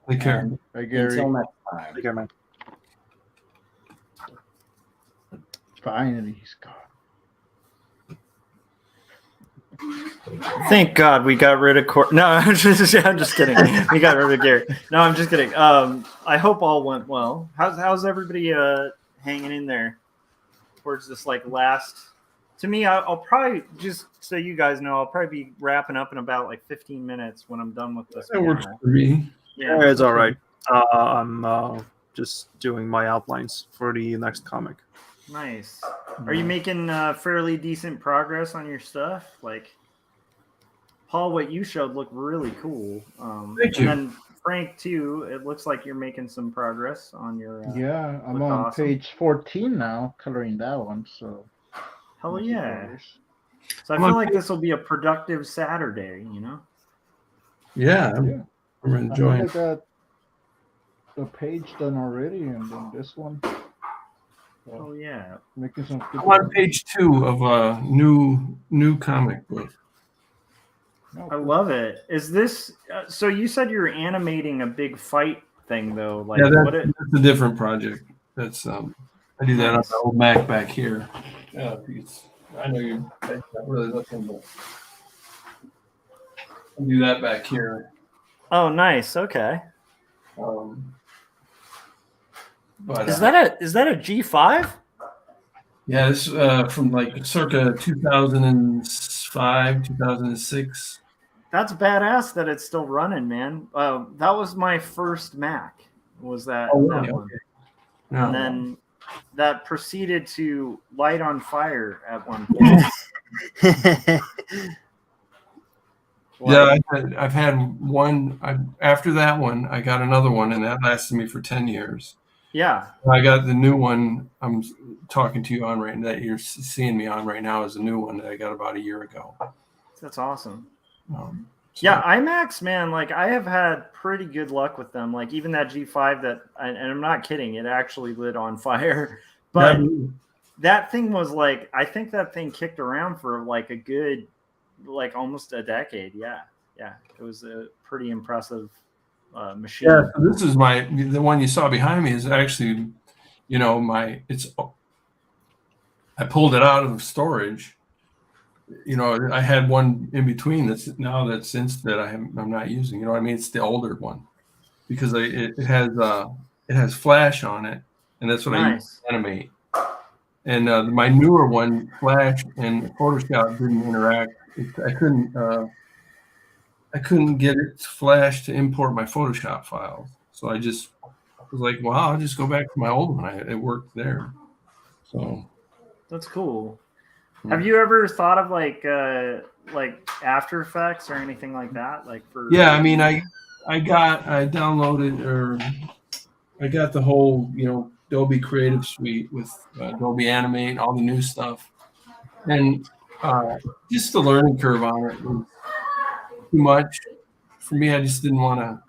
Take care. And Hi, Gary. until next time. Take care, man. Finally, he's gone. Thank God we got rid of No, I'm just kidding. We got rid of Gary. No, I'm just kidding. I hope all went well. How's everybody hanging in there towards this like last? To me, I'll probably, just so you guys know, I'll probably be wrapping up in about like 15 minutes when I'm done with this. That works for me. Yeah, it's all right. I'm just doing my outlines for the next comic. Nice. Are you making fairly decent progress on your stuff? Like, Paul, what you showed looked really cool. Thank you. And then Frank, too, it looks like you're making some progress on your... Yeah, I'm looked on awesome. page 14 now, coloring that one, so... Hell yeah. So I feel like this will be a productive Saturday, you know? Yeah, Yeah. I'm I enjoying think I got the page done already, and then this one. Oh, yeah. Making some. I'm on page 2 of a new comic book. I love it. Is this... so you said you're animating a big fight thing, though. Like, Yeah, what that's a different project. That's I do that on the old Mac back here. Yeah, I know you're not really looking, but I do that back here. Oh, nice. Okay. But Is that a G5? yeah, this from like circa 2005, 2006. That's badass that it's still running, man. That was my first Mac. Was that, Oh, that really? one? Okay. No. And then that proceeded to light on fire at one point. Yeah, I've had one. After that one, I got another one, and that lasted me for 10 years. Yeah. I got the new one I'm talking to you on right now, that you're seeing me on right now, is a new one that I got about a year ago. That's awesome. So, Yeah, iMacs, man, like I have had pretty good luck with them. Like even that G5 and I'm not kidding, it actually lit on fire. But that thing was like, I think that thing kicked around for like a good, like almost a decade. Yeah. Yeah. It was a pretty impressive machine. yeah, so this is the one you saw behind me is actually, I pulled it out of storage. I had one in between that I'm not using. You know what I mean? It's the older one because it has Flash on it, and that's what I use to animate. And my newer one, Flash and Photoshop didn't interact. I I couldn't get it Flash to import my Photoshop files. So I just was like, well, I'll just go back to my old one. It worked there. So That's cool. Have you ever thought of like After Effects or anything like that? Like for yeah, I mean, I downloaded or I got the whole Adobe Creative Suite with Adobe Animate, all the new stuff, and just the learning curve on it was too much for me. I just didn't want to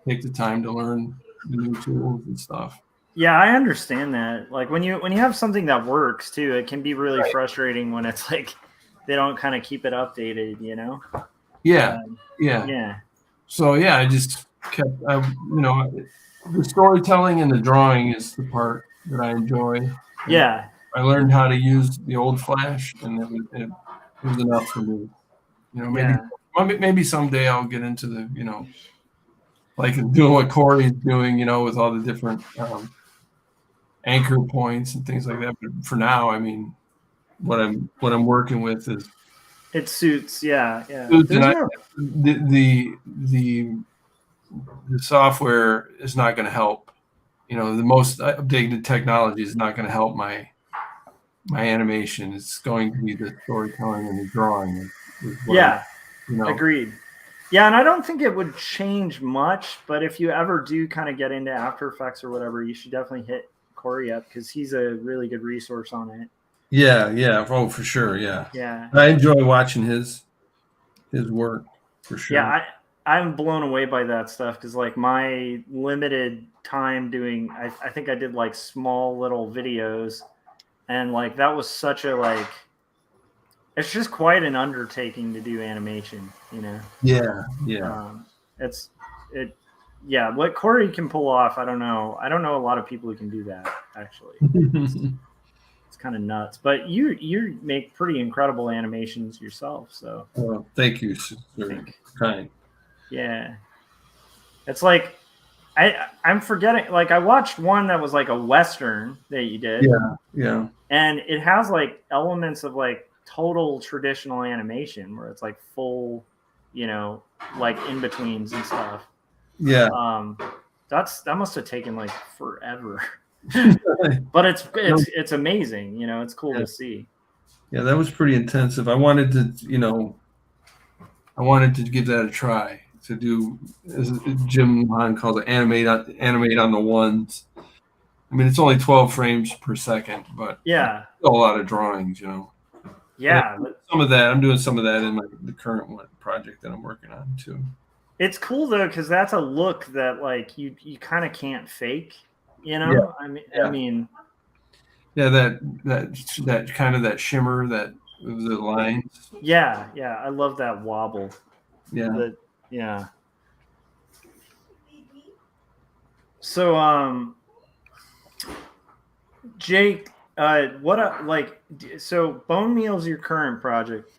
take the time to learn the new tools and stuff. Yeah, I understand that. Like when you have something that works too, it can be really frustrating when it's like they don't kind of keep it updated, you know? Yeah. Yeah. So yeah, I just kept, the storytelling and the drawing is the part that I enjoy. Yeah. I learned how to use the old Flash, and it was enough for me. Maybe someday I'll get into the, like doing what Corey's doing, with all the different anchor points and things like that. But for now, I mean, what I'm working with is it suits. Yeah. suits, and the software is not going to help. The most updated technology is not going to help my animation. It's going to be the storytelling and the drawing. Agreed. Yeah, and I don't think it would change much, but if you ever do kind of get into After Effects or whatever, you should definitely hit Corey up because he's a really good resource on it. Yeah. Oh, for sure. Yeah. Yeah. I enjoy watching his work for sure. Yeah, I'm blown away by that stuff because like my limited time doing, I think I did like small little videos, and like that was such a it's just quite an undertaking to do animation, Yeah. What Corey can pull off, I don't know a lot of people who can do that actually. It's kind of nuts, but you make pretty incredible animations yourself, so thank you, kind. Yeah, it's like I'm forgetting, like I watched one that was like a Western that you did, yeah, and it has like elements of like total traditional animation where it's like full, like in betweens and stuff. Yeah. That must have taken like forever. But it's amazing, it's cool to see. Yeah, that was pretty intensive. I wanted to give that a try, to do, as Jim Hahn calls it, animate on the ones. I mean, it's only 12 frames per second, but yeah, a lot of drawings, Yeah, I'm doing some of that in the current project that I'm working on too. It's cool though because that's a look that like you kind of can't fake, Yeah. I mean, yeah, that kind of that shimmer, that the lines. Yeah, I love that wobble. Yeah. So, Jake, so Bone Meal's your current project.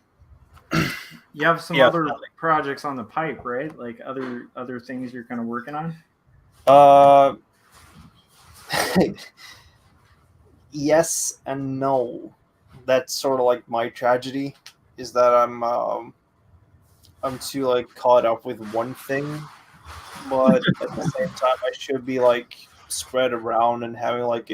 You have some other projects on the pipe, right? Like other things you're kind of working on? Yes and no. That's sort of like my tragedy, is that I'm too like caught up with one thing, but at the same time I should be like spread around and having like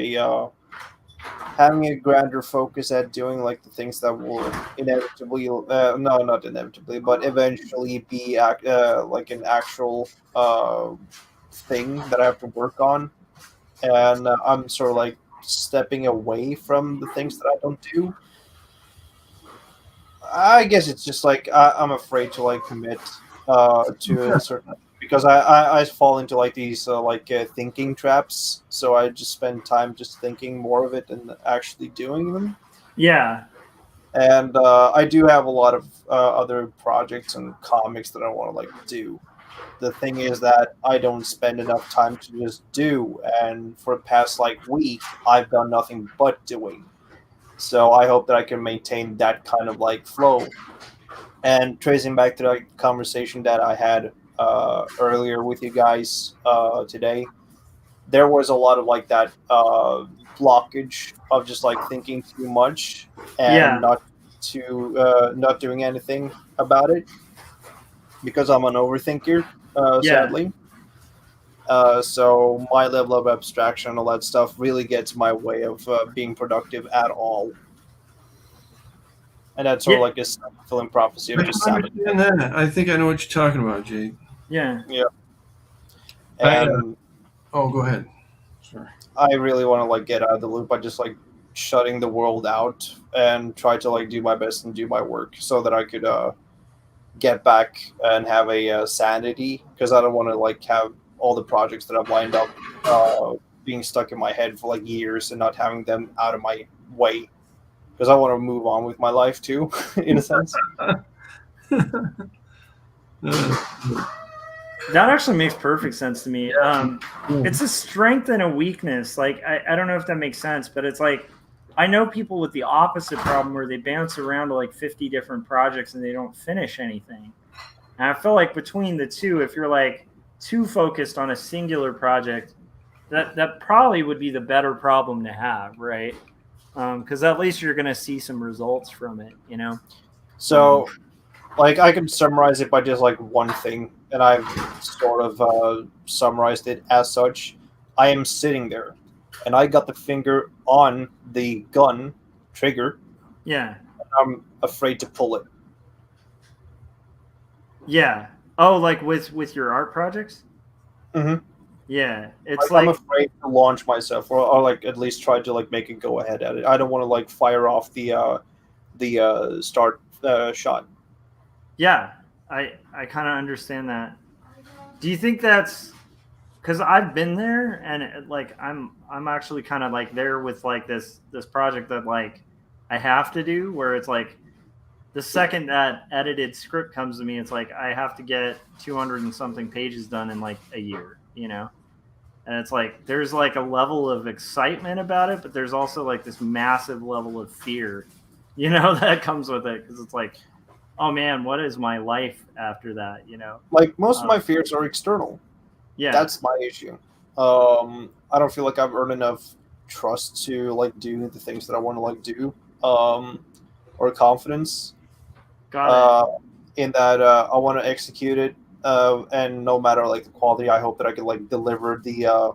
having a grander focus at doing like the things that will inevitably not inevitably but eventually be like an actual thing that I have to work on, and I'm sort of like stepping away from the things that I don't do. I guess it's just like I'm afraid to like commit to a certain, because I fall into like these thinking traps. So I just spend time just thinking more of it and actually doing them. Yeah. And I do have a lot of other projects and comics that I want to like do. The thing is that I don't spend enough time to just do, and for the past like week, I've done nothing but doing. So I hope that I can maintain that kind of like flow. And tracing back to the conversation that I had earlier with you guys today, there was a lot of like that blockage of just like thinking too much and not doing anything about it. because I'm an overthinker, Yeah. sadly. So my level of abstraction and all that stuff really gets my way of being productive at all. And that's sort of Yeah. like a self-fulfilling prophecy I of can just sabotaging. understand that. I think I know what you're talking about, Jake. Yeah. And Oh, go ahead. Sorry. I really want to like get out of the loop by just like shutting the world out and try to like do my best and do my work so that I could get back and have a sanity, because I don't want to like have all the projects that I've lined up being stuck in my head for like years and not having them out of my way, because I want to move on with my life too, in a sense. That actually makes perfect sense to me. It's a strength and a weakness. Like, I don't know if that makes sense, but it's like, I know people with the opposite problem where they bounce around to like 50 different projects and they don't finish anything. And I feel like between the two, if you're like too focused on a singular project, that probably would be the better problem to have, right? Because at least you're going to see some results from it, you know? So, like, I can summarize it by just like one thing, and I've sort of summarized it as such. I am sitting there, and I got the finger on the gun trigger. Yeah. And I'm afraid to pull it. Yeah. Oh, like with your art projects? Mm-hmm. Yeah. It's I'm like afraid to launch myself, or like at least try to like make a go ahead at it. I don't want to like fire off the start shot. yeah, I kind of understand that. Do you think that's because I've been there and like I'm actually kind of like there with like this project that like I have to do, where it's like the second that edited script comes to me, it's like I have to get 200 and something pages done in like a year, you know? And it's like there's like a level of excitement about it, but there's also like this massive level of fear, you know, that comes with it, because it's like, oh man, what is my life after that, you know? Like most of my fears are external. Yeah. That's my issue. I don't feel like I've earned enough trust to like do the things that I want to like do, or confidence. Got it. In that I want to execute it, and no matter like the quality, I hope that I can like deliver the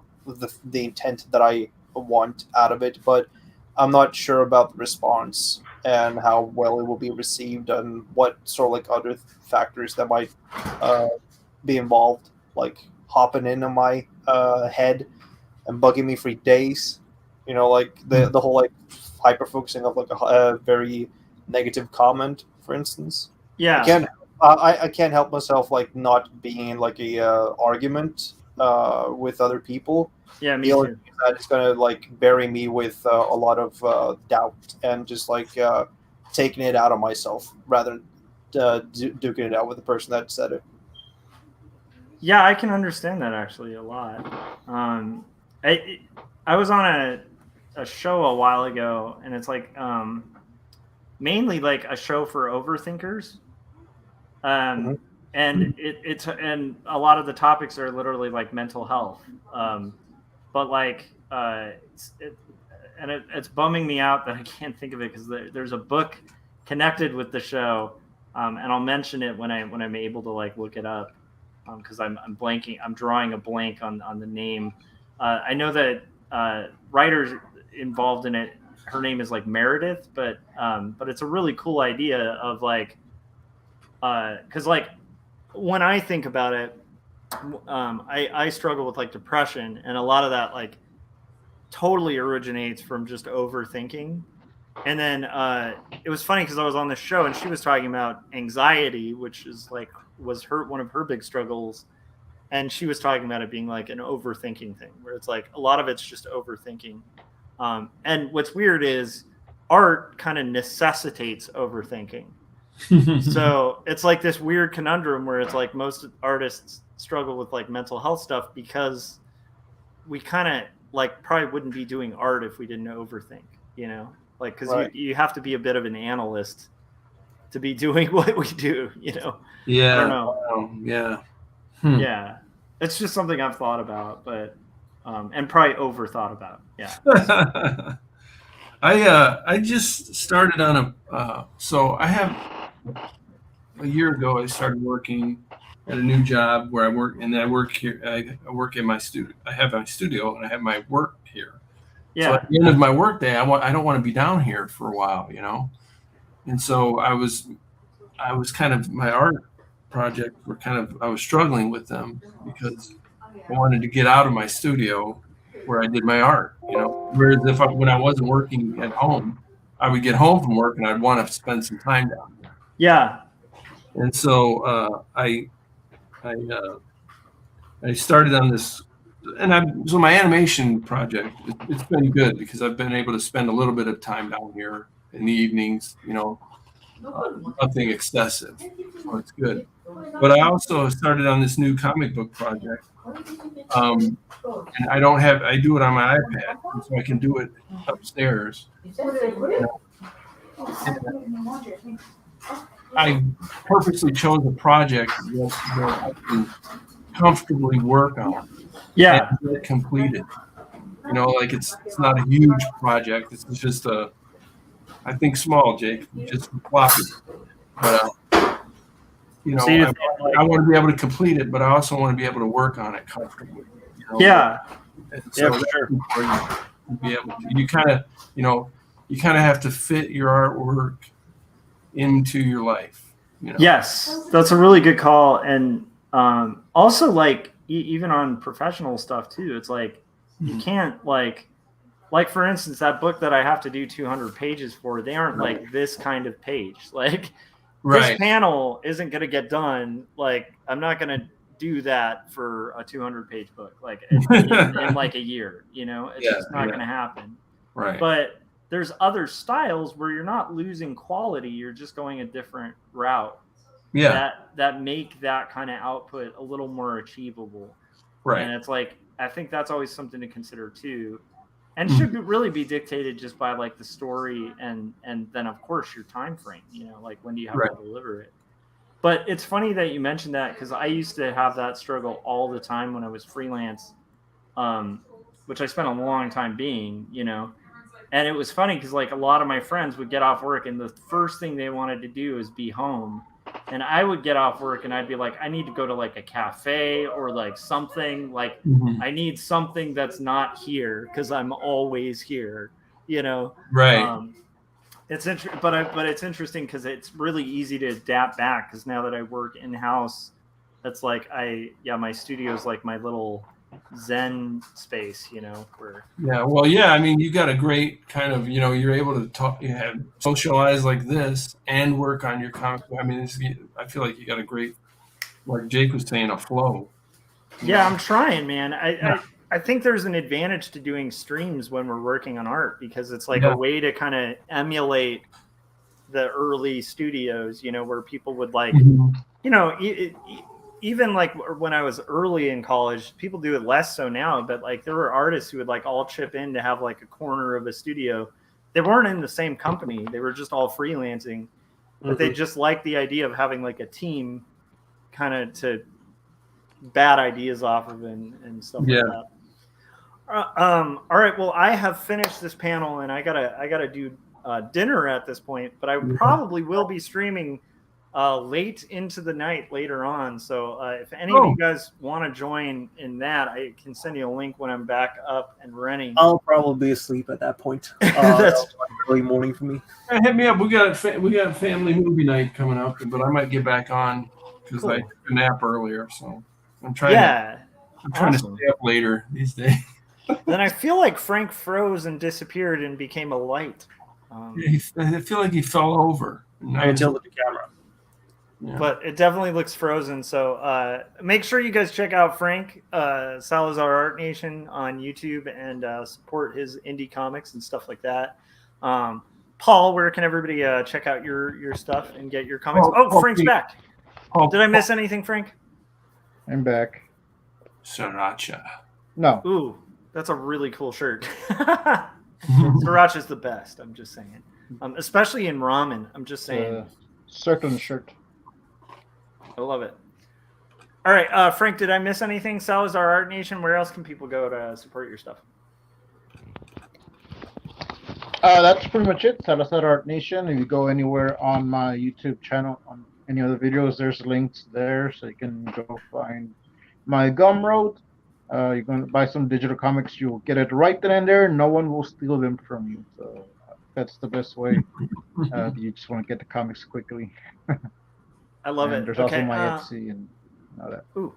intent that I want out of it. But I'm not sure about the response and how well it will be received, and what sort of like other factors that might be involved, like hopping into my head and bugging me for days. You know, like the whole like hyper focusing of like a very negative comment, for instance. Yeah. I can't help myself like not being in like a argument with other people. Yeah, me Feeling too. that it's gonna like bury me with a lot of doubt, and just like taking it out on myself rather than duking it out with the person that said it. Yeah, I can understand that actually a lot. I was on a show a while ago, and it's like mainly like a show for overthinkers. And it's and a lot of the topics are literally like mental health. But like it's bumming me out that I can't think of it, because there's a book connected with the show, and I'll mention it when I'm able to like look it up, because I'm blanking. I'm drawing a blank on the name. I know that writers involved in it, her name is like Meredith, but it's a really cool idea of like, because like when I think about it, I struggle with like depression, and a lot of that like totally originates from just overthinking. And then it was funny because I was on this show and she was talking about anxiety, which is like was one of her big struggles, and she was talking about it being like an overthinking thing, where it's like a lot of it's just overthinking. And what's weird is art kind of necessitates overthinking. So it's like this weird conundrum where it's like most artists struggle with like mental health stuff, because we kind of like probably wouldn't be doing art if we didn't overthink, you know, like because Right. you have to be a bit of an analyst to be doing what we do, you know. Yeah. I don't know. Wow. Yeah. Yeah, it's just something I've thought about, but and probably overthought about. Yeah. I just started on a so I have a year ago, I started working at a new job where I work, and I work here. I work in my studio. I have my studio, and I have my work here. So Yeah. at the end of my workday, I don't want to be down here for a while, And so I was kind of, my art project were kind of, I was struggling with them because I wanted to get out of my studio where I did my art, Whereas when I wasn't working at home, I would get home from work and I'd want to spend some time down there. Yeah. And so I started on this, so my animation project, it's been good because I've been able to spend a little bit of time down here in the evenings, nothing excessive, so it's good. But I also started on this new comic book project, and I do it on my iPad, so I can do it upstairs. And I purposely chose a project that I can comfortably work on. Yeah. And get it completed. Like it's not a huge project. It's just I think small, Jake, just floppy. But So you think, I want to be able to complete it, but I also want to be able to work on it comfortably. Yeah. And so Yeah, for sure. to be able to, you kind of have to fit your artwork into your life. Yes, that's a really good call. And also, like, even on professional stuff too, it's like you can't like for instance, that book that I have to do 200 pages for, they aren't like this kind of page. Like this panel isn't going to get done. Like I'm not going to do that for a 200-page book, like in like a year. It's just not going to happen. Right. But there's other styles where you're not losing quality. You're just going a different route. Yeah. That make that kind of output a little more achievable. Right. And it's like, I think that's always something to consider too. And should really be dictated just by like the story and then of course your time frame, like when do you have to deliver it. But it's funny that you mentioned that because I used to have that struggle all the time when I was freelance, which I spent a long time being, and it was funny because like a lot of my friends would get off work and the first thing they wanted to do is be home. And I would get off work and I'd be like, I need to go to like a cafe or like something, like I need something that's not here because I'm always here, Right. It's interesting, but it's interesting because it's really easy to adapt back because now that I work in house, that's like my studio is like my little Zen space, where I mean, you got a great kind of, you're able to talk, socialize like this and work on your comic. I mean, I feel like you got a great, like Jake was saying, a flow. Yeah, I'm trying, man. I think there's an advantage to doing streams when we're working on art because it's like a way to kind of emulate the early studios, where people would like, even like when I was early in college, people do it less so now, but like there were artists who would like all chip in to have like a corner of a studio. They weren't in the same company. They were just all freelancing, but they just liked the idea of having like a team kind of to bat ideas off of and stuff like that. All right. Well, I have finished this panel and I gotta do dinner at this point, but I probably will be streaming late into the night later on. So if any of you guys want to join in that, I can send you a link when I'm back up and running. I'll probably be asleep at that point. That's early morning for me. Hit me up. We got a family movie night coming up, but I might get back on because I took a nap earlier. So I'm trying. To stay up later these days. Then I feel like Frank froze and disappeared and became a light. I feel like he fell over. I tilted the camera. Yeah. But it definitely looks frozen. So make sure you guys check out Frank Salazar Art Nation on YouTube and support his indie comics and stuff like that. Paul, where can everybody check out your stuff and get your comics? Frank's back. Did I miss anything, Frank? I'm back. Sriracha. No. Ooh, that's a really cool shirt. Sriracha's the best. I'm just saying. Especially in ramen. I'm just saying. Certain shirt. I love it. All right, Frank, did I miss anything? Salazar Art Nation, where else can people go to support your stuff? That's pretty much it. Salazar Art Nation. If you go anywhere on my YouTube channel, on any other videos, there's links there, so you can go find my Gumroad. You're going to buy some digital comics, you'll get it right then and there. No one will steal them from you. So that's the best way. If you just want to get the comics quickly. I love And it. there's Okay. also my Etsy and all that. Ooh,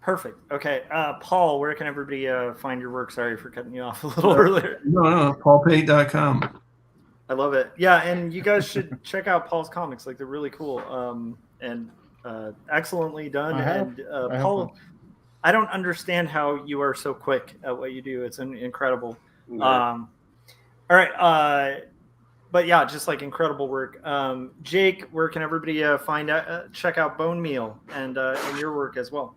perfect. Okay, Paul, where can everybody find your work? Sorry for cutting you off a little earlier. No, paulpate.com. I love it. Yeah, and you guys should check out Paul's comics. Like, they're really cool and excellently done. And Paul, I don't understand how you are so quick at what you do. It's incredible. Yeah. All right. But yeah, just like incredible work. Jake, where can everybody check out Bone Meal and your work as well?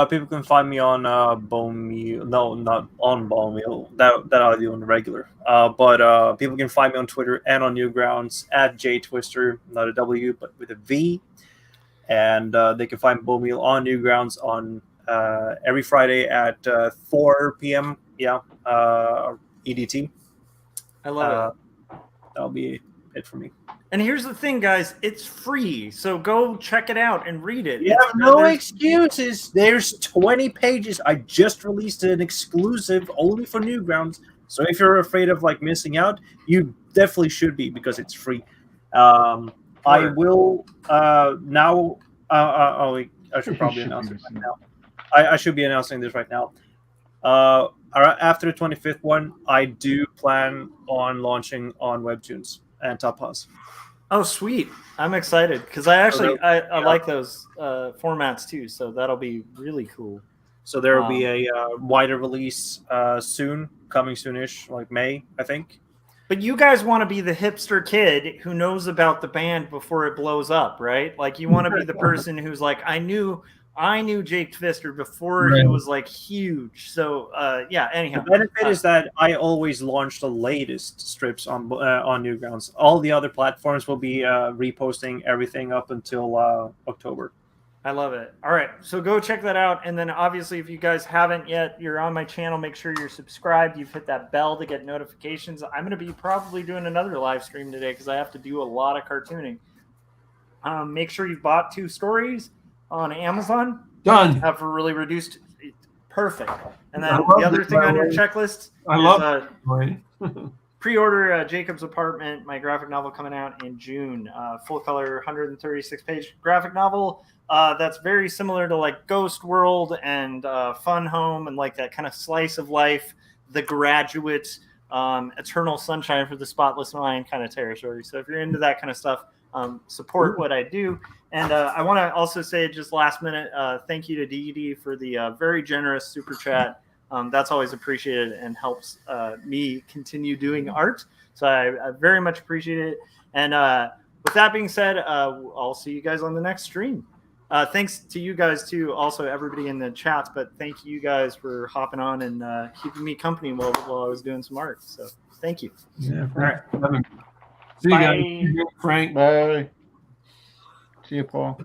People can find me on Bone Meal. No, not on Bone Meal. That I do on the regular. But people can find me on Twitter and on Newgrounds at JTwister, not a W, but with a V. And they can find Bone Meal on Newgrounds on every Friday at 4 p.m. Yeah, EDT. I love it. That'll be it for me. And here's the thing, guys. It's free. So go check it out and read it. You have no excuses. There's 20 pages. I just released an exclusive only for Newgrounds. So if you're afraid of like missing out, you definitely should be because it's free. I will now. I should probably announce it right now. I should be announcing this right now. After the 25th one, I do plan on launching on Webtoons and Top Pause. Oh, sweet. I'm excited because I like those formats too. So that'll be really cool. So there will be a wider release coming soonish, like May, I think. But you guys want to be the hipster kid who knows about the band before it blows up, right? Like you want to be the person who's like, I knew Jake Twister before he was like huge. So yeah. Anyhow, the benefit is that I always launch the latest strips on Newgrounds. All the other platforms will be reposting everything up until October. I love it. All right, so go check that out. And then obviously, if you guys haven't yet, you're on my channel. Make sure you're subscribed. You've hit that bell to get notifications. I'm going to be probably doing another live stream today because I have to do a lot of cartooning. Make sure you've bought 2 stories on Amazon. Done. For really reduced. Perfect. And then the other thing on your checklist is pre-order Jacob's Apartment, my graphic novel coming out in June. Full color, 136-page graphic novel. That's very similar to like Ghost World and Fun Home and like that kind of slice of life, The Graduate, Eternal Sunshine for the Spotless Mind kind of territory. So if you're into that kind of stuff, support what I do. And I want to also say just last minute, thank you to DD for the very generous super chat. That's always appreciated and helps me continue doing art. So I very much appreciate it. And with that being said, I'll see you guys on the next stream. Thanks to you guys too, also everybody in the chats, but thank you guys for hopping on and keeping me company while I was doing some art. So thank you. Yeah. All right. See you guys. Frank. Bye. See you, Paul.